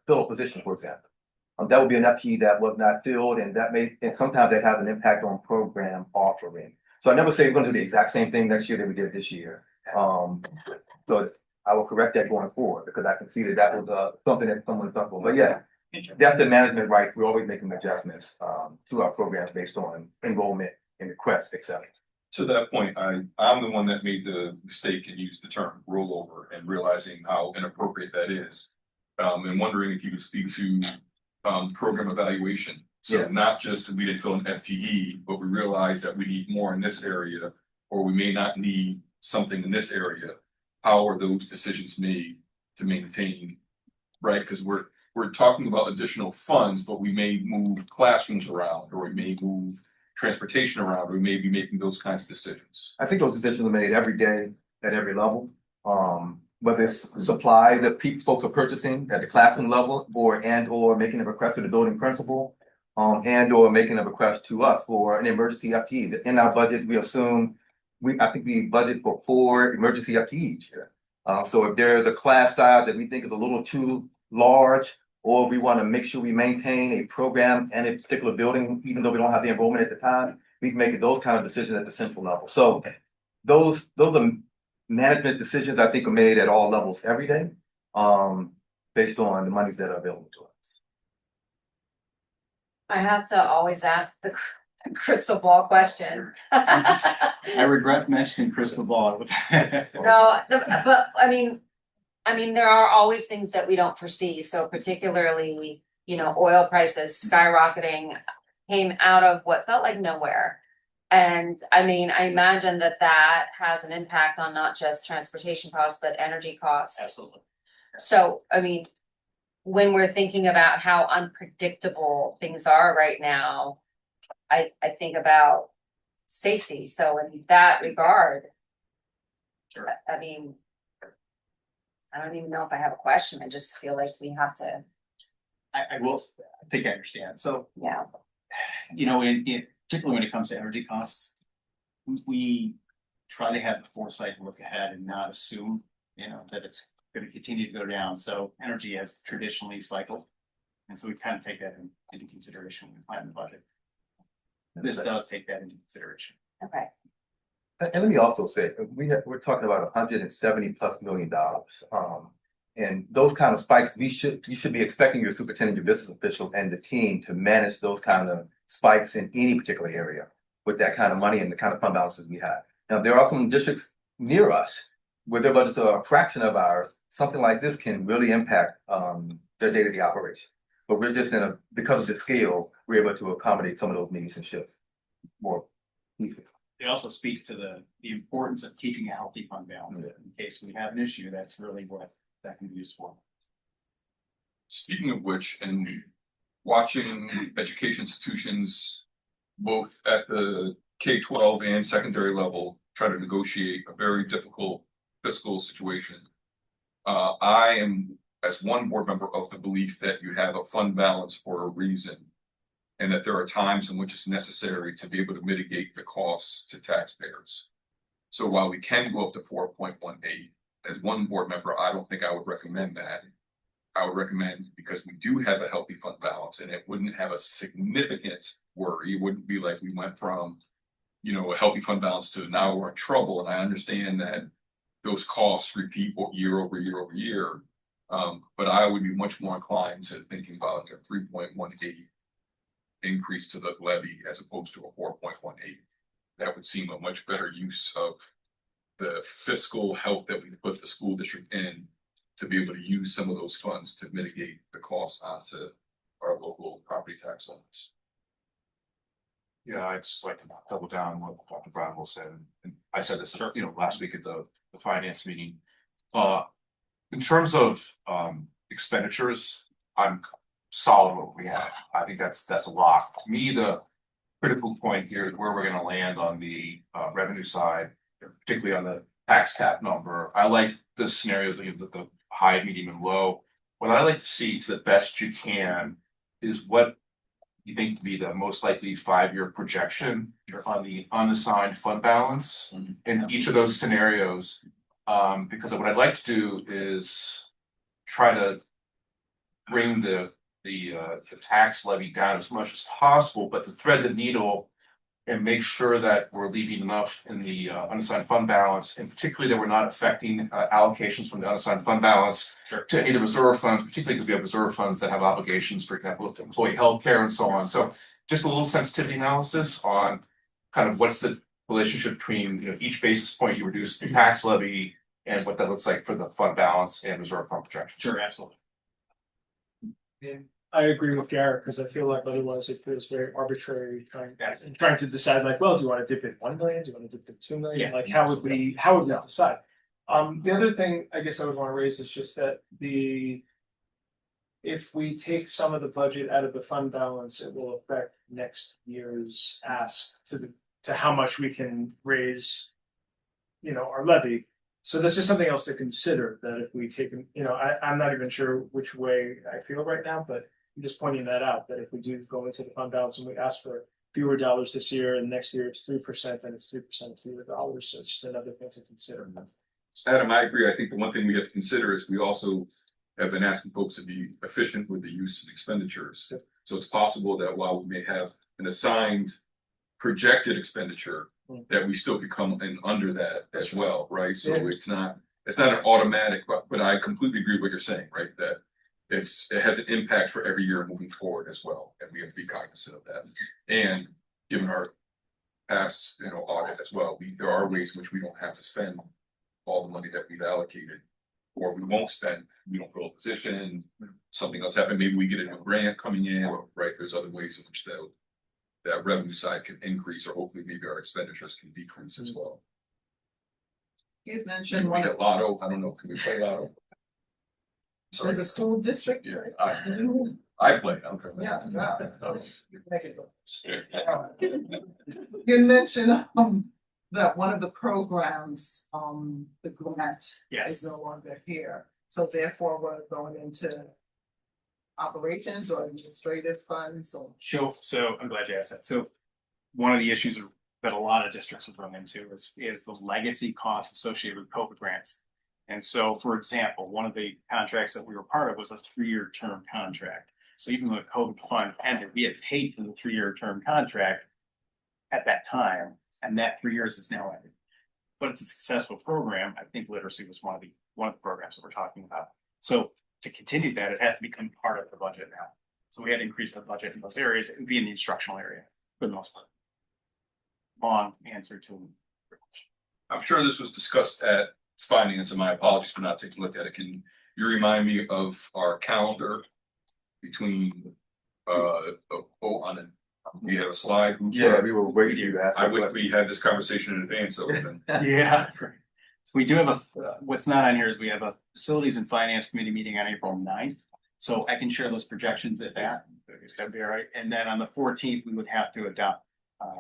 fill a position, for example. That would be an FTE that was not filled, and sometimes that has an impact on program offering. So I never say we're going to do the exact same thing next year that we did this year. So I will correct that going forward, because I can see that was something that someone thought about. But yeah, that's the management right. We're always making adjustments to our programs based on enrollment and requests, etc. To that point, I'm the one that made the mistake and used the term rollover, and realizing how inappropriate that is. And wondering if you could speak to program evaluation. So Yeah. not just we didn't fill an FTE, but we realized that we need more in this area, or we may not need something in this area. How are those decisions made to maintain, right? Because we're talking about additional funds, but we may move classrooms around, or we may move transportation around, or we may be making those kinds of decisions. I think those decisions are made every day at every level. Whether it's supplies that folks are purchasing at the classroom level, or making a request to the building principal, or making a request to us for an emergency FTE. In our budget, we assume I think we budget for 4 emergency FTE each year. So if there's a class size that we think is a little too large, or we want to make sure we maintain a program in a particular building, even though we don't have the enrollment at the time, we can make those kind of decisions at the central level. So those are management decisions I think are made at all levels every day, based on the monies that are available to us. I have to always ask the crystal ball question. I regret mentioning crystal ball. No, but I mean, there are always things that we don't foresee. So particularly, oil prices skyrocketing came out of what felt like nowhere. And I mean, I imagine that has an impact on not just transportation costs, but energy costs. Absolutely. So, I mean, when we're thinking about how unpredictable things are right now, I think about safety. So in that regard, Sure. I mean, I don't even know if I have a question. I just feel like we have to. I will. I think I understand. So, Yeah. Particularly when it comes to energy costs, we try to have the foresight to look ahead and not assume, that it's going to continue to go down. So energy has traditionally cycled, and so we kind of take that into consideration when we plan the budget. This does take that into consideration. Okay. And let me also say, we're talking about $170+ million. And those kind of spikes, you should be expecting your superintendent, your business official, and the team to manage those kind of spikes in any particular area with that kind of money and the kind of fund balances we have. Now, there are some districts near us where their budgets are a fraction of ours. Something like this can really impact their day-to-day operation. But we're just because of the scale, we're able to accommodate some of those needs and shifts more easily. It also speaks to the importance of keeping a healthy fund balance. In case we have an issue, that's really what that can be used for. Speaking of which, and watching education institutions, both at the K-12 and secondary level, try to negotiate a very difficult fiscal situation. I am, as one board member, of the belief that you have a fund balance for a reason, and that there are times in which it's necessary to be able to mitigate the costs to taxpayers. So while we can go up to 4.18, as one board member, I don't think I would recommend that. I would recommend, because we do have a healthy fund balance and it wouldn't have a significant worry, it wouldn't be like we went from, a healthy fund balance to now we're in trouble. And I understand that those costs repeat year over year over year. But I would be much more inclined to thinking about a 3.18 increase to the levy as opposed to a 4.18. That would seem a much better use of the fiscal health that we put the school district in to be able to use some of those funds to mitigate the costs onto our local property tax owners. Yeah, I'd just like to double down on what Dr. Brownwell said, and I said this, last week at the finance meeting. In terms of expenditures, I'm solid what we have. I think that's a lock. To me, the critical point here is where we're going to land on the revenue side, particularly on the tax cap number. I like the scenarios with the high, medium, and low. What I like to see, to the best you can, is what you think to be the most likely 5-year projection on the unassigned fund balance in each of those scenarios. Because what I'd like to do is try to bring the tax levy down as much as possible, but to thread the needle and make sure that we're leaving enough in the unassigned fund balance, and particularly that we're not affecting allocations from the unassigned fund balance to any of the reserve funds, particularly because we have reserve funds that have obligations, for example, to employee health care and so on. So just a little sensitivity analysis on kind of what's the relationship between each basis point you reduce the tax levy and what that looks like for the fund balance and reserve fund projection. Sure, absolutely. Yeah, I agree with Garrett, because I feel like otherwise it feels very arbitrary trying to decide, like, well, do you want to dip in 1 million? Do you want to dip in 2 million? Yeah. Like, how would we decide? The other thing I guess I would want to raise is just that if we take some of the budget out of the fund balance, it will affect next year's ask to how much we can raise, our levy. So that's just something else to consider, that if we take, I'm not even sure which way I feel right now, but I'm just pointing that out, that if we do go into the fund balance and we ask for fewer dollars this year and next year it's 3%, then it's 3% of fewer dollars. So it's just another thing to consider. Adam, I agree. I think the one thing we have to consider is we also have been asking folks to be efficient with the use of expenditures. So it's possible that while we may have an assigned projected expenditure, that we still could come in under that as well, right? So it's not an automatic, but I completely agree with what you're saying, right? That it has an impact for every year moving forward as well, and we have to be cognizant of that. And given our past, audit as well, there are ways in which we don't have to spend all the money that we've allocated, or we won't spend. We don't fill a position, something else happened. Maybe we get a new grant coming in, right? There's other ways in which that revenue side can increase, or hopefully maybe our expenditures can decrease as well. You mentioned We get lotto. I don't know. Can we play lotto? There's a school district. Yeah, I play. I don't care. Yeah. You mentioned that one of the programs, the grant is no longer here. So therefore we're going into operations or administrative funds or. Sure. So I'm glad you asked that. So one of the issues that a lot of districts have run into is the legacy costs associated with COVID grants. And so, for example, one of the contracts that we were part of was a 3-year term contract. So even though the COVID fund ended, we had paid for the 3-year term contract at that time, and that 3 years is now ended. But it's a successful program. I think literacy was one of the programs that we're talking about. So to continue that, it has to become part of the budget now. So we had to increase the budget in those areas. It would be in the instructional area for the most part. Long answer to. I'm sure this was discussed at finance, and my apologies for not taking a look at it. Can you remind me of our calendar between we had a slide. Yeah, we were waiting for you to ask. I wish we had this conversation in advance. So Yeah. So we do have what's not on here is we have a facilities and finance committee meeting on April 9th. So I can share those projections at that. That'd be all right. And then on the 14th, we would have to adopt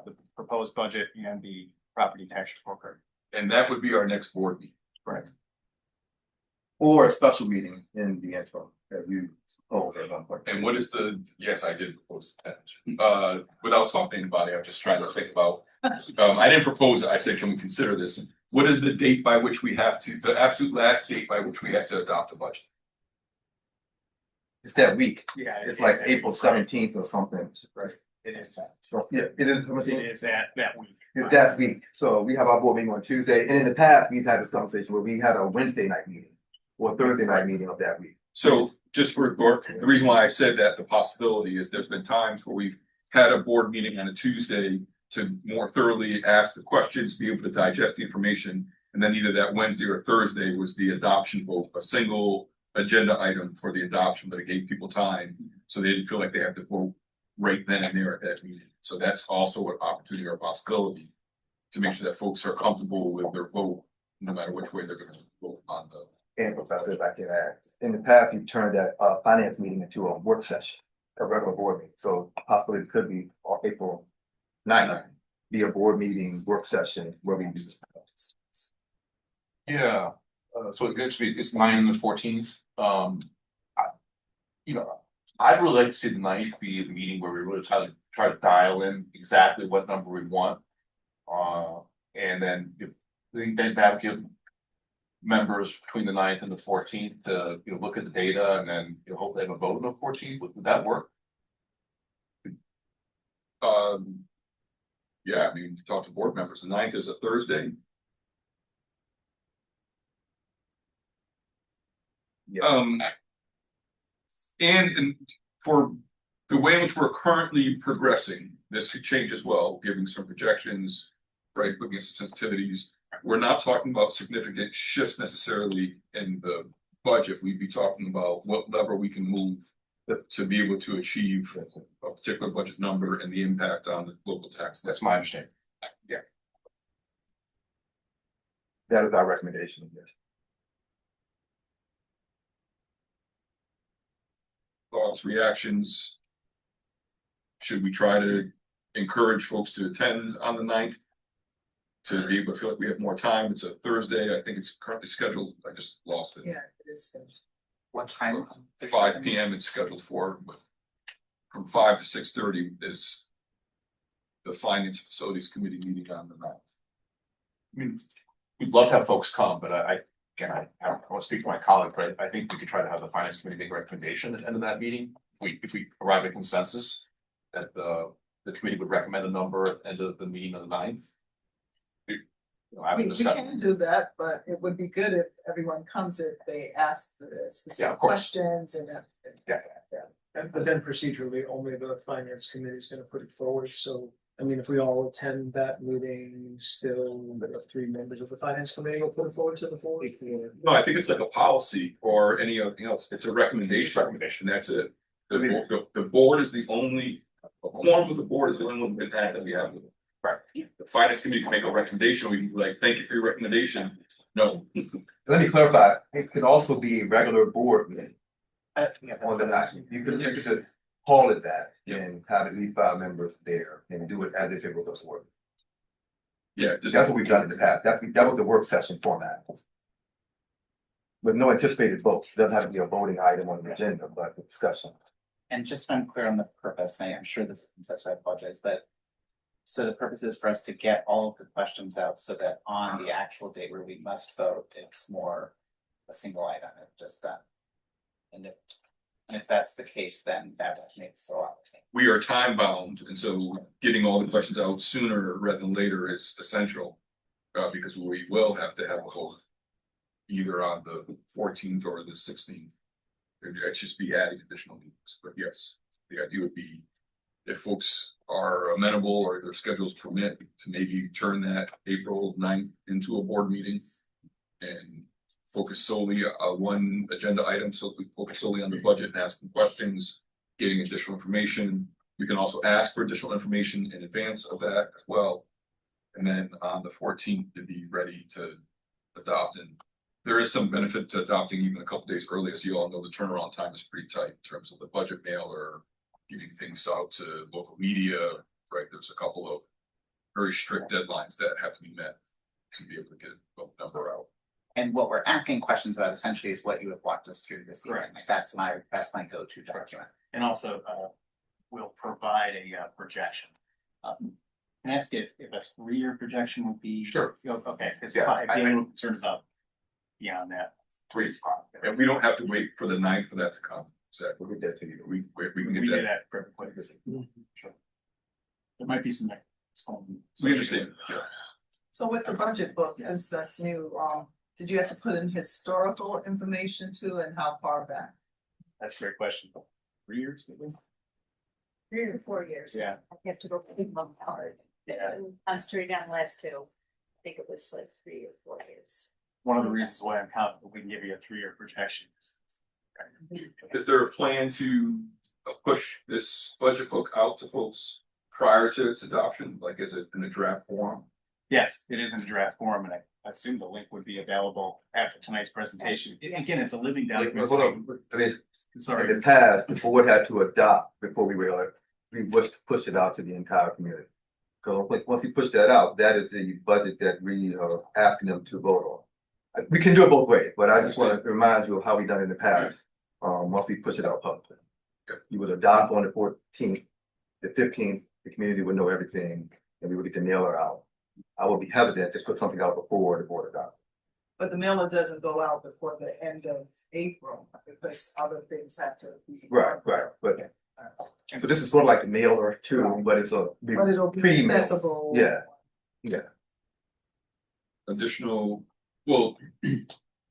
the proposed budget and the property tax report. And that would be our next board meeting. Right. Or a special meeting in the interim, as you proposed at one point. And what is yes, I did propose that. Without talking to anybody, I'm just trying to think about, I didn't propose it. I said, can we consider this? What is the date by which the absolute last date by which we have to adopt a budget? It's that week. Yeah. It's like April 17th or something, right? It is. So, yeah, it is It 17th. is that week. It's that week. So we have our board meeting on Tuesday. And in the past, we've had this conversation where we had a Wednesday night meeting or Thursday night meeting of that week. So just for, the reason why I said that, the possibility is there's been times where we've had a board meeting on a Tuesday to more thoroughly ask the questions, be able to digest the information. And then either that Wednesday or Thursday was the adoption vote, a single agenda item for the adoption, but it gave people time. So they didn't feel like they had to vote right then and there at that meeting. So that's also an opportunity or a possibility to make sure that folks are comfortable with their vote, no matter which way they're gonna vote on the. And Professor, if I can add, in the past, you turned that finance meeting into a work session, a regular board meeting. So possibly it could be on April 9th, be a board meeting work session where we do this. Yeah, so it gets to be, it's 9 and the 14th. You know, I'd really like to see the 9th be the meeting where we really try to dial in exactly what number we want. And then if we then have give members between the 9th and the 14th to, look at the data and then hopefully have a vote on the 14th. Would that work? Yeah, I mean, talk to board members. The 9th is a Thursday. Yeah. And for the way in which we're currently progressing, this could change as well, giving some projections, right, looking at some sensitivities. We're not talking about significant shifts necessarily in the budget. We'd be talking about what lever we can move to be able to achieve a particular budget number and the impact on the local tax. That's my understanding. Yeah. That is our recommendation. Yes. Thoughts, reactions? Should we try to encourage folks to attend on the 9th? To be able to feel like we have more time. It's a Thursday. I think it's currently scheduled. I just lost it. Yeah, it is scheduled. What time? 5 p.m. it's scheduled for, but from 5 to 6:30 is the Finance and Facilities Committee meeting on the 9th. I mean, we'd love to have folks come, but I want to speak to my colleague, but I think we could try to have the finance committee make a recommendation at the end of that meeting. If we arrive at consensus that the committee would recommend a number at the end of the meeting on the 9th. We can do that, but it would be good if everyone comes if they ask for the specific questions and everything. But then procedurally, only the finance committee is gonna put it forward, so, I mean, if we all attend that meeting, still, the 3 members of the finance committee will put it forward to the board. No, I think it's like a policy or anything else. It's a recommendation. That's it. The board is the only, a quorum of the board is the only one that we have. Right. The finance committee can make a recommendation. We can be like, thank you for your recommendation. No. Let me clarify. It could also be a regular board meeting on the night. You could just call it that and have at least 5 members there and do it as if it was a board. Yeah, That's what we've done in the past. That was the work session format. With no anticipated vote. Doesn't have to be a voting item on the agenda, but a discussion. And just so I'm clear on the purpose, and I'm sure this is such, I apologize, but. So the purpose is for us to get all of the questions out so that on the actual date where we must vote, it's more a single item, it's just done. And if that's the case, then that makes a lot of sense. We are time bound, and so getting all the questions out sooner rather than later is essential. Because we will have to have a vote either on the 14th or the 16th. It'd just be adding additional meetings, but yes, the idea would be if folks are amenable or their schedules permit to maybe turn that April 9th into a board meeting and focus solely on one agenda item. So we focus solely on the budget and asking questions, getting additional information. We can also ask for additional information in advance of that as well. And then on the 14th to be ready to adopt. And there is some benefit to adopting even a couple days early. As you all know, the turnaround time is pretty tight in terms of the budget mailer, getting things out to local media, right? There's a couple of very strict deadlines that have to be met to be able to get a number out. And what we're asking questions about essentially is what you have walked us through this evening. Like that's my go-to document. And also, we'll provide a projection. Can I ask if a 3-year projection would be? Sure. Okay, because Yeah, I have concerns about beyond that. 3 is fine. And we don't have to wait for the 9th for that to come. Exactly. We'll get that to you. We can We get get that. that for everybody. Sure. There might be some. We understand, yeah. So with the budget book, since that's new, did you have to put in historical information too, and how far back? That's a great question. 3 years, maybe? 3 or 4 years. Yeah. I have to go big lump hard. Concentrating on the last two. I think it was like 3 or 4 years. One of the reasons why I'm confident we can give you a 3-year projection. Is there a plan to push this budget book out to folks prior to its adoption? Like, is it in a draft form? Yes, it is in the draft form, and I assume the link would be available after tonight's presentation. Again, it's a living document. Hold on, I mean, Sorry. in the past, the board had to adopt before we wish to push it out to the entire community. Because once we push that out, that is the budget that we are asking them to vote on. We can do it both ways, but I just want to remind you of how we done it in the past. Once we push it out publicly, you would adopt on the 14th, the 15th, the community would know everything, and we would get the mailer out. I would be hesitant to put something out before the board adopts. But the mailer doesn't go out before the end of April, because other things have to be. Right, but so this is sort of like the mailer too, but it's a But it'll be pre-mail. accessible. Yeah.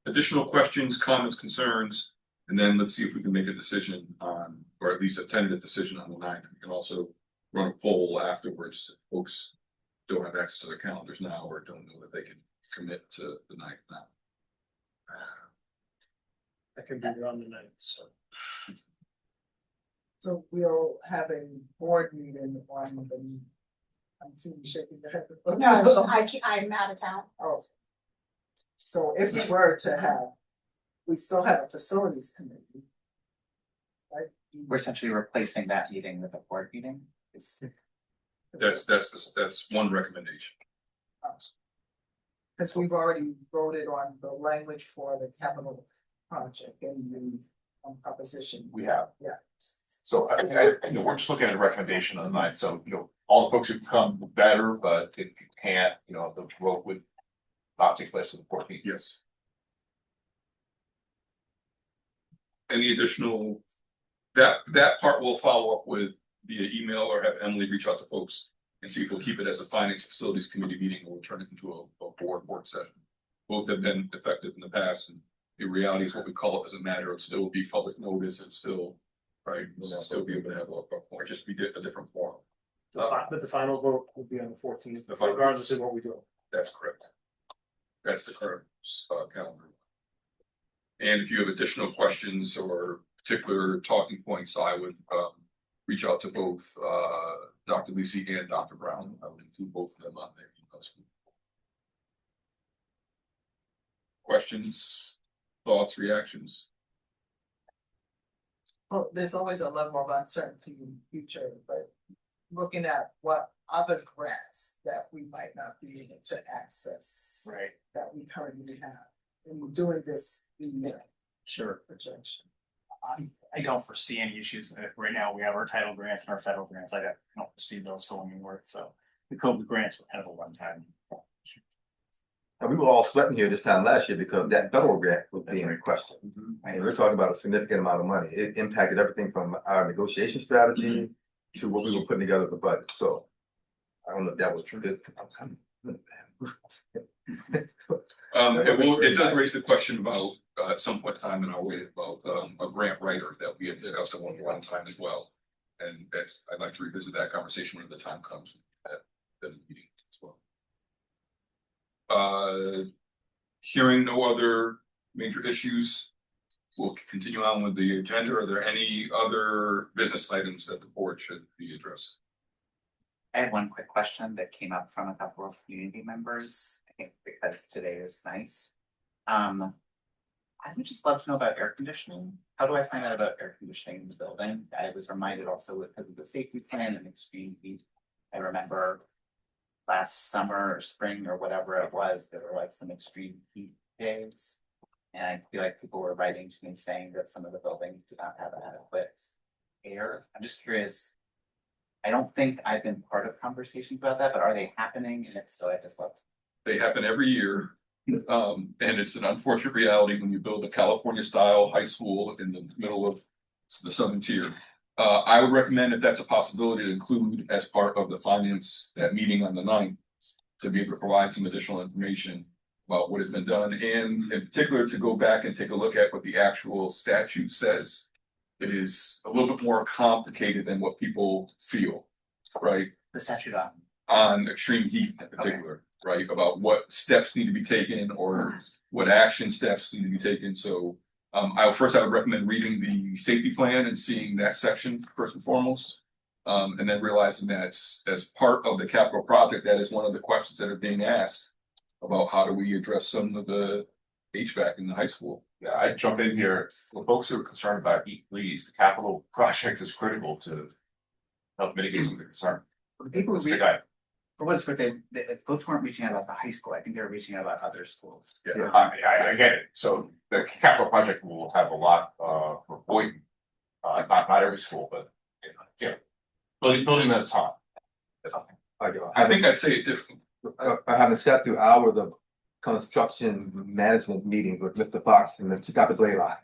Additional questions, comments, concerns, and then let's see if we can make a decision on, or at least a tentative decision on the 9th. We can also run a poll afterwards if folks don't have access to their calendars now or don't know that they can commit to the 9th now. I can be there on the 9th, so. So we'll have a board meeting on the, I'm seeing you shaking your head. No, I'm out of town. Oh. So if we were to have, we still have a facilities committee. Right? We're essentially replacing that meeting with a board meeting. That's one recommendation. Because we've already voted on the language for the capital project and the proposition. We have. Yeah. So we're just looking at a recommendation on the 9th. So, all the folks who come better, but if you can't, the vote would not take place to the 14th. Yes. Any additional, that part we'll follow up with via email or have Emily reach out to folks and see if we'll keep it as a finance facilities committee meeting or we'll turn it into a board work session. Both have been effective in the past, and the reality is what we call it as a matter of still be public notice and still, right, we'll still be able to have or just be a different forum. But the final vote will be on the 14th, The final- regardless of what we do. That's correct. That's the current calendar. And if you have additional questions or particular talking points, I would reach out to both Dr. Lisi and Dr. Brown. I would include both of them on there. Questions, thoughts, reactions? Well, there's always a level of uncertainty in the future, but looking at what other grants that we might not be able to access. Right. That we currently have, and we're doing this, Sure. projection. I don't foresee any issues. Right now, we have our title grants and our federal grants. I don't foresee those going anywhere. So the COVID grants were kind of a one-time. And we were all sweating here this time last year because that federal grant was being requested. And we're talking about a significant amount of money. It impacted everything from our negotiation strategy to what we were putting together as a budget. So I don't know if that was true. It does raise the question about at some point in time in our way about a grant writer that we had discussed at one time as well. And I'd like to revisit that conversation when the time comes at the meeting as well. Hearing no other major issues, we'll continue on with the agenda. Are there any other business items that the board should be addressing? I had one quick question that came up from a couple of community members, I think because today is nice. I would just love to know about air conditioning. How do I find out about air conditioning in the building? I was reminded also because of the safety plan and extreme heat. I remember last summer or spring or whatever it was, there were like some extreme heat days. And I feel like people were writing to me saying that some of the buildings did not have adequate air. I'm just curious. I don't think I've been part of conversations about that, but are they happening? And if so, I just love. They happen every year. And it's an unfortunate reality when you build a California style high school in the middle of the southern tier. I would recommend if that's a possibility to include as part of the finance, that meeting on the 9th, to be able to provide some additional information about what has been done, and in particular to go back and take a look at what the actual statute says. It is a little bit more complicated than what people feel, right? The statute On extreme heat in particular, right? About what steps need to be taken or what action steps need to be taken. So I would recommend reading the safety plan and seeing that section first and foremost. And then realizing that as part of the capital project, that is one of the questions that are being asked about how do we address some of the HVAC in the high school. Yeah, I jump in here. For folks who are concerned about heat, please, the capital project is critical to help mitigate some of the concern. The people It's who a big item. For what it's worth, folks weren't reaching out about the high school. I think they were reaching out about other schools. Yeah, I get it. So the capital project will have a lot for Boynton. Not every school, but yeah, building at a time. I think I'd say it differently. Having sat through hours of construction management meetings with Mr. Fox and Dr. Blaylock.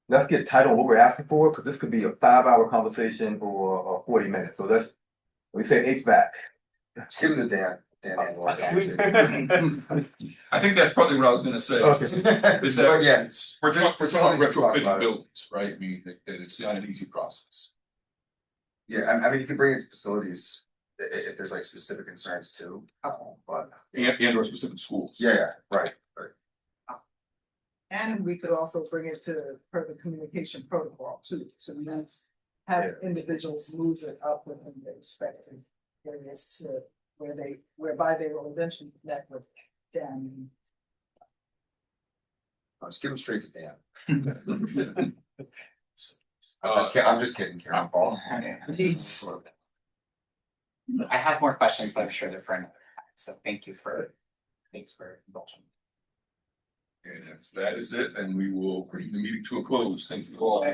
Let's get tight on what we're asking for, because this could be a 5-hour conversation or 40 minutes. So we say HVAC. Just give him to Dan. I think that's probably what I was gonna say. Okay. Is that, Yeah. we're talking about Talk about retrofitting it. buildings, right? I mean, it's not an easy process. Yeah, I mean, you can bring it to facilities if there's like specific concerns too, but. And or specific schools. Yeah, right. And we could also bring it to further communication protocol too, to have individuals move it up within their respective areas whereby they will eventually connect with Dan. I'll just give them straight to Dan. I'm just kidding, Karen Paul. I have more questions, but I'm sure they're for another time. So thanks for indulging. And if that is it, then we will bring the meeting to a close. Thank you all.